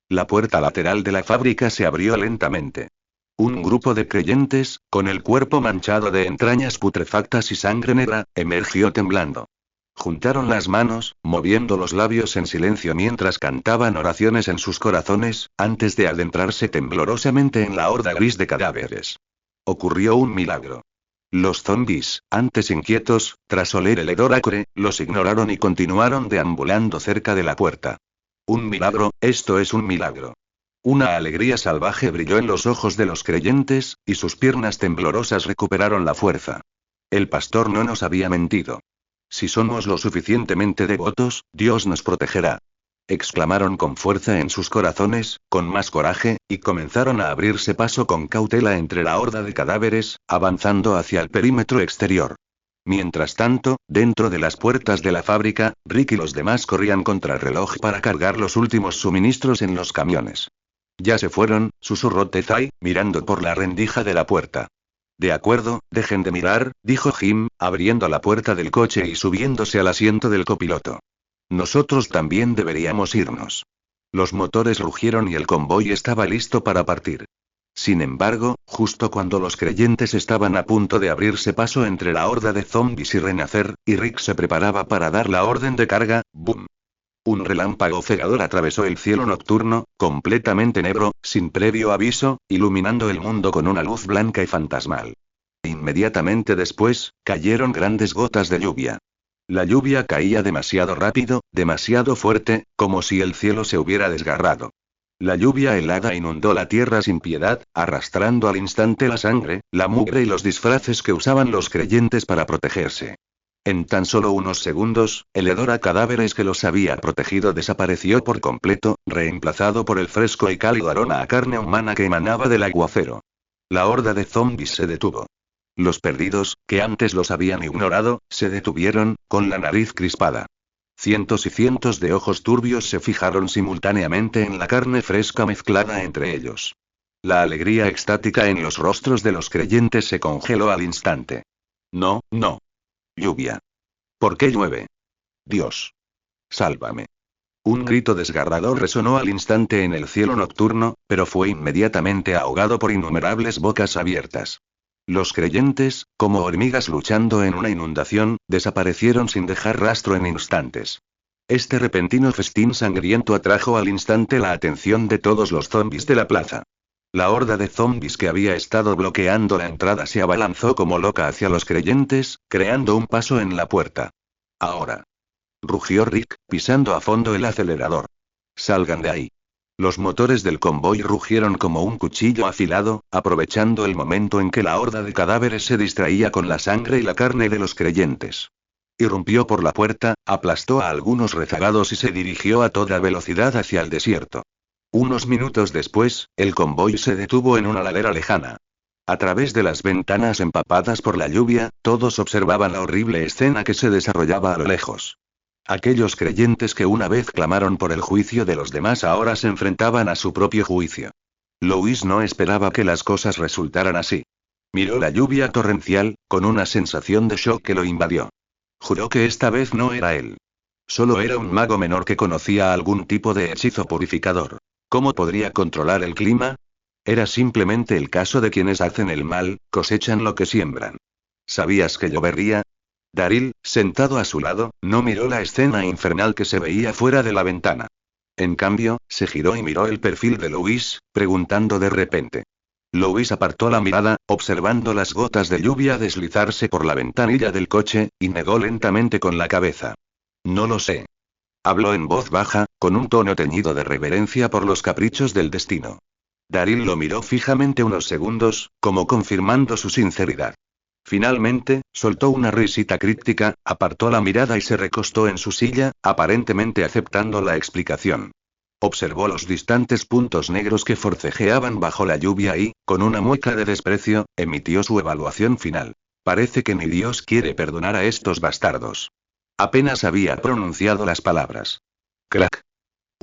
La puerta lateral de la fábrica se abrió lentamente. Un grupo de creyentes, con el cuerpo manchado de entrañas putrefactas y sangre negra, emergió temblando. Juntaron las manos, moviendo los labios en silencio mientras cantaban oraciones en sus corazones, antes de adentrarse temblorosamente en la horda gris de cadáveres. Ocurrió un milagro. Los zombis, antes inquietos, tras oler el hedor acre, los ignoraron y continuaron deambulando cerca de la puerta. Un milagro, esto es un milagro. Una alegría salvaje brilló en los ojos de los creyentes, y sus piernas temblorosas recuperaron la fuerza. El pastor no nos había mentido. Si somos lo suficientemente devotos, Dios nos protegerá. Exclamaron con fuerza en sus corazones, con más coraje, y comenzaron a abrirse paso con cautela entre la horda de cadáveres, avanzando hacia el perímetro exterior. Mientras tanto, dentro de las puertas de la fábrica, Rick y los demás corrían contrarreloj para cargar los últimos suministros en los camiones. Ya se fueron, susurró Tezai, mirando por la rendija de la puerta. De acuerdo, dejen de mirar, dijo Jim, abriendo la puerta del coche y subiéndose al asiento del copiloto. Nosotros también deberíamos irnos. Los motores rugieron y el convoy estaba listo para partir. Sin embargo, justo cuando los creyentes estaban a punto de abrirse paso entre la horda de zombies y renacer, y Rick se preparaba para dar la orden de carga, ¡boom! Un relámpago cegador atravesó el cielo nocturno, completamente negro, sin previo aviso, iluminando el mundo con una luz blanca y fantasmal. Inmediatamente después, cayeron grandes gotas de lluvia. La lluvia caía demasiado rápido, demasiado fuerte, como si el cielo se hubiera desgarrado. La lluvia helada inundó la tierra sin piedad, arrastrando al instante la sangre, la mugre y los disfraces que usaban los creyentes para protegerse. En tan solo unos segundos, el hedor a cadáveres que los había protegido desapareció por completo, reemplazado por el fresco y cálido aroma a carne humana que emanaba del aguacero. La horda de zombies se detuvo. Los perdidos, que antes los habían ignorado, se detuvieron, con la nariz crispada. Cientos y cientos de ojos turbios se fijaron simultáneamente en la carne fresca mezclada entre ellos. La alegría extática en los rostros de los creyentes se congeló al instante. No, no. Lluvia. ¿Por qué llueve? Dios. Sálvame. Un grito desgarrador resonó al instante en el cielo nocturno, pero fue inmediatamente ahogado por innumerables bocas abiertas. Los creyentes, como hormigas luchando en una inundación, desaparecieron sin dejar rastro en instantes. Este repentino festín sangriento atrajo al instante la atención de todos los zombis de la plaza. La horda de zombis que había estado bloqueando la entrada se abalanzó como loca hacia los creyentes, creando un paso en la puerta. Ahora. Rugió Rick, pisando a fondo el acelerador. Salgan de ahí. Los motores del convoy rugieron como un cuchillo afilado, aprovechando el momento en que la horda de cadáveres se distraía con la sangre y la carne de los creyentes. Irrumpió por la puerta, aplastó a algunos rezagados y se dirigió a toda velocidad hacia el desierto. Unos minutos después, el convoy se detuvo en una ladera lejana. A través de las ventanas empapadas por la lluvia, todos observaban la horrible escena que se desarrollaba a lo lejos. Aquellos creyentes que una vez clamaron por el juicio de los demás ahora se enfrentaban a su propio juicio. Louis no esperaba que las cosas resultaran así. Miró la lluvia torrencial, con una sensación de shock que lo invadió. Juró que esta vez no era él. Solo era un mago menor que conocía algún tipo de hechizo purificador. ¿Cómo podría controlar el clima? Era simplemente el caso de quienes hacen el mal, cosechan lo que siembran. ¿Sabías que llovería? Daryl, sentado a su lado, no miró la escena infernal que se veía fuera de la ventana. En cambio, se giró y miró el perfil de Louis, preguntando de repente. Louis apartó la mirada, observando las gotas de lluvia deslizarse por la ventanilla del coche, y negó lentamente con la cabeza. No lo sé. Habló en voz baja, con un tono teñido de reverencia por los caprichos del destino. Daryl lo miró fijamente unos segundos, como confirmando su sinceridad. Finalmente, soltó una risita críptica, apartó la mirada y se recostó en su silla, aparentemente aceptando la explicación. Observó los distantes puntos negros que forcejeaban bajo la lluvia y, con una mueca de desprecio, emitió su evaluación final. Parece que ni Dios quiere perdonar a estos bastardos. Apenas había pronunciado las palabras. Crack.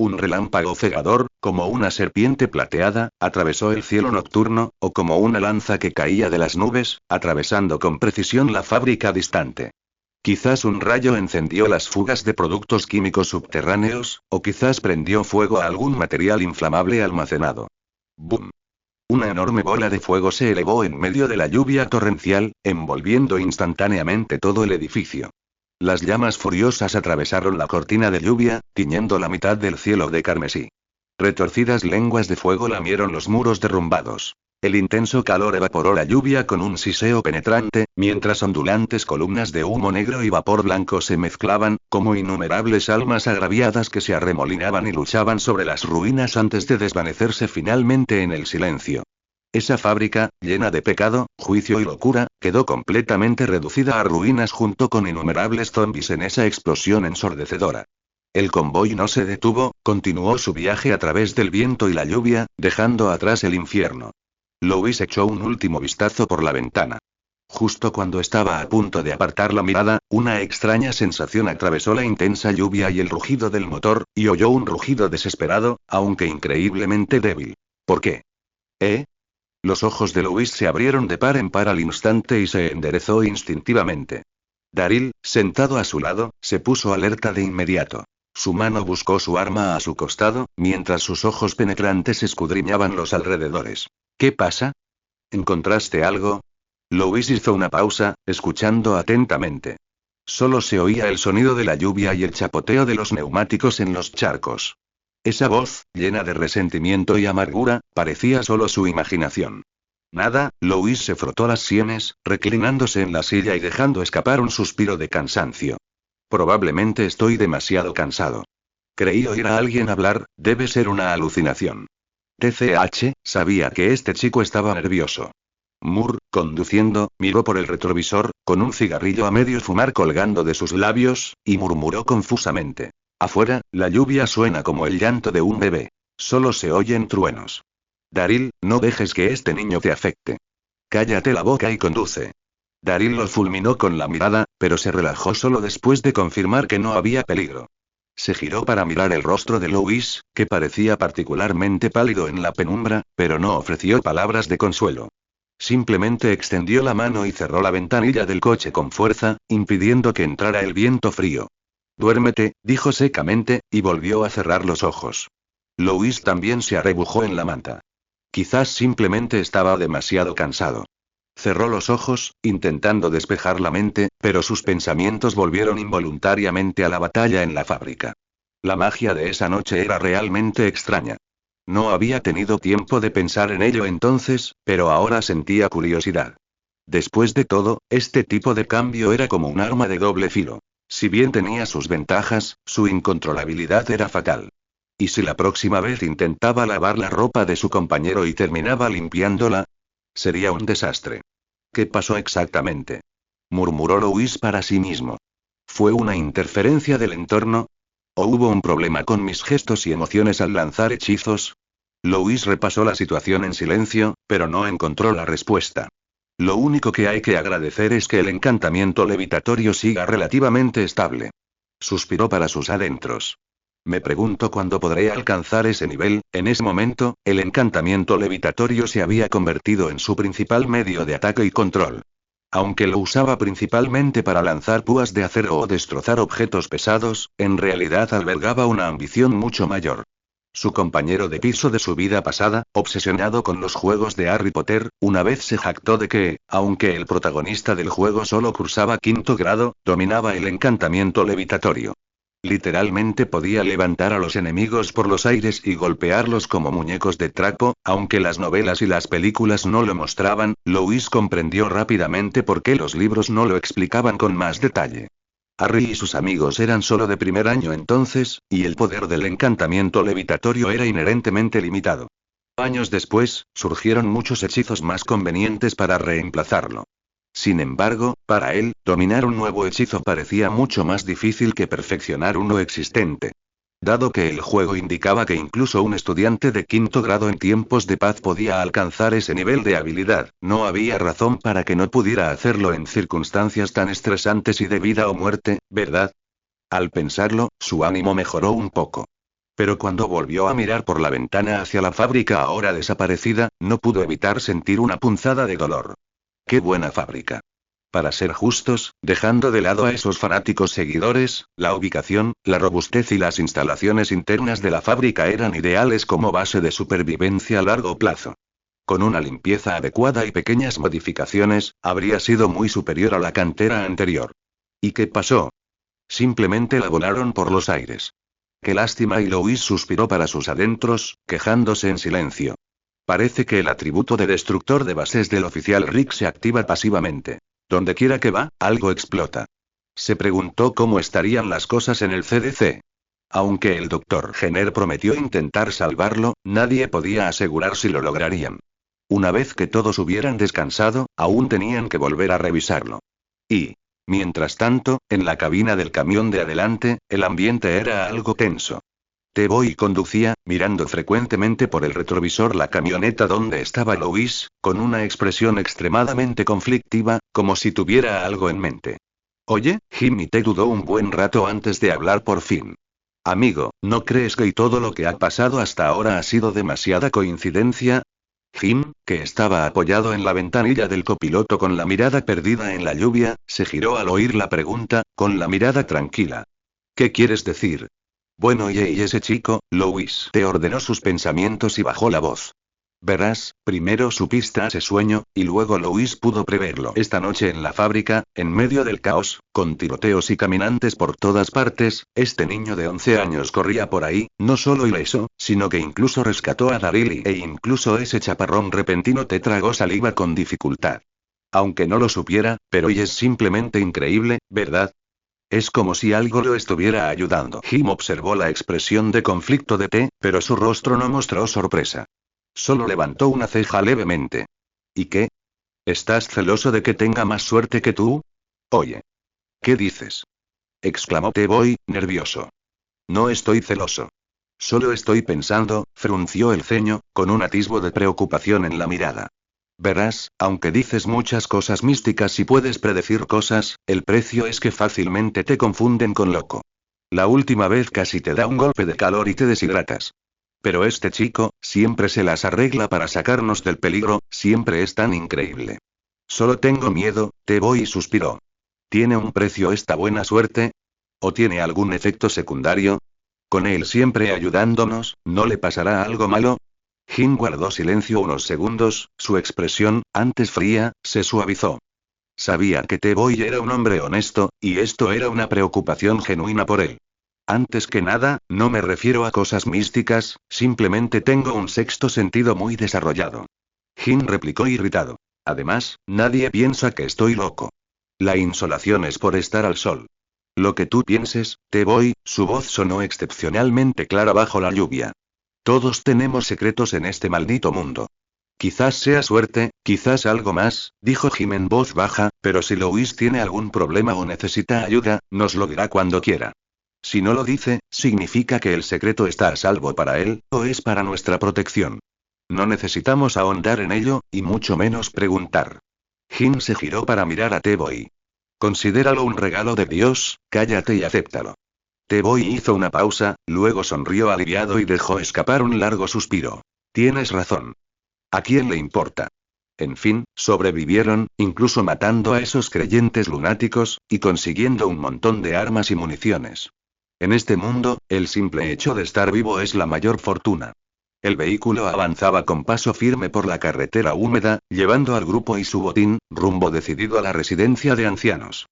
Un relámpago cegador, como una serpiente plateada, atravesó el cielo nocturno, o como una lanza que caía de las nubes, atravesando con precisión la fábrica distante. Quizás un rayo encendió las fugas de productos químicos subterráneos, o quizás prendió fuego a algún material inflamable almacenado. ¡Bum! Una enorme bola de fuego se elevó en medio de la lluvia torrencial, envolviendo instantáneamente todo el edificio. Las llamas furiosas atravesaron la cortina de lluvia, tiñendo la mitad del cielo de carmesí. Retorcidas lenguas de fuego lamieron los muros derrumbados. El intenso calor evaporó la lluvia con un siseo penetrante, mientras ondulantes columnas de humo negro y vapor blanco se mezclaban, como innumerables almas agraviadas que se arremolinaban y luchaban sobre las ruinas antes de desvanecerse finalmente en el silencio. Esa fábrica, llena de pecado, juicio y locura, quedó completamente reducida a ruinas junto con innumerables zombies en esa explosión ensordecedora. El convoy no se detuvo, continuó su viaje a través del viento y la lluvia, dejando atrás el infierno. Louis echó un último vistazo por la ventana. Justo cuando estaba a punto de apartar la mirada, una extraña sensación atravesó la intensa lluvia y el rugido del motor, y oyó un rugido desesperado, aunque increíblemente débil. ¿Por qué? Los ojos de Louis se abrieron de par en par al instante y se enderezó instintivamente. Daryl, sentado a su lado, se puso alerta de inmediato. Su mano buscó su arma a su costado, mientras sus ojos penetrantes escudriñaban los alrededores. ¿Qué pasa? ¿Encontraste algo? Louis hizo una pausa, escuchando atentamente. Solo se oía el sonido de la lluvia y el chapoteo de los neumáticos en los charcos. Esa voz, llena de resentimiento y amargura, parecía solo su imaginación. Nada, Louis se frotó las sienes, reclinándose en la silla y dejando escapar un suspiro de cansancio. Probablemente estoy demasiado cansado. Creí oír a alguien hablar, debe ser una alucinación. TCH, sabía que este chico estaba nervioso. Moore, conduciendo, miró por el retrovisor, con un cigarrillo a medio fumar colgando de sus labios, y murmuró confusamente. Afuera, la lluvia suena como el llanto de un bebé. Solo se oyen truenos. Daryl, no dejes que este niño te afecte. Cállate la boca y conduce. Daryl lo fulminó con la mirada, pero se relajó solo después de confirmar que no había peligro. Se giró para mirar el rostro de Louis, que parecía particularmente pálido en la penumbra, pero no ofreció palabras de consuelo. Simplemente extendió la mano y cerró la ventanilla del coche con fuerza, impidiendo que entrara el viento frío. Duérmete, dijo secamente, y volvió a cerrar los ojos. Louis también se arrebujó en la manta. Quizás simplemente estaba demasiado cansado. Cerró los ojos, intentando despejar la mente, pero sus pensamientos volvieron involuntariamente a la batalla en la fábrica. La magia de esa noche era realmente extraña. No había tenido tiempo de pensar en ello entonces, pero ahora sentía curiosidad. Después de todo, este tipo de cambio era como un arma de doble filo. Si bien tenía sus ventajas, su incontrolabilidad era fatal. ¿Y si la próxima vez intentaba lavar la ropa de su compañero y terminaba limpiándola? Sería un desastre. ¿Qué pasó exactamente? Murmuró Louis para sí mismo. ¿Fue una interferencia del entorno? ¿O hubo un problema con mis gestos y emociones al lanzar hechizos? Louis repasó la situación en silencio, pero no encontró la respuesta. Lo único que hay que agradecer es que el encantamiento levitatorio siga relativamente estable. Suspiró para sus adentros. Me pregunto cuándo podré alcanzar ese nivel. En ese momento, el encantamiento levitatorio se había convertido en su principal medio de ataque y control. Aunque lo usaba principalmente para lanzar púas de acero o destrozar objetos pesados, en realidad albergaba una ambición mucho mayor. Su compañero de piso de su vida pasada, obsesionado con los juegos de Harry Potter, una vez se jactó de que, aunque el protagonista del juego solo cursaba quinto grado, dominaba el encantamiento levitatorio. Literalmente podía levantar a los enemigos por los aires y golpearlos como muñecos de trapo, aunque las novelas y las películas no lo mostraban. Louis comprendió rápidamente por qué los libros no lo explicaban con más detalle. Harry y sus amigos eran solo de primer año entonces, y el poder del encantamiento levitatorio era inherentemente limitado. Años después, surgieron muchos hechizos más convenientes para reemplazarlo. Sin embargo, para él, dominar un nuevo hechizo parecía mucho más difícil que perfeccionar uno existente. Dado que el juego indicaba que incluso un estudiante de quinto grado en tiempos de paz podía alcanzar ese nivel de habilidad, no había razón para que no pudiera hacerlo en circunstancias tan estresantes y de vida o muerte, ¿verdad? Al pensarlo, su ánimo mejoró un poco. Pero cuando volvió a mirar por la ventana hacia la fábrica ahora desaparecida, no pudo evitar sentir una punzada de dolor. ¡Qué buena fábrica! Para ser justos, dejando de lado a esos fanáticos seguidores, la ubicación, la robustez y las instalaciones internas de la fábrica eran ideales como base de supervivencia a largo plazo. Con una limpieza adecuada y pequeñas modificaciones, habría sido muy superior a la cantera anterior. ¿Y qué pasó? Simplemente la volaron por los aires. Qué lástima, y Louis suspiró para sus adentros, quejándose en silencio. Parece que el atributo de destructor de bases del oficial Rick se activa pasivamente. Donde quiera que va, algo explota. Se preguntó cómo estarían las cosas en el CDC. Aunque el Dr. Jenner prometió intentar salvarlo, nadie podía asegurar si lo lograrían. Una vez que todos hubieran descansado, aún tenían que volver a revisarlo. Y, mientras tanto, en la cabina del camión de adelante, el ambiente era algo tenso. T-Boy conducía, mirando frecuentemente por el retrovisor la camioneta donde estaba Louis, con una expresión extremadamente conflictiva, como si tuviera algo en mente. Oye, Jimmy T dudó un buen rato antes de hablar por fin. Amigo, ¿no crees que todo lo que ha pasado hasta ahora ha sido demasiada coincidencia? Jim, que estaba apoyado en la ventanilla del copiloto con la mirada perdida en la lluvia, se giró al oír la pregunta, con la mirada tranquila. ¿Qué quieres decir? Bueno, y ese chico, Louis, te ordenó sus pensamientos y bajó la voz. Verás, primero supiste ese sueño, y luego Louis pudo preverlo. Esta noche en la fábrica, en medio del caos, con tiroteos y caminantes por todas partes, este niño de 11 años corría por ahí, no solo ileso, sino que incluso rescató a Daryl e incluso ese chaparrón repentino te tragó saliva con dificultad. Aunque no lo supiera, pero y es simplemente increíble, ¿verdad? Es como si algo lo estuviera ayudando. Jim observó la expresión de conflicto de T, pero su rostro no mostró sorpresa. Solo levantó una ceja levemente. ¿Y qué? ¿Estás celoso de que tenga más suerte que tú? Oye. ¿Qué dices? Exclamó T-Boy, nervioso. No estoy celoso. Solo estoy pensando, frunció el ceño, con un atisbo de preocupación en la mirada. Verás, aunque dices muchas cosas místicas y puedes predecir cosas, el precio es que fácilmente te confunden con loco. La última vez casi te da un golpe de calor y te deshidratas. Pero este chico, siempre se las arregla para sacarnos del peligro, siempre es tan increíble. Solo tengo miedo, T-Boy suspiró. ¿Tiene un precio esta buena suerte? ¿O tiene algún efecto secundario? Con él siempre ayudándonos, ¿no le pasará algo malo? Jin guardó silencio unos segundos, su expresión, antes fría, se suavizó. Sabía que T-Boy era un hombre honesto, y esto era una preocupación genuina por él. Antes que nada, no me refiero a cosas místicas, simplemente tengo un sexto sentido muy desarrollado. Jin replicó irritado. Además, nadie piensa que estoy loco. La insolación es por estar al sol. Lo que tú pienses, T-Boy, su voz sonó excepcionalmente clara bajo la lluvia. Todos tenemos secretos en este maldito mundo. Quizás sea suerte, quizás algo más, dijo Jim en voz baja, pero si Louis tiene algún problema o necesita ayuda, nos lo dirá cuando quiera. Si no lo dice, significa que el secreto está a salvo para él, o es para nuestra protección. No necesitamos ahondar en ello, y mucho menos preguntar. Jim se giró para mirar a T-Boy. Considéralo un regalo de Dios, cállate y acéptalo. T-Boy hizo una pausa, luego sonrió aliviado y dejó escapar un largo suspiro. Tienes razón. ¿A quién le importa? En fin, sobrevivieron, incluso matando a esos creyentes lunáticos, y consiguiendo un montón de armas y municiones. En este mundo, el simple hecho de estar vivo es la mayor fortuna. El vehículo avanzaba con paso firme por la carretera húmeda, llevando al grupo y su botín, rumbo decidido a la residencia de ancianos.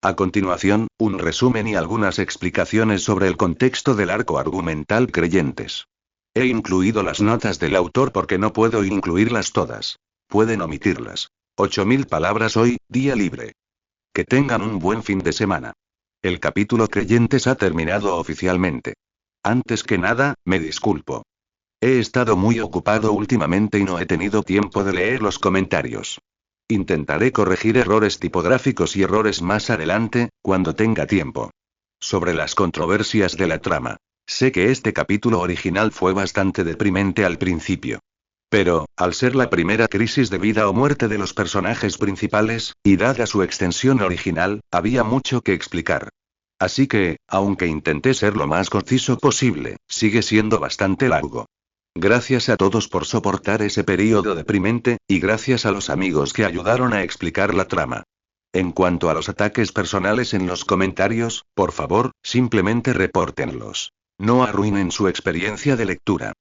A continuación, un resumen y algunas explicaciones sobre el contexto del arco argumental Creyentes. He incluido las notas del autor porque no puedo incluirlas todas. Pueden omitirlas. 8000 palabras hoy, día libre. Que tengan un buen fin de semana. El capítulo Creyentes ha terminado oficialmente. Antes que nada, me disculpo. He estado muy ocupado últimamente y no he tenido tiempo de leer los comentarios. Intentaré corregir errores tipográficos y errores más adelante, cuando tenga tiempo. Sobre las controversias de la trama. Sé que este capítulo original fue bastante deprimente al principio. Pero, al ser la primera crisis de vida o muerte de los personajes principales, y dada su extensión original, había mucho que explicar. Así que, aunque intenté ser lo más conciso posible, sigue siendo bastante largo. Gracias a todos por soportar ese período deprimente, y gracias a los amigos que ayudaron a explicar la trama. En cuanto a los ataques personales en los comentarios, por favor, simplemente repórtenlos. No arruinen su experiencia de lectura.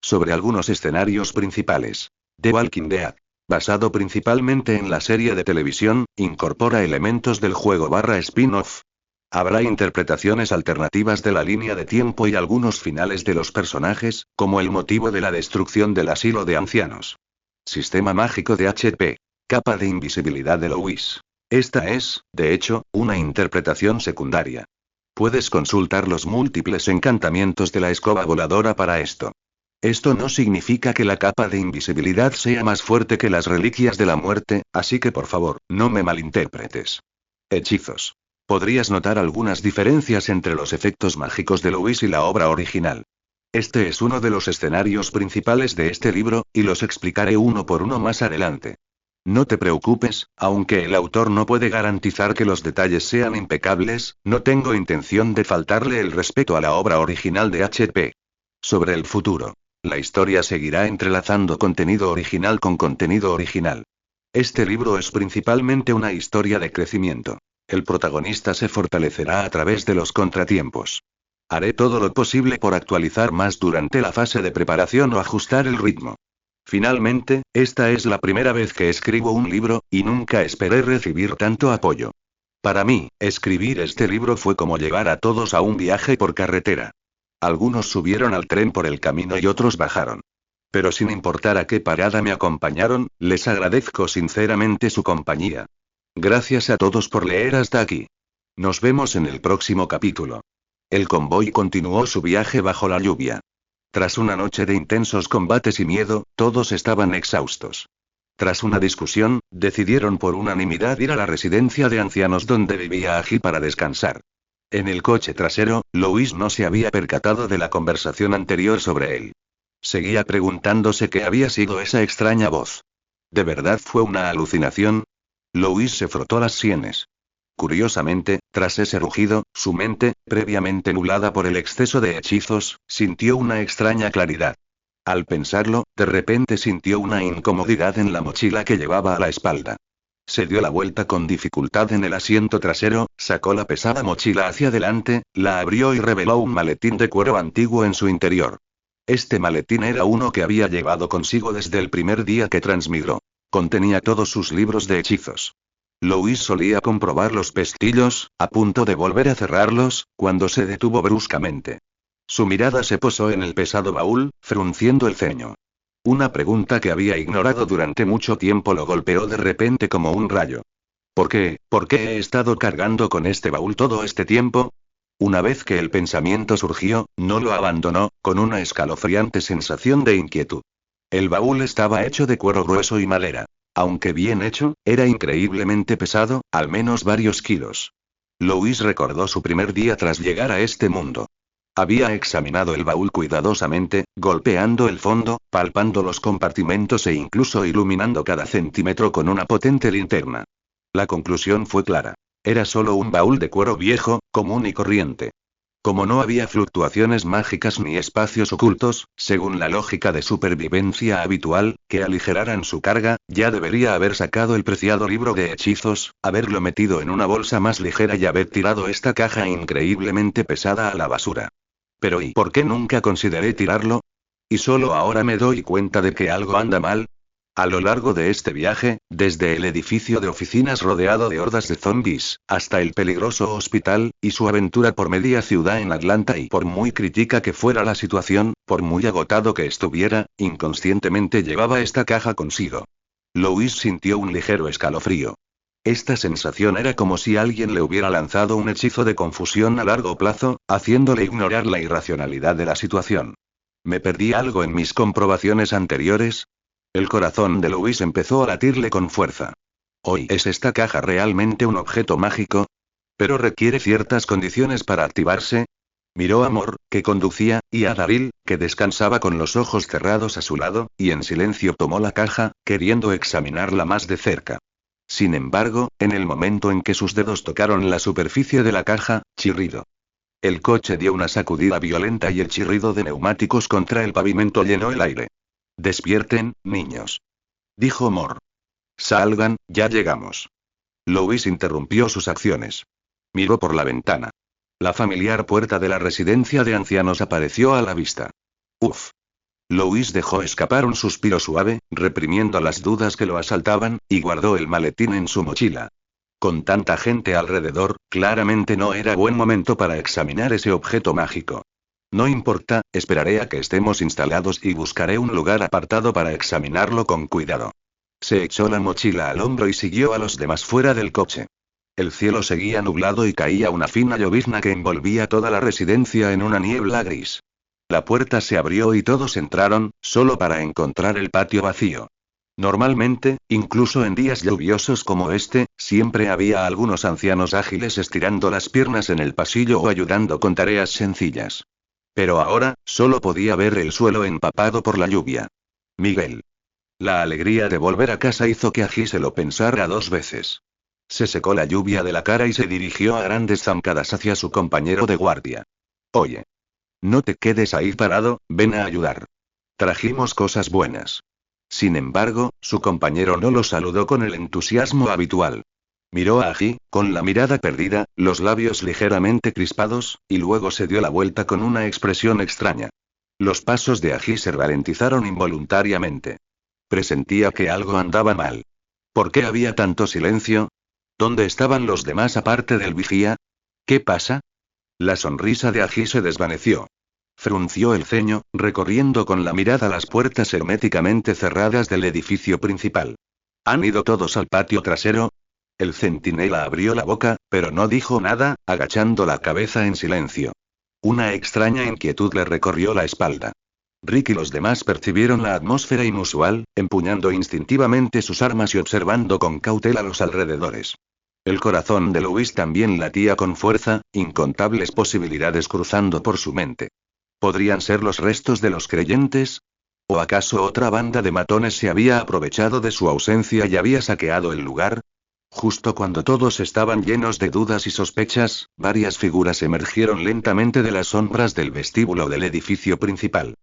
Sobre algunos escenarios principales. The Walking Dead, basado principalmente en la serie de televisión, incorpora elementos del juego / spin-off. Habrá interpretaciones alternativas de la línea de tiempo y algunos finales de los personajes, como el motivo de la destrucción del asilo de ancianos. Sistema mágico de HP. Capa de invisibilidad de Louis. Esta es, de hecho, una interpretación secundaria. Puedes consultar los múltiples encantamientos de la escoba voladora para esto. Esto no significa que la capa de invisibilidad sea más fuerte que las reliquias de la muerte, así que por favor, no me malinterpretes. Hechizos. Podrías notar algunas diferencias entre los efectos mágicos de Louis y la obra original. Este es uno de los escenarios principales de este libro, y los explicaré uno por uno más adelante. No te preocupes, aunque el autor no puede garantizar que los detalles sean impecables, no tengo intención de faltarle el respeto a la obra original de HP. Sobre el futuro. La historia seguirá entrelazando contenido original con contenido original. Este libro es principalmente una historia de crecimiento. El protagonista se fortalecerá a través de los contratiempos. Haré todo lo posible por actualizar más durante la fase de preparación o ajustar el ritmo. Finalmente, esta es la primera vez que escribo un libro, y nunca esperé recibir tanto apoyo. Para mí, escribir este libro fue como llevar a todos a un viaje por carretera. Algunos subieron al tren por el camino y otros bajaron. Pero sin importar a qué parada me acompañaron, les agradezco sinceramente su compañía. Gracias a todos por leer hasta aquí. Nos vemos en el próximo capítulo. El convoy continuó su viaje bajo la lluvia. Tras una noche de intensos combates y miedo, todos estaban exhaustos. Tras una discusión, decidieron por unanimidad ir a la residencia de ancianos donde vivía Aji para descansar. En el coche trasero, Louis no se había percatado de la conversación anterior sobre él. Seguía preguntándose qué había sido esa extraña voz. ¿De verdad fue una alucinación? Louis se frotó las sienes. Curiosamente, tras ese rugido, su mente, previamente nublada por el exceso de hechizos, sintió una extraña claridad. Al pensarlo, de repente sintió una incomodidad en la mochila que llevaba a la espalda. Se dio la vuelta con dificultad en el asiento trasero, sacó la pesada mochila hacia adelante, la abrió y reveló un maletín de cuero antiguo en su interior. Este maletín era uno que había llevado consigo desde el primer día que transmigró. Contenía todos sus libros de hechizos. Louis solía comprobar los pestillos, a punto de volver a cerrarlos, cuando se detuvo bruscamente. Su mirada se posó en el pesado baúl, frunciendo el ceño. Una pregunta que había ignorado durante mucho tiempo lo golpeó de repente como un rayo. ¿Por qué he estado cargando con este baúl todo este tiempo? Una vez que el pensamiento surgió, no lo abandonó, con una escalofriante sensación de inquietud. El baúl estaba hecho de cuero grueso y madera. Aunque bien hecho, era increíblemente pesado, al menos varios kilos. Louis recordó su primer día tras llegar a este mundo. Había examinado el baúl cuidadosamente, golpeando el fondo, palpando los compartimentos e incluso iluminando cada centímetro con una potente linterna. La conclusión fue clara. Era solo un baúl de cuero viejo, común y corriente. Como no había fluctuaciones mágicas ni espacios ocultos, según la lógica de supervivencia habitual, que aligeraran su carga, ya debería haber sacado el preciado libro de hechizos, haberlo metido en una bolsa más ligera y haber tirado esta caja increíblemente pesada a la basura. Pero ¿y por qué nunca consideré tirarlo? ¿Y solo ahora me doy cuenta de que algo anda mal? A lo largo de este viaje, desde el edificio de oficinas rodeado de hordas de zombies, hasta el peligroso hospital, y su aventura por media ciudad en Atlanta, y por muy crítica que fuera la situación, por muy agotado que estuviera, inconscientemente llevaba esta caja consigo. Louis sintió un ligero escalofrío. Esta sensación era como si alguien le hubiera lanzado un hechizo de confusión a largo plazo, haciéndole ignorar la irracionalidad de la situación. ¿Me perdí algo en mis comprobaciones anteriores? El corazón de Louis empezó a latirle con fuerza. ¿Hoy es esta caja realmente un objeto mágico? ¿Pero requiere ciertas condiciones para activarse? Miró a Mor, que conducía, y a Daryl, que descansaba con los ojos cerrados a su lado, y en silencio tomó la caja, queriendo examinarla más de cerca. Sin embargo, en el momento en que sus dedos tocaron la superficie de la caja, chirrido. El coche dio una sacudida violenta y el chirrido de neumáticos contra el pavimento llenó el aire. «Despierten, niños», dijo Mor. «Salgan, ya llegamos». Louis interrumpió sus acciones. Miró por la ventana. La familiar puerta de la residencia de ancianos apareció a la vista. Uf. Louis dejó escapar un suspiro suave, reprimiendo las dudas que lo asaltaban, y guardó el maletín en su mochila. Con tanta gente alrededor, claramente no era buen momento para examinar ese objeto mágico. No importa, esperaré a que estemos instalados y buscaré un lugar apartado para examinarlo con cuidado. Se echó la mochila al hombro y siguió a los demás fuera del coche. El cielo seguía nublado y caía una fina llovizna que envolvía toda la residencia en una niebla gris. La puerta se abrió y todos entraron, solo para encontrar el patio vacío. Normalmente, incluso en días lluviosos como este, siempre había algunos ancianos ágiles estirando las piernas en el pasillo o ayudando con tareas sencillas. Pero ahora, solo podía ver el suelo empapado por la lluvia. Miguel. La alegría de volver a casa hizo que Aji se lo pensara 2 veces. Se secó la lluvia de la cara y se dirigió a grandes zancadas hacia su compañero de guardia. Oye. No te quedes ahí parado, ven a ayudar. Trajimos cosas buenas. Sin embargo, su compañero no lo saludó con el entusiasmo habitual. Miró a Aji, con la mirada perdida, los labios ligeramente crispados, y luego se dio la vuelta con una expresión extraña. Los pasos de Aji se ralentizaron involuntariamente. Presentía que algo andaba mal. ¿Por qué había tanto silencio? ¿Dónde estaban los demás aparte del vigía? ¿Qué pasa? La sonrisa de Aji se desvaneció. Frunció el ceño, recorriendo con la mirada las puertas herméticamente cerradas del edificio principal. ¿Han ido todos al patio trasero? El centinela abrió la boca, pero no dijo nada, agachando la cabeza en silencio. Una extraña inquietud le recorrió la espalda. Rick y los demás percibieron la atmósfera inusual, empuñando instintivamente sus armas y observando con cautela los alrededores. El corazón de Luis también latía con fuerza, incontables posibilidades cruzando por su mente. ¿Podrían ser los restos de los creyentes? ¿O acaso otra banda de matones se había aprovechado de su ausencia y había saqueado el lugar? Justo cuando todos estaban llenos de dudas y sospechas, varias figuras emergieron lentamente de las sombras del vestíbulo del edificio principal.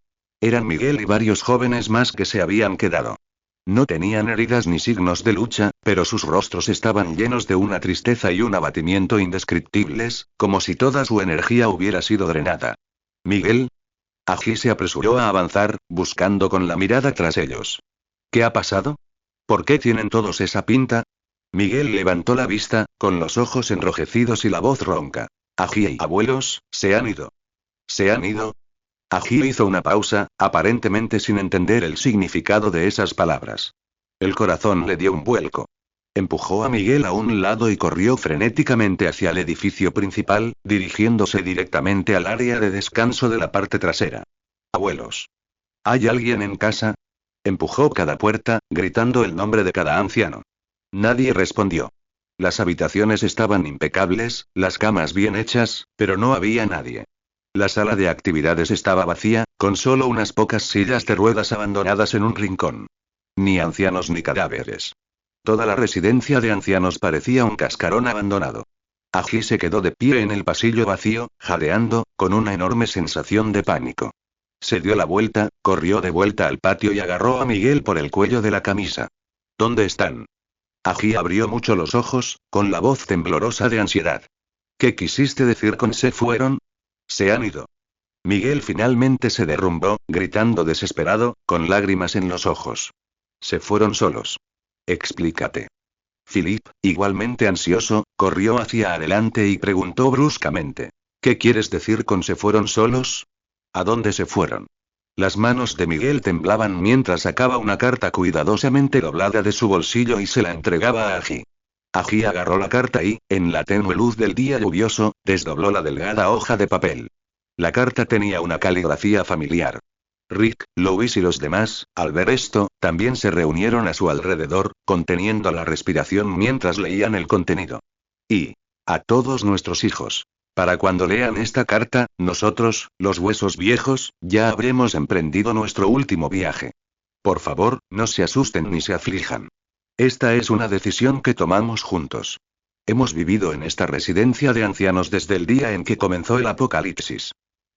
Eran Miguel y varios jóvenes más que se habían quedado. No tenían heridas ni signos de lucha, pero sus rostros estaban llenos de una tristeza y un abatimiento indescriptibles, como si toda su energía hubiera sido drenada. ¿Miguel? Aji se apresuró a avanzar, buscando con la mirada tras ellos. ¿Qué ha pasado? ¿Por qué tienen todos esa pinta? Miguel levantó la vista, con los ojos enrojecidos y la voz ronca. Aji y abuelos, ¿se han ido? ¿Se han ido? Aji hizo una pausa, aparentemente sin entender el significado de esas palabras. El corazón le dio un vuelco. Empujó a Miguel a un lado y corrió frenéticamente hacia el edificio principal, dirigiéndose directamente al área de descanso de la parte trasera. Abuelos. ¿Hay alguien en casa? Empujó cada puerta, gritando el nombre de cada anciano. Nadie respondió. Las habitaciones estaban impecables, las camas bien hechas, pero no había nadie. La sala de actividades estaba vacía, con solo unas pocas sillas de ruedas abandonadas en un rincón. Ni ancianos ni cadáveres. Toda la residencia de ancianos parecía un cascarón abandonado. Aji se quedó de pie en el pasillo vacío, jadeando, con una enorme sensación de pánico. Se dio la vuelta, corrió de vuelta al patio y agarró a Miguel por el cuello de la camisa. ¿Dónde están? Aji abrió mucho los ojos, con la voz temblorosa de ansiedad. ¿Qué quisiste decir con se fueron? Se han ido. Miguel finalmente se derrumbó, gritando desesperado, con lágrimas en los ojos. Se fueron solos. Explícate. Philip, igualmente ansioso, corrió hacia adelante y preguntó bruscamente. ¿Qué quieres decir con se fueron solos? ¿A dónde se fueron? Las manos de Miguel temblaban mientras sacaba una carta cuidadosamente doblada de su bolsillo y se la entregaba a Aji. Aji agarró la carta y, en la tenue luz del día lluvioso, desdobló la delgada hoja de papel. La carta tenía una caligrafía familiar. Rick, Louis y los demás, al ver esto, también se reunieron a su alrededor, conteniendo la respiración mientras leían el contenido. Y a todos nuestros hijos. Para cuando lean esta carta, nosotros, los huesos viejos, ya habremos emprendido nuestro último viaje. Por favor, no se asusten ni se aflijan. Esta es una decisión que tomamos juntos. Hemos vivido en esta residencia de ancianos desde el día en que comenzó el apocalipsis.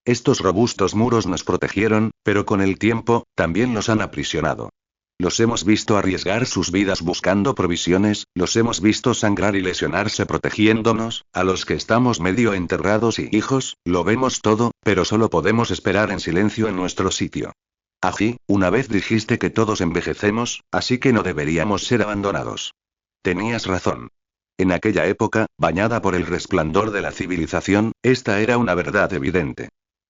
Estos robustos muros nos protegieron, pero con el tiempo, también los han aprisionado. Los hemos visto arriesgar sus vidas buscando provisiones, los hemos visto sangrar y lesionarse protegiéndonos, a los que estamos medio enterrados y hijos, lo vemos todo, pero solo podemos esperar en silencio en nuestro sitio. Aji, una vez dijiste que todos envejecemos, así que no deberíamos ser abandonados. Tenías razón. En aquella época, bañada por el resplandor de la civilización, esta era una verdad evidente.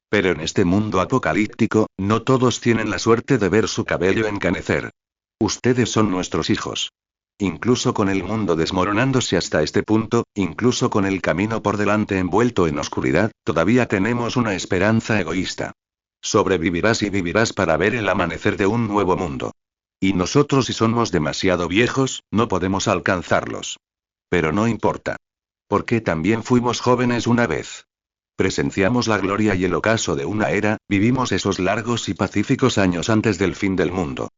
Pero en este mundo apocalíptico, no todos tienen la suerte de ver su cabello encanecer. Ustedes son nuestros hijos. Incluso con el mundo desmoronándose hasta este punto, incluso con el camino por delante envuelto en oscuridad, todavía tenemos una esperanza egoísta. Sobrevivirás y vivirás para ver el amanecer de un nuevo mundo. Y nosotros, si somos demasiado viejos, no podemos alcanzarlos. Pero no importa. Porque también fuimos jóvenes una vez. Presenciamos la gloria y el ocaso de una era, vivimos esos largos y pacíficos años antes del fin del mundo.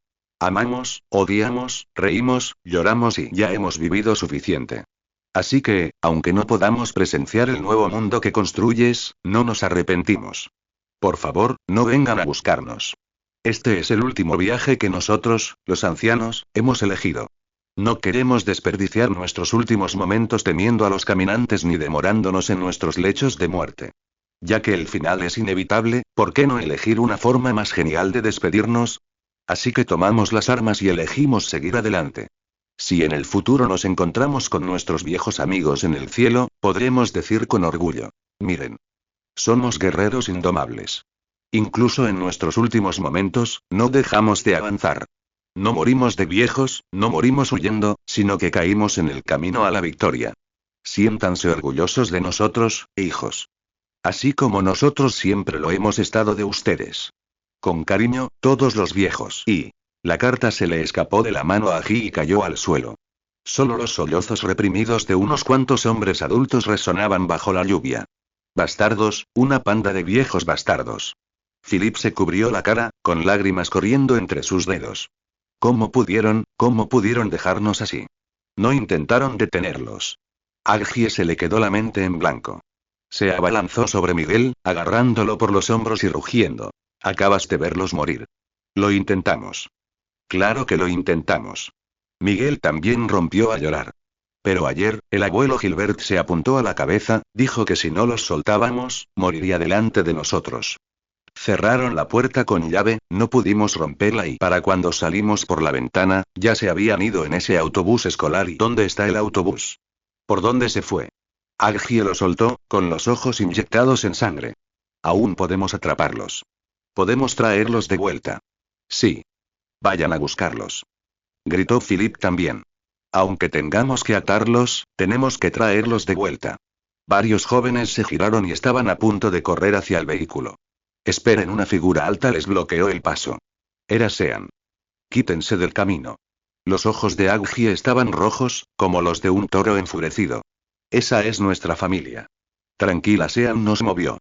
Amamos, odiamos, reímos, lloramos y ya hemos vivido suficiente. Así que, aunque no podamos presenciar el nuevo mundo que construyes, no nos arrepentimos. Por favor, no vengan a buscarnos. Este es el último viaje que nosotros, los ancianos, hemos elegido. No queremos desperdiciar nuestros últimos momentos temiendo a los caminantes ni demorándonos en nuestros lechos de muerte. Ya que el final es inevitable, ¿por qué no elegir una forma más genial de despedirnos? Así que tomamos las armas y elegimos seguir adelante. Si en el futuro nos encontramos con nuestros viejos amigos en el cielo, podremos decir con orgullo: miren. Somos guerreros indomables. Incluso en nuestros últimos momentos, no dejamos de avanzar. No morimos de viejos, no morimos huyendo, sino que caímos en el camino a la victoria. Siéntanse orgullosos de nosotros, hijos. Así como nosotros siempre lo hemos estado de ustedes. Con cariño, todos los viejos. Y la carta se le escapó de la mano a Aji y cayó al suelo. Solo los sollozos reprimidos de unos cuantos hombres adultos resonaban bajo la lluvia. Bastardos, una panda de viejos bastardos. Philip se cubrió la cara, con lágrimas corriendo entre sus dedos. ¿Cómo pudieron dejarnos así? No intentaron detenerlos. A Aji se le quedó la mente en blanco. Se abalanzó sobre Miguel, agarrándolo por los hombros y rugiendo. Acabas de verlos morir. Lo intentamos. Claro que lo intentamos. Miguel también rompió a llorar. Pero ayer, el abuelo Gilbert se apuntó a la cabeza, dijo que si no los soltábamos, moriría delante de nosotros. Cerraron la puerta con llave, no pudimos romperla y para cuando salimos por la ventana, ya se habían ido en ese autobús escolar. ¿Y dónde está el autobús? ¿Por dónde se fue? Aji lo soltó, con los ojos inyectados en sangre. Aún podemos atraparlos. Podemos traerlos de vuelta. Sí. Vayan a buscarlos. Gritó Philip también. Aunque tengamos que atarlos, tenemos que traerlos de vuelta. Varios jóvenes se giraron y estaban a punto de correr hacia el vehículo. Esperen, una figura alta les bloqueó el paso. Era Sean. Quítense del camino. Los ojos de Aji estaban rojos, como los de un toro enfurecido. Esa es nuestra familia. Tranquila, Sean no se movió.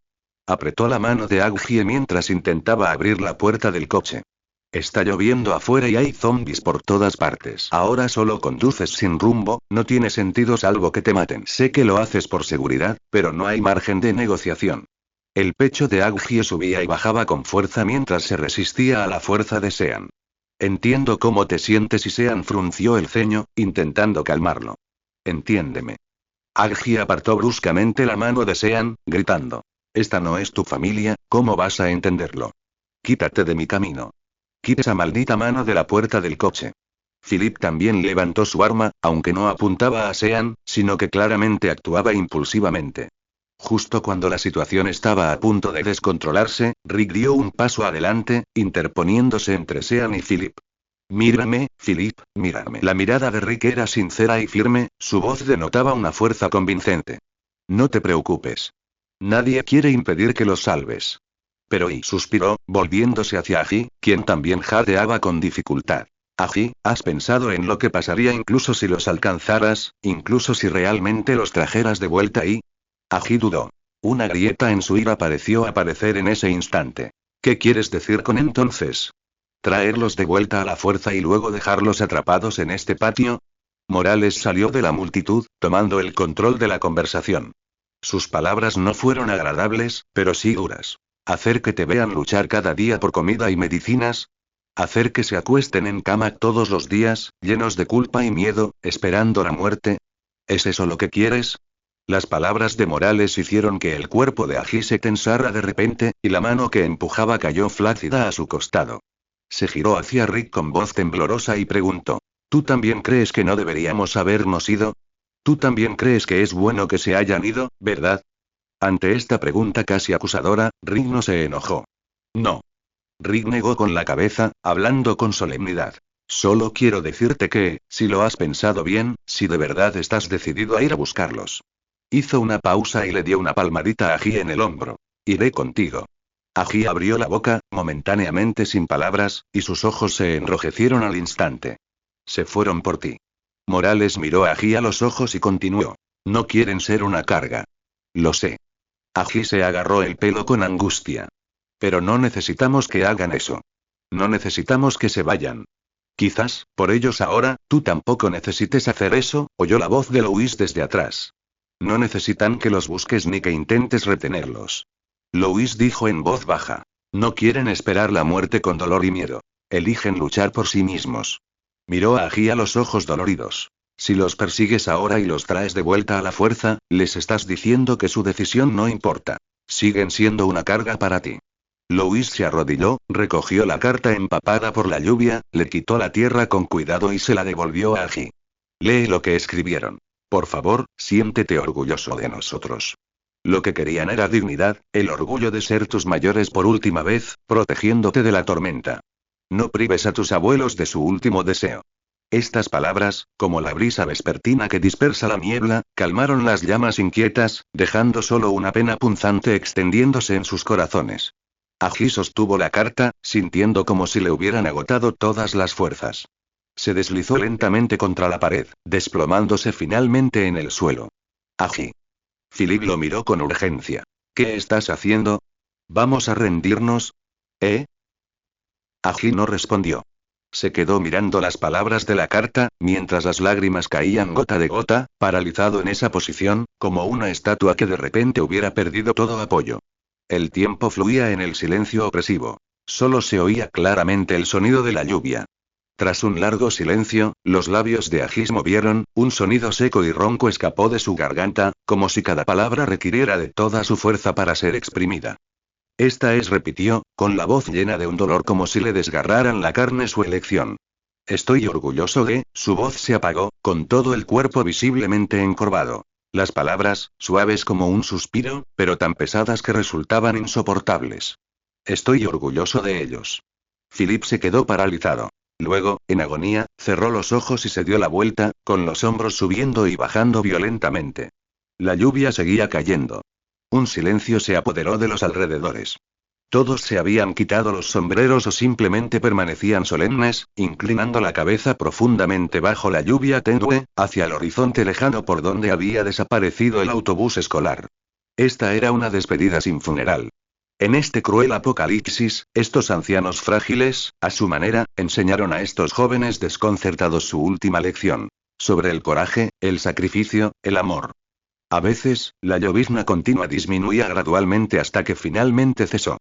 Apretó la mano de Aji mientras intentaba abrir la puerta del coche. Está lloviendo afuera y hay zombies por todas partes. Ahora solo conduces sin rumbo, no tiene sentido salvo que te maten. Sé que lo haces por seguridad, pero no hay margen de negociación. El pecho de Aji subía y bajaba con fuerza mientras se resistía a la fuerza de Sean. Entiendo cómo te sientes y Sean frunció el ceño, intentando calmarlo. Entiéndeme. Aji apartó bruscamente la mano de Sean, gritando. Esta no es tu familia, ¿cómo vas a entenderlo? Quítate de mi camino. Quita esa maldita mano de la puerta del coche. Philip también levantó su arma, aunque no apuntaba a Sean, sino que claramente actuaba impulsivamente. Justo cuando la situación estaba a punto de descontrolarse, Rick dio un paso adelante, interponiéndose entre Sean y Philip. Mírame, Philip, mírame. La mirada de Rick era sincera y firme, su voz denotaba una fuerza convincente. No te preocupes. Nadie quiere impedir que los salves. Pero y suspiró, volviéndose hacia Aji, quien también jadeaba con dificultad. Aji, ¿has pensado en lo que pasaría incluso si los alcanzaras, incluso si realmente los trajeras de vuelta y? Aji dudó. Una grieta en su ira pareció aparecer en ese instante. ¿Qué quieres decir con entonces? ¿Traerlos de vuelta a la fuerza y luego dejarlos atrapados en este patio? Morales salió de la multitud, tomando el control de la conversación. Sus palabras no fueron agradables, pero sí duras. ¿Hacer que te vean luchar cada día por comida y medicinas? ¿Hacer que se acuesten en cama todos los días, llenos de culpa y miedo, esperando la muerte? ¿Es eso lo que quieres? Las palabras de Morales hicieron que el cuerpo de Aji se tensara de repente, y la mano que empujaba cayó flácida a su costado. Se giró hacia Rick con voz temblorosa y preguntó. ¿Tú también crees que no deberíamos habernos ido? ¿Tú también crees que es bueno que se hayan ido, verdad? Ante esta pregunta casi acusadora, Rick no se enojó. No. Rick negó con la cabeza, hablando con solemnidad. Solo quiero decirte que, si lo has pensado bien, si de verdad estás decidido a ir a buscarlos. Hizo una pausa y le dio una palmadita a Aji en el hombro. Iré contigo. Aji abrió la boca, momentáneamente sin palabras, y sus ojos se enrojecieron al instante. Se fueron por ti. Morales miró a Aji a los ojos y continuó. No quieren ser una carga. Lo sé. Aji se agarró el pelo con angustia. Pero no necesitamos que hagan eso. No necesitamos que se vayan. Quizás, por ellos ahora, tú tampoco necesites hacer eso, oyó la voz de Louis desde atrás. No necesitan que los busques ni que intentes retenerlos. Louis dijo en voz baja. No quieren esperar la muerte con dolor y miedo. Eligen luchar por sí mismos. Miró a Aji a los ojos doloridos. Si los persigues ahora y los traes de vuelta a la fuerza, les estás diciendo que su decisión no importa. Siguen siendo una carga para ti. Louis se arrodilló, recogió la carta empapada por la lluvia, le quitó la tierra con cuidado y se la devolvió a Aji. Lee lo que escribieron. Por favor, siéntete orgulloso de nosotros. Lo que querían era dignidad, el orgullo de ser tus mayores por última vez, protegiéndote de la tormenta. No prives a tus abuelos de su último deseo. Estas palabras, como la brisa vespertina que dispersa la niebla, calmaron las llamas inquietas, dejando solo una pena punzante extendiéndose en sus corazones. Ají sostuvo la carta, sintiendo como si le hubieran agotado todas las fuerzas. Se deslizó lentamente contra la pared, desplomándose finalmente en el suelo. Ají. Philip lo miró con urgencia. ¿Qué estás haciendo? ¿Vamos a rendirnos? ¿Eh? Ají no respondió. Se quedó mirando las palabras de la carta, mientras las lágrimas caían gota de gota, paralizado en esa posición, como una estatua que de repente hubiera perdido todo apoyo. El tiempo fluía en el silencio opresivo. Solo se oía claramente el sonido de la lluvia. Tras un largo silencio, los labios de Ají se movieron, un sonido seco y ronco escapó de su garganta, como si cada palabra requiriera de toda su fuerza para ser exprimida. Esta es, repitió, con la voz llena de un dolor como si le desgarraran la carne su elección. Estoy orgulloso de, su voz se apagó, con todo el cuerpo visiblemente encorvado. Las palabras, suaves como un suspiro, pero tan pesadas que resultaban insoportables. Estoy orgulloso de ellos. Philip se quedó paralizado. Luego, en agonía, cerró los ojos y se dio la vuelta, con los hombros subiendo y bajando violentamente. La lluvia seguía cayendo. Un silencio se apoderó de los alrededores. Todos se habían quitado los sombreros o simplemente permanecían solemnes, inclinando la cabeza profundamente bajo la lluvia tenue, hacia el horizonte lejano por donde había desaparecido el autobús escolar. Esta era una despedida sin funeral. En este cruel apocalipsis, estos ancianos frágiles, a su manera, enseñaron a estos jóvenes desconcertados su última lección. Sobre el coraje, el sacrificio, el amor. A veces, la llovizna continua disminuía gradualmente hasta que finalmente cesó.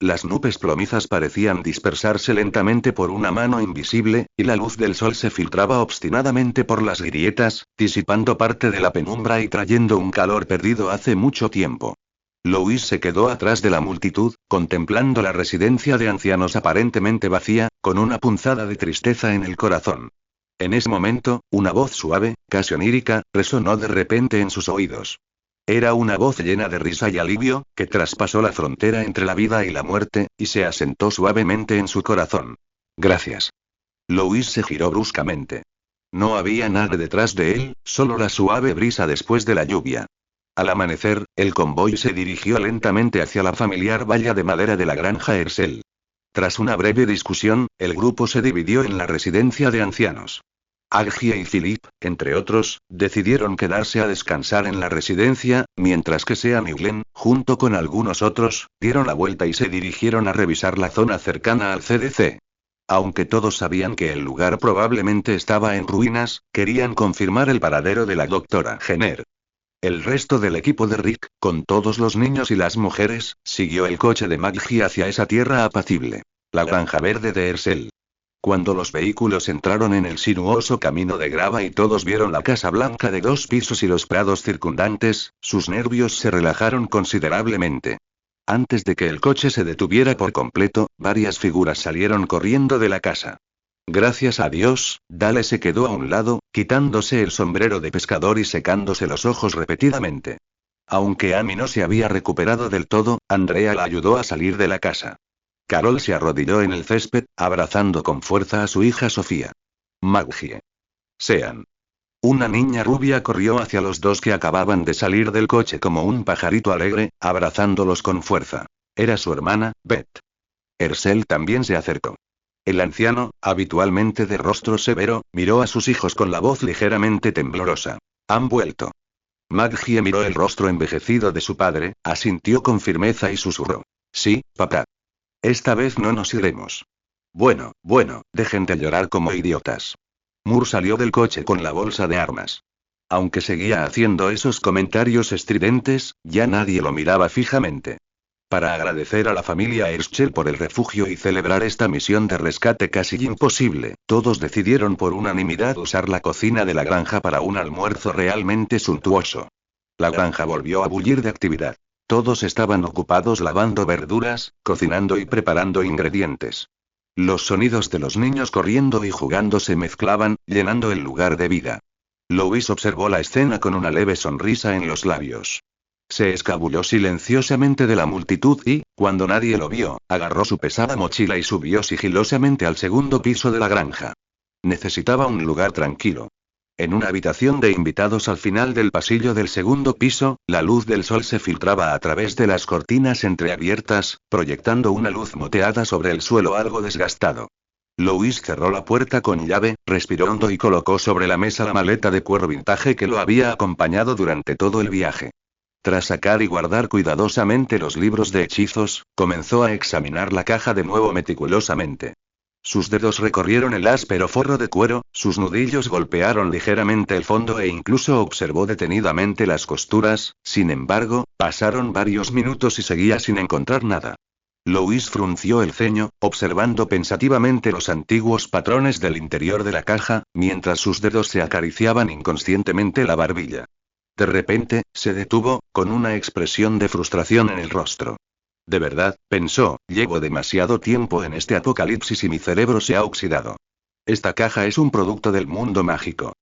Las nubes plomizas parecían dispersarse lentamente por una mano invisible, y la luz del sol se filtraba obstinadamente por las grietas, disipando parte de la penumbra y trayendo un calor perdido hace mucho tiempo. Louis se quedó atrás de la multitud, contemplando la residencia de ancianos aparentemente vacía, con una punzada de tristeza en el corazón. En ese momento, una voz suave, casi onírica, resonó de repente en sus oídos. Era una voz llena de risa y alivio, que traspasó la frontera entre la vida y la muerte, y se asentó suavemente en su corazón. Gracias. Louis se giró bruscamente. No había nada detrás de él, solo la suave brisa después de la lluvia. Al amanecer, el convoy se dirigió lentamente hacia la familiar valla de madera de la granja Hersel. Tras una breve discusión, el grupo se dividió en la residencia de ancianos. Agie y Philip, entre otros, decidieron quedarse a descansar en la residencia, mientras que Sean y Glenn, junto con algunos otros, dieron la vuelta y se dirigieron a revisar la zona cercana al CDC. Aunque todos sabían que el lugar probablemente estaba en ruinas, querían confirmar el paradero de la doctora Jenner. El resto del equipo de Rick, con todos los niños y las mujeres, siguió el coche de Maggie hacia esa tierra apacible. La granja verde de Hersel. Cuando los vehículos entraron en el sinuoso camino de grava y todos vieron la casa blanca de 2 pisos y los prados circundantes, sus nervios se relajaron considerablemente. Antes de que el coche se detuviera por completo, varias figuras salieron corriendo de la casa. Gracias a Dios, Dale se quedó a un lado, quitándose el sombrero de pescador y secándose los ojos repetidamente. Aunque Amy no se había recuperado del todo, Andrea la ayudó a salir de la casa. Carol se arrodilló en el césped, abrazando con fuerza a su hija Sofía. Maggie. Sean. Una niña rubia corrió hacia los dos que acababan de salir del coche como un pajarito alegre, abrazándolos con fuerza. Era su hermana, Beth. Hersel también se acercó. El anciano, habitualmente de rostro severo, miró a sus hijos con la voz ligeramente temblorosa. Han vuelto. Maggie miró el rostro envejecido de su padre, asintió con firmeza y susurró. Sí, papá. Esta vez no nos iremos. Bueno, dejen de llorar como idiotas. Moore salió del coche con la bolsa de armas. Aunque seguía haciendo esos comentarios estridentes, ya nadie lo miraba fijamente. Para agradecer a la familia Herschel por el refugio y celebrar esta misión de rescate casi imposible, todos decidieron por unanimidad usar la cocina de la granja para un almuerzo realmente suntuoso. La granja volvió a bullir de actividad. Todos estaban ocupados lavando verduras, cocinando y preparando ingredientes. Los sonidos de los niños corriendo y jugando se mezclaban, llenando el lugar de vida. Louis observó la escena con una leve sonrisa en los labios. Se escabulló silenciosamente de la multitud y, cuando nadie lo vio, agarró su pesada mochila y subió sigilosamente al segundo piso de la granja. Necesitaba un lugar tranquilo. En una habitación de invitados al final del pasillo del segundo piso, la luz del sol se filtraba a través de las cortinas entreabiertas, proyectando una luz moteada sobre el suelo algo desgastado. Louis cerró la puerta con llave, respiró hondo y colocó sobre la mesa la maleta de cuero vintage que lo había acompañado durante todo el viaje. Tras sacar y guardar cuidadosamente los libros de hechizos, comenzó a examinar la caja de nuevo meticulosamente. Sus dedos recorrieron el áspero forro de cuero, sus nudillos golpearon ligeramente el fondo e incluso observó detenidamente las costuras. Sin embargo, pasaron varios minutos y seguía sin encontrar nada. Louis frunció el ceño, observando pensativamente los antiguos patrones del interior de la caja, mientras sus dedos se acariciaban inconscientemente la barbilla. De repente, se detuvo, con una expresión de frustración en el rostro. De verdad, pensó, llevo demasiado tiempo en este apocalipsis y mi cerebro se ha oxidado. Esta caja es un producto del mundo mágico.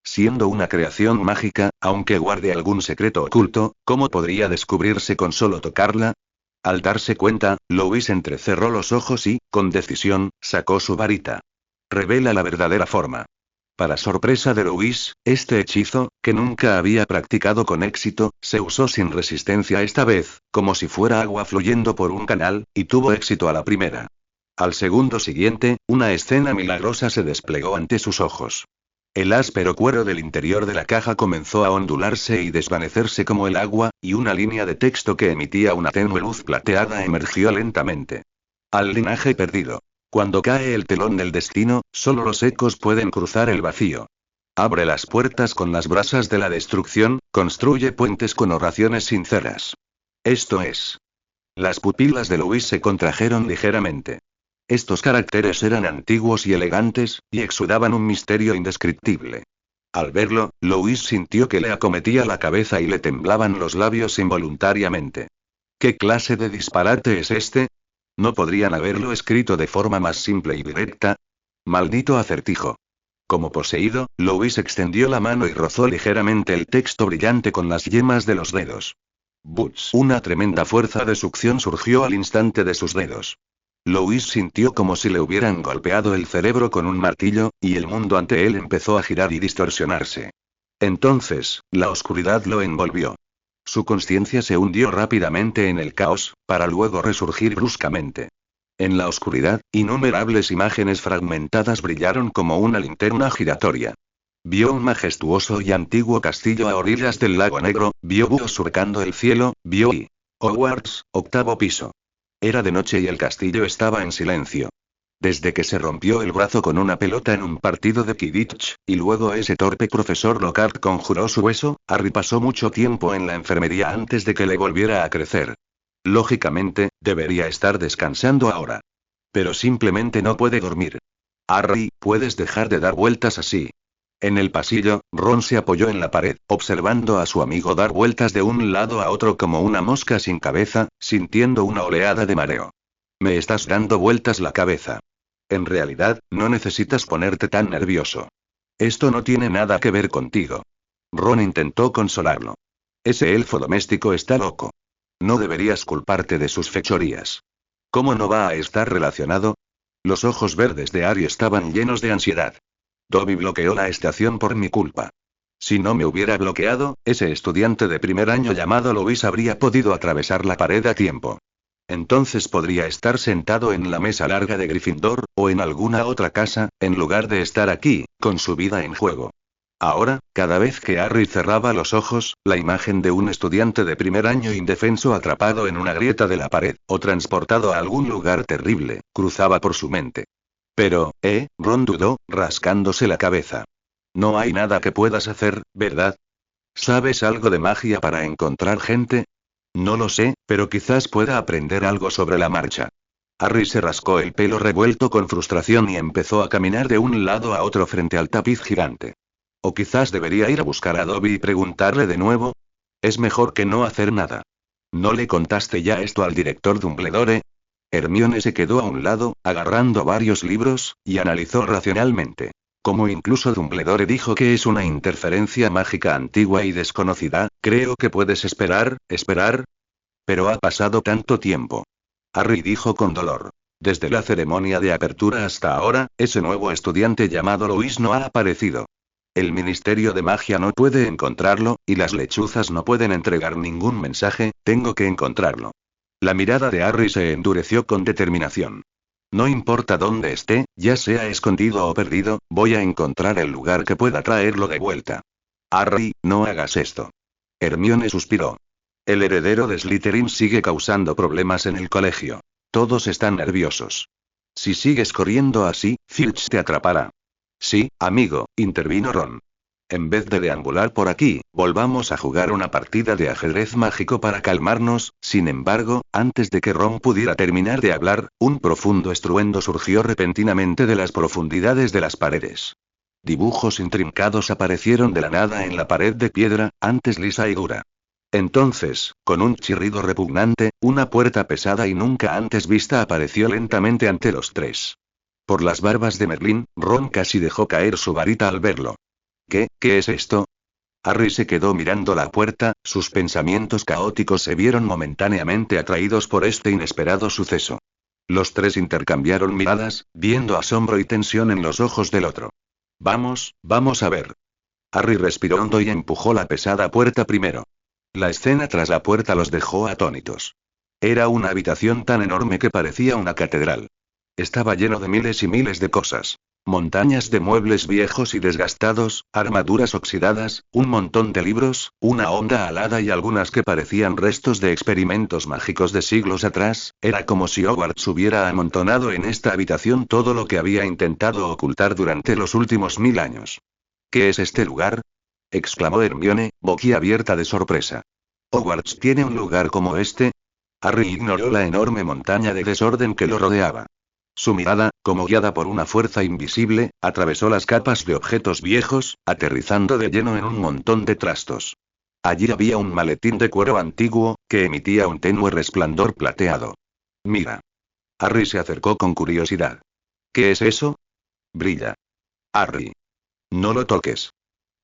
Siendo una creación mágica, aunque guarde algún secreto oculto, ¿cómo podría descubrirse con solo tocarla? Al darse cuenta, Louis entrecerró los ojos y, con decisión, sacó su varita. Revela la verdadera forma. Para sorpresa de Louis, este hechizo, que nunca había practicado con éxito, se usó sin resistencia esta vez, como si fuera agua fluyendo por un canal, y tuvo éxito a la primera. Al segundo siguiente, una escena milagrosa se desplegó ante sus ojos. El áspero cuero del interior de la caja comenzó a ondularse y desvanecerse como el agua, y una línea de texto que emitía una tenue luz plateada emergió lentamente. Al linaje perdido. Cuando cae el telón del destino, solo los ecos pueden cruzar el vacío. Abre las puertas con las brasas de la destrucción, construye puentes con oraciones sinceras. Esto es. Las pupilas de Louis se contrajeron ligeramente. Estos caracteres eran antiguos y elegantes, y exudaban un misterio indescriptible. Al verlo, Louis sintió que le acometía la cabeza y le temblaban los labios involuntariamente. ¿Qué clase de disparate es este? ¿No podrían haberlo escrito de forma más simple y directa? Maldito acertijo. Como poseído, Louis extendió la mano y rozó ligeramente el texto brillante con las yemas de los dedos. Butz. Una tremenda fuerza de succión surgió al instante de sus dedos. Louis sintió como si le hubieran golpeado el cerebro con un martillo, y el mundo ante él empezó a girar y distorsionarse. Entonces, la oscuridad lo envolvió. Su conciencia se hundió rápidamente en el caos, para luego resurgir bruscamente. En la oscuridad, innumerables imágenes fragmentadas brillaron como una linterna giratoria. Vio un majestuoso y antiguo castillo a orillas del lago Negro, vio búhos surcando el cielo, vio y Hogwarts, octavo piso. Era de noche y el castillo estaba en silencio. Desde que se rompió el brazo con una pelota en un partido de Quidditch, y luego ese torpe profesor Lockhart conjuró su hueso, Harry pasó mucho tiempo en la enfermería antes de que le volviera a crecer. Lógicamente, debería estar descansando ahora. Pero simplemente no puede dormir. Harry, puedes dejar de dar vueltas así. En el pasillo, Ron se apoyó en la pared, observando a su amigo dar vueltas de un lado a otro como una mosca sin cabeza, sintiendo una oleada de mareo. Me estás dando vueltas la cabeza. En realidad, no necesitas ponerte tan nervioso. Esto no tiene nada que ver contigo. Ron intentó consolarlo. Ese elfo doméstico está loco. No deberías culparte de sus fechorías. ¿Cómo no va a estar relacionado? Los ojos verdes de Harry estaban llenos de ansiedad. Dobby bloqueó la estación por mi culpa. Si no me hubiera bloqueado, ese estudiante de primer año llamado Louis habría podido atravesar la pared a tiempo. Entonces podría estar sentado en la mesa larga de Gryffindor, o en alguna otra casa, en lugar de estar aquí, con su vida en juego. Ahora, cada vez que Harry cerraba los ojos, la imagen de un estudiante de primer año indefenso atrapado en una grieta de la pared, o transportado a algún lugar terrible, cruzaba por su mente. Pero, Ron dudó, rascándose la cabeza. No hay nada que puedas hacer, ¿verdad? ¿Sabes algo de magia para encontrar gente? No lo sé, pero quizás pueda aprender algo sobre la marcha. Harry se rascó el pelo revuelto con frustración y empezó a caminar de un lado a otro frente al tapiz gigante. O quizás debería ir a buscar a Dobby y preguntarle de nuevo. Es mejor que no hacer nada. ¿No le contaste ya esto al director Dumbledore? Hermione se quedó a un lado, agarrando varios libros, y analizó racionalmente. Como incluso Dumbledore dijo que es una interferencia mágica antigua y desconocida, creo que puedes esperar. Pero ha pasado tanto tiempo. Harry dijo con dolor. Desde la ceremonia de apertura hasta ahora, ese nuevo estudiante llamado Louis no ha aparecido. El Ministerio de Magia no puede encontrarlo, y las lechuzas no pueden entregar ningún mensaje, tengo que encontrarlo. La mirada de Harry se endureció con determinación. No importa dónde esté, ya sea escondido o perdido, voy a encontrar el lugar que pueda traerlo de vuelta. Harry, no hagas esto. Hermione suspiró. El heredero de Slytherin sigue causando problemas en el colegio. Todos están nerviosos. Si sigues corriendo así, Filch te atrapará. Sí, amigo, intervino Ron. En vez de deambular por aquí, volvamos a jugar una partida de ajedrez mágico para calmarnos. Sin embargo, antes de que Ron pudiera terminar de hablar, un profundo estruendo surgió repentinamente de las profundidades de las paredes. Dibujos intrincados aparecieron de la nada en la pared de piedra, antes lisa y dura. Entonces, con un chirrido repugnante, una puerta pesada y nunca antes vista apareció lentamente ante los tres. Por las barbas de Merlín, Ron casi dejó caer su varita al verlo. ¿Qué es esto? Harry se quedó mirando la puerta, sus pensamientos caóticos se vieron momentáneamente atraídos por este inesperado suceso. Los tres intercambiaron miradas, viendo asombro y tensión en los ojos del otro. Vamos a ver. Harry respiró hondo y empujó la pesada puerta primero. La escena tras la puerta los dejó atónitos. Era una habitación tan enorme que parecía una catedral. Estaba lleno de miles y miles de cosas. Montañas de muebles viejos y desgastados, armaduras oxidadas, un montón de libros, una onda alada y algunas que parecían restos de experimentos mágicos de siglos atrás. Era como si Hogwarts hubiera amontonado en esta habitación todo lo que había intentado ocultar durante los últimos 1000 años. ¿Qué es este lugar? Exclamó Hermione, boquiabierta de sorpresa. ¿Hogwarts tiene un lugar como este? Harry ignoró la enorme montaña de desorden que lo rodeaba. Su mirada, como guiada por una fuerza invisible, atravesó las capas de objetos viejos, aterrizando de lleno en un montón de trastos. Allí había un maletín de cuero antiguo, que emitía un tenue resplandor plateado. Mira. Harry se acercó con curiosidad. ¿Qué es eso? Brilla. Harry. No lo toques.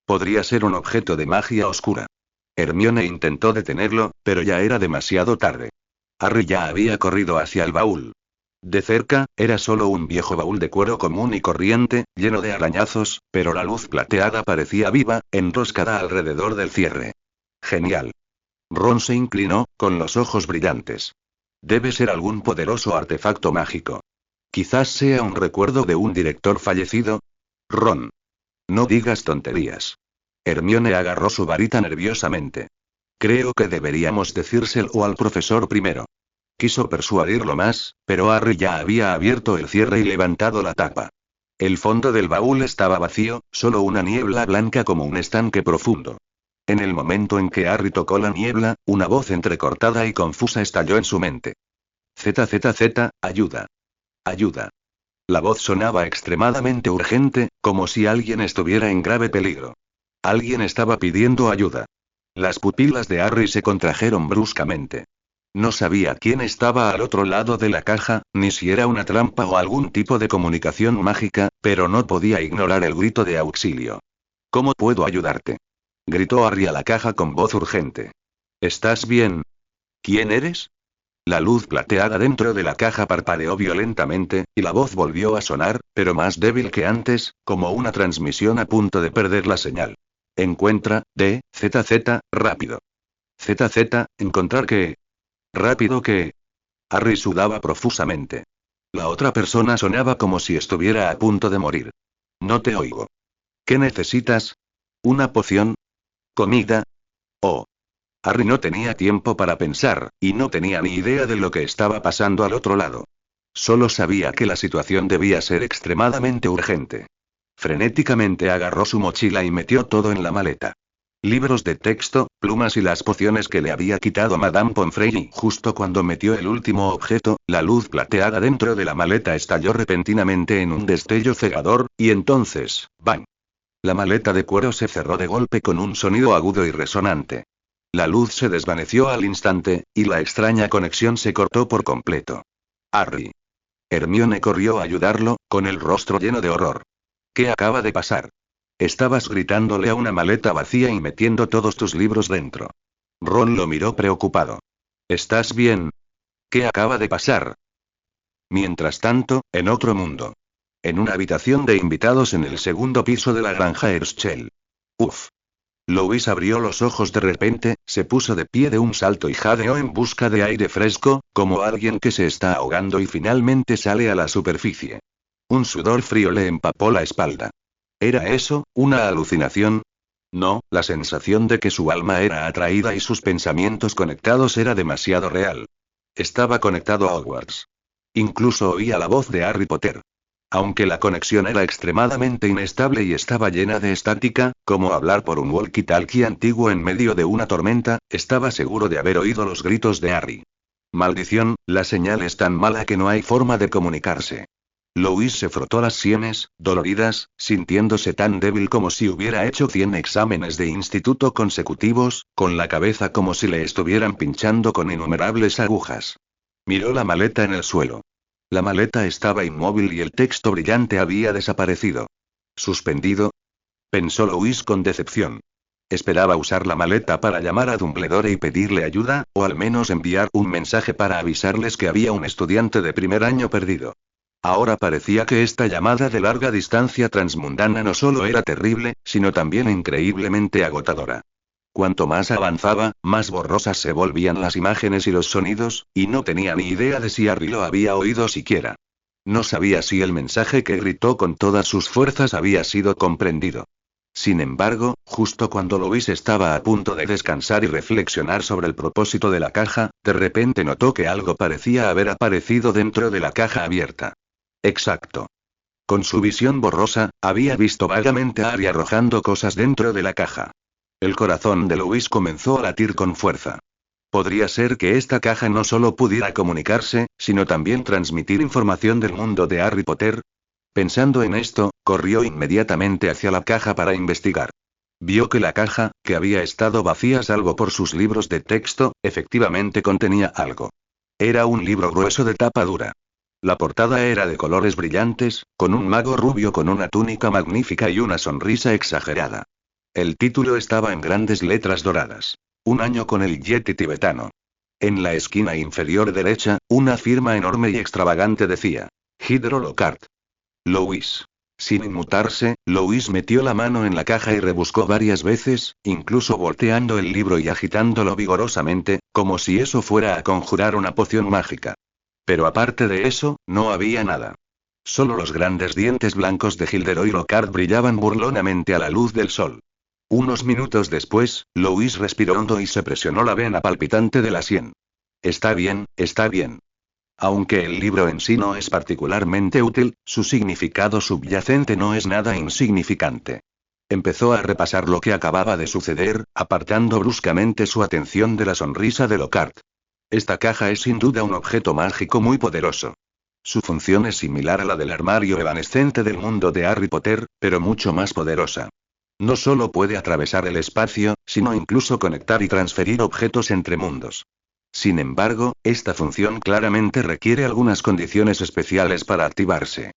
Podría ser un objeto de magia oscura. Hermione intentó detenerlo, pero ya era demasiado tarde. Harry ya había corrido hacia el baúl. De cerca, era solo un viejo baúl de cuero común y corriente, lleno de arañazos, pero la luz plateada parecía viva, enroscada alrededor del cierre. Genial. Ron se inclinó, con los ojos brillantes. Debe ser algún poderoso artefacto mágico. Quizás sea un recuerdo de un director fallecido. Ron. No digas tonterías. Hermione agarró su varita nerviosamente. Creo que deberíamos decírselo al profesor primero. Quiso persuadirlo más, pero Harry ya había abierto el cierre y levantado la tapa. El fondo del baúl estaba vacío, solo una niebla blanca como un estanque profundo. En el momento en que Harry tocó la niebla, una voz entrecortada y confusa estalló en su mente. ZZZ, ayuda. Ayuda. La voz sonaba extremadamente urgente, como si alguien estuviera en grave peligro. Alguien estaba pidiendo ayuda. Las pupilas de Harry se contrajeron bruscamente. No sabía quién estaba al otro lado de la caja, ni si era una trampa o algún tipo de comunicación mágica, pero no podía ignorar el grito de auxilio. ¿Cómo puedo ayudarte? Gritó Harry a la caja con voz urgente. ¿Estás bien? ¿Quién eres? La luz plateada dentro de la caja parpadeó violentamente, y la voz volvió a sonar, pero más débil que antes, como una transmisión a punto de perder la señal. Encuentra, ZZ, rápido. ZZ, encontrar qué. Rápido que. Harry sudaba profusamente. La otra persona sonaba como si estuviera a punto de morir. No te oigo. ¿Qué necesitas? ¿Una poción? ¿Comida? Oh. Harry no tenía tiempo para pensar, y no tenía ni idea de lo que estaba pasando al otro lado. Solo sabía que la situación debía ser extremadamente urgente. Frenéticamente agarró su mochila y metió todo en la maleta. Libros de texto, plumas y las pociones que le había quitado Madame Pomfrey y justo cuando metió el último objeto, la luz plateada dentro de la maleta estalló repentinamente en un destello cegador, y entonces, ¡bang! La maleta de cuero se cerró de golpe con un sonido agudo y resonante. La luz se desvaneció al instante, y la extraña conexión se cortó por completo. Harry. Hermione corrió a ayudarlo, con el rostro lleno de horror. ¿Qué acaba de pasar? Estabas gritándole a una maleta vacía y metiendo todos tus libros dentro. Ron lo miró preocupado. ¿Estás bien? ¿Qué acaba de pasar? Mientras tanto, en otro mundo. En una habitación de invitados en el segundo piso de la granja Herschel. Uf. Louis abrió los ojos de repente, se puso de pie de un salto y jadeó en busca de aire fresco, como alguien que se está ahogando y finalmente sale a la superficie. Un sudor frío le empapó la espalda. ¿Era eso, una alucinación? No, la sensación de que su alma era atraída y sus pensamientos conectados era demasiado real. Estaba conectado a Hogwarts. Incluso oía la voz de Harry Potter. Aunque la conexión era extremadamente inestable y estaba llena de estática, como hablar por un walkie-talkie antiguo en medio de una tormenta, estaba seguro de haber oído los gritos de Harry. Maldición, la señal es tan mala que no hay forma de comunicarse. Louis se frotó las sienes, doloridas, sintiéndose tan débil como si hubiera hecho 100 exámenes de instituto consecutivos, con la cabeza como si le estuvieran pinchando con innumerables agujas. Miró la maleta en el suelo. La maleta estaba inmóvil y el texto brillante había desaparecido. ¿Suspendido? Pensó Louis con decepción. Esperaba usar la maleta para llamar a Dumbledore y pedirle ayuda, o al menos enviar un mensaje para avisarles que había un estudiante de primer año perdido. Ahora parecía que esta llamada de larga distancia transmundana no solo era terrible, sino también increíblemente agotadora. Cuanto más avanzaba, más borrosas se volvían las imágenes y los sonidos, y no tenía ni idea de si Harry lo había oído siquiera. No sabía si el mensaje que gritó con todas sus fuerzas había sido comprendido. Sin embargo, justo cuando Louis estaba a punto de descansar y reflexionar sobre el propósito de la caja, de repente notó que algo parecía haber aparecido dentro de la caja abierta. Exacto. Con su visión borrosa, había visto vagamente a Harry arrojando cosas dentro de la caja. El corazón de Louis comenzó a latir con fuerza. Podría ser que esta caja no solo pudiera comunicarse, sino también transmitir información del mundo de Harry Potter. Pensando en esto, corrió inmediatamente hacia la caja para investigar. Vio que la caja, que había estado vacía salvo por sus libros de texto, efectivamente contenía algo. Era un libro grueso de tapa dura. La portada era de colores brillantes, con un mago rubio con una túnica magnífica y una sonrisa exagerada. El título estaba en grandes letras doradas. Un año con el Yeti tibetano. En la esquina inferior derecha, una firma enorme y extravagante decía: Hydro Lockhart. Louis. Sin inmutarse, Louis metió la mano en la caja y rebuscó varias veces, incluso volteando el libro y agitándolo vigorosamente, como si eso fuera a conjurar una poción mágica. Pero aparte de eso, no había nada. Solo los grandes dientes blancos de Gilderoy Lockhart brillaban burlonamente a la luz del sol. Unos minutos después, Louis respiró hondo y se presionó la vena palpitante de la sien. Está bien, está bien. Aunque el libro en sí no es particularmente útil, su significado subyacente no es nada insignificante. Empezó a repasar lo que acababa de suceder, apartando bruscamente su atención de la sonrisa de Lockhart. Esta caja es sin duda un objeto mágico muy poderoso. Su función es similar a la del armario evanescente del mundo de Harry Potter, pero mucho más poderosa. No solo puede atravesar el espacio, sino incluso conectar y transferir objetos entre mundos. Sin embargo, esta función claramente requiere algunas condiciones especiales para activarse.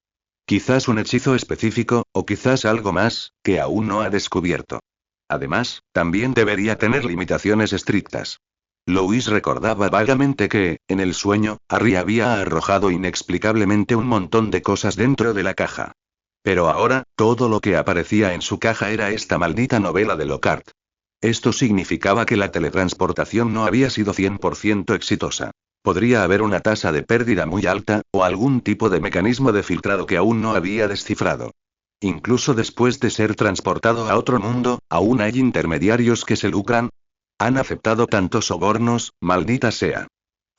Quizás un hechizo específico, o quizás algo más, que aún no ha descubierto. Además, también debería tener limitaciones estrictas. Louis recordaba vagamente que, en el sueño, Harry había arrojado inexplicablemente un montón de cosas dentro de la caja. Pero ahora, todo lo que aparecía en su caja era esta maldita novela de Lockhart. Esto significaba que la teletransportación no había sido 100% exitosa. Podría haber una tasa de pérdida muy alta, o algún tipo de mecanismo de filtrado que aún no había descifrado. Incluso después de ser transportado a otro mundo, aún hay intermediarios que se lucran. Han aceptado tantos sobornos, maldita sea.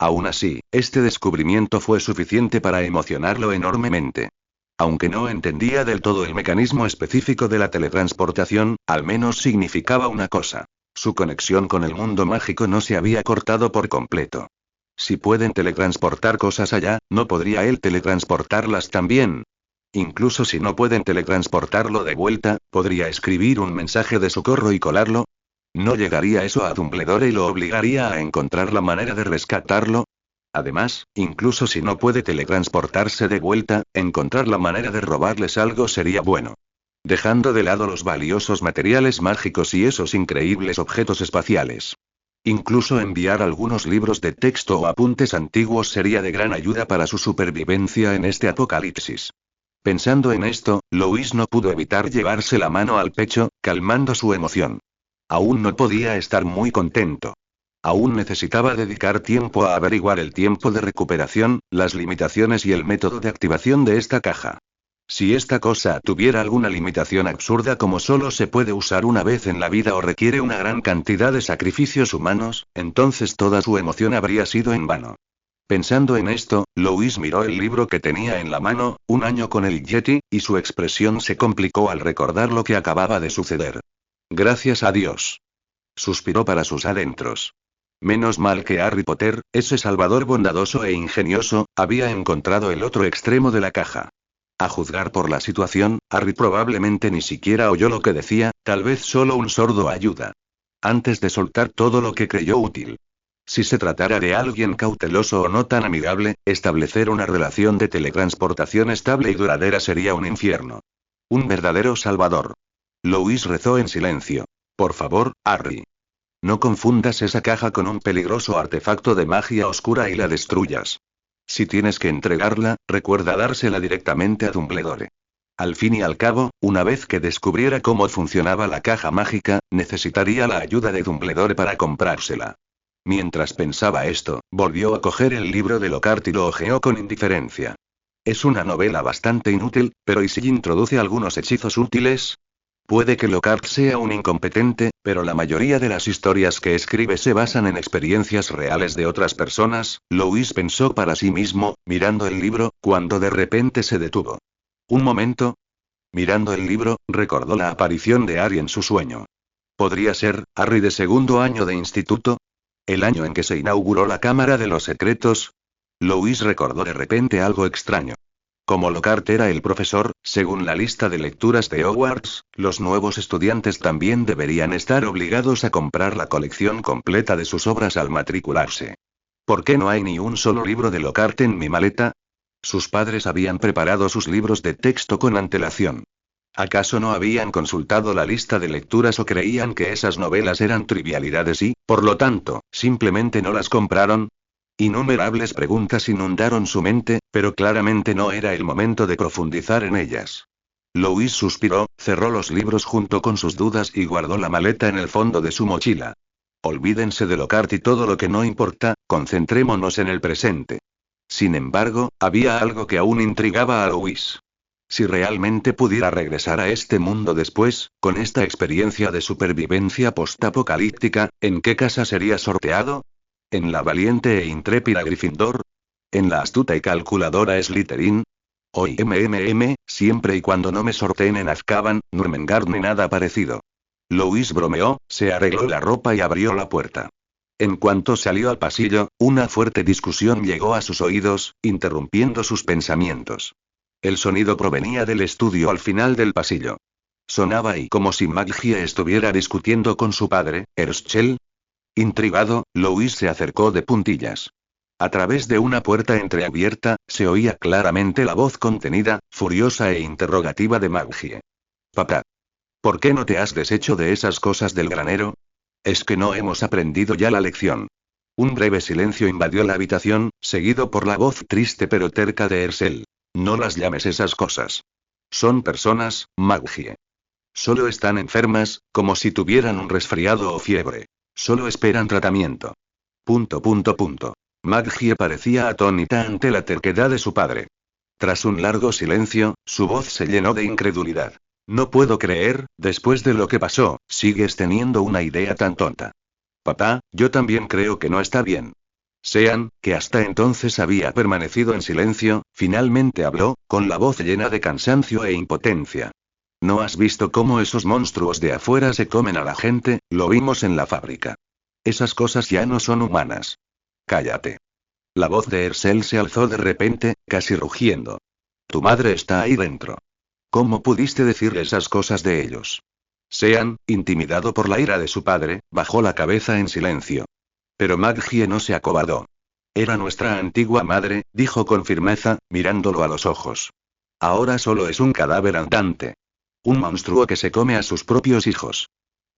Aún así, este descubrimiento fue suficiente para emocionarlo enormemente. Aunque no entendía del todo el mecanismo específico de la teletransportación, al menos significaba una cosa. Su conexión con el mundo mágico no se había cortado por completo. Si pueden teletransportar cosas allá, ¿no podría él teletransportarlas también? Incluso si no pueden teletransportarlo de vuelta, ¿podría escribir un mensaje de socorro y colarlo? ¿No llegaría eso a Dumbledore y lo obligaría a encontrar la manera de rescatarlo? Además, incluso si no puede teletransportarse de vuelta, encontrar la manera de robarles algo sería bueno. Dejando de lado los valiosos materiales mágicos y esos increíbles objetos espaciales. Incluso enviar algunos libros de texto o apuntes antiguos sería de gran ayuda para su supervivencia en este apocalipsis. Pensando en esto, Louis no pudo evitar llevarse la mano al pecho, calmando su emoción. Aún no podía estar muy contento. Aún necesitaba dedicar tiempo a averiguar el tiempo de recuperación, las limitaciones y el método de activación de esta caja. Si esta cosa tuviera alguna limitación absurda como solo se puede usar una vez en la vida o requiere una gran cantidad de sacrificios humanos, entonces toda su emoción habría sido en vano. Pensando en esto, Louis miró el libro que tenía en la mano, Un año con el Yeti, y su expresión se complicó al recordar lo que acababa de suceder. Gracias a Dios. Suspiró para sus adentros. Menos mal que Harry Potter, ese salvador bondadoso e ingenioso, había encontrado el otro extremo de la caja. A juzgar por la situación, Harry probablemente ni siquiera oyó lo que decía, tal vez solo un sordo ayuda. Antes de soltar todo lo que creyó útil. Si se tratara de alguien cauteloso o no tan amigable, establecer una relación de teletransportación estable y duradera sería un infierno. Un verdadero salvador. Louis rezó en silencio. Por favor, Harry. No confundas esa caja con un peligroso artefacto de magia oscura y la destruyas. Si tienes que entregarla, recuerda dársela directamente a Dumbledore. Al fin y al cabo, una vez que descubriera cómo funcionaba la caja mágica, necesitaría la ayuda de Dumbledore para comprársela. Mientras pensaba esto, volvió a coger el libro de Lockhart y lo hojeó con indiferencia. Es una novela bastante inútil, pero ¿y si introduce algunos hechizos útiles? Puede que Lockhart sea un incompetente, pero la mayoría de las historias que escribe se basan en experiencias reales de otras personas, Louis pensó para sí mismo, mirando el libro, cuando de repente se detuvo. Un momento. Mirando el libro, recordó la aparición de Harry en su sueño. ¿Podría ser Harry de segundo año de instituto? ¿El año en que se inauguró la Cámara de los Secretos? Louis recordó de repente algo extraño. Como Lockhart era el profesor, según la lista de lecturas de Hogwarts, los nuevos estudiantes también deberían estar obligados a comprar la colección completa de sus obras al matricularse. ¿Por qué no hay ni un solo libro de Lockhart en mi maleta? Sus padres habían preparado sus libros de texto con antelación. ¿Acaso no habían consultado la lista de lecturas o creían que esas novelas eran trivialidades y, por lo tanto, simplemente no las compraron? Innumerables preguntas inundaron su mente, pero claramente no era el momento de profundizar en ellas. Louis suspiró, cerró los libros junto con sus dudas y guardó la maleta en el fondo de su mochila. Olvídense de Lockhart y todo lo que no importa, concentrémonos en el presente. Sin embargo, había algo que aún intrigaba a Louis. Si realmente pudiera regresar a este mundo después, con esta experiencia de supervivencia postapocalíptica, ¿en qué casa sería sorteado? ¿En la valiente e intrépida Gryffindor? ¿En la astuta y calculadora Slytherin? O siempre y cuando no me sorteen en Azkaban, Nurmengard ni nada parecido. Louis bromeó, se arregló la ropa y abrió la puerta. En cuanto salió al pasillo, una fuerte discusión llegó a sus oídos, interrumpiendo sus pensamientos. El sonido provenía del estudio al final del pasillo. Sonaba ahí como si Maggie estuviera discutiendo con su padre, Herschel. Intrigado, Louis se acercó de puntillas. A través de una puerta entreabierta, se oía claramente la voz contenida, furiosa e interrogativa de Maggie. Papá. ¿Por qué no te has deshecho de esas cosas del granero? ¿Es que no hemos aprendido ya la lección? Un breve silencio invadió la habitación, seguido por la voz triste pero terca de Herschel. No las llames esas cosas. Son personas, Maggie. Solo están enfermas, como si tuvieran un resfriado o fiebre. Solo esperan tratamiento. ... Maggie parecía atónita ante la terquedad de su padre. Tras un largo silencio, su voz se llenó de incredulidad. No puedo creer, después de lo que pasó, sigues teniendo una idea tan tonta. Papá, yo también creo que no está bien. Sean, que hasta entonces había permanecido en silencio, finalmente habló, con la voz llena de cansancio e impotencia. ¿No has visto cómo esos monstruos de afuera se comen a la gente? Lo vimos en la fábrica. Esas cosas ya no son humanas. Cállate. La voz de Herschel se alzó de repente, casi rugiendo. Tu madre está ahí dentro. ¿Cómo pudiste decirle esas cosas de ellos? Sean, intimidado por la ira de su padre, bajó la cabeza en silencio. Pero Maggie no se acobardó. Era nuestra antigua madre, dijo con firmeza, mirándolo a los ojos. Ahora solo es un cadáver andante. Un monstruo que se come a sus propios hijos.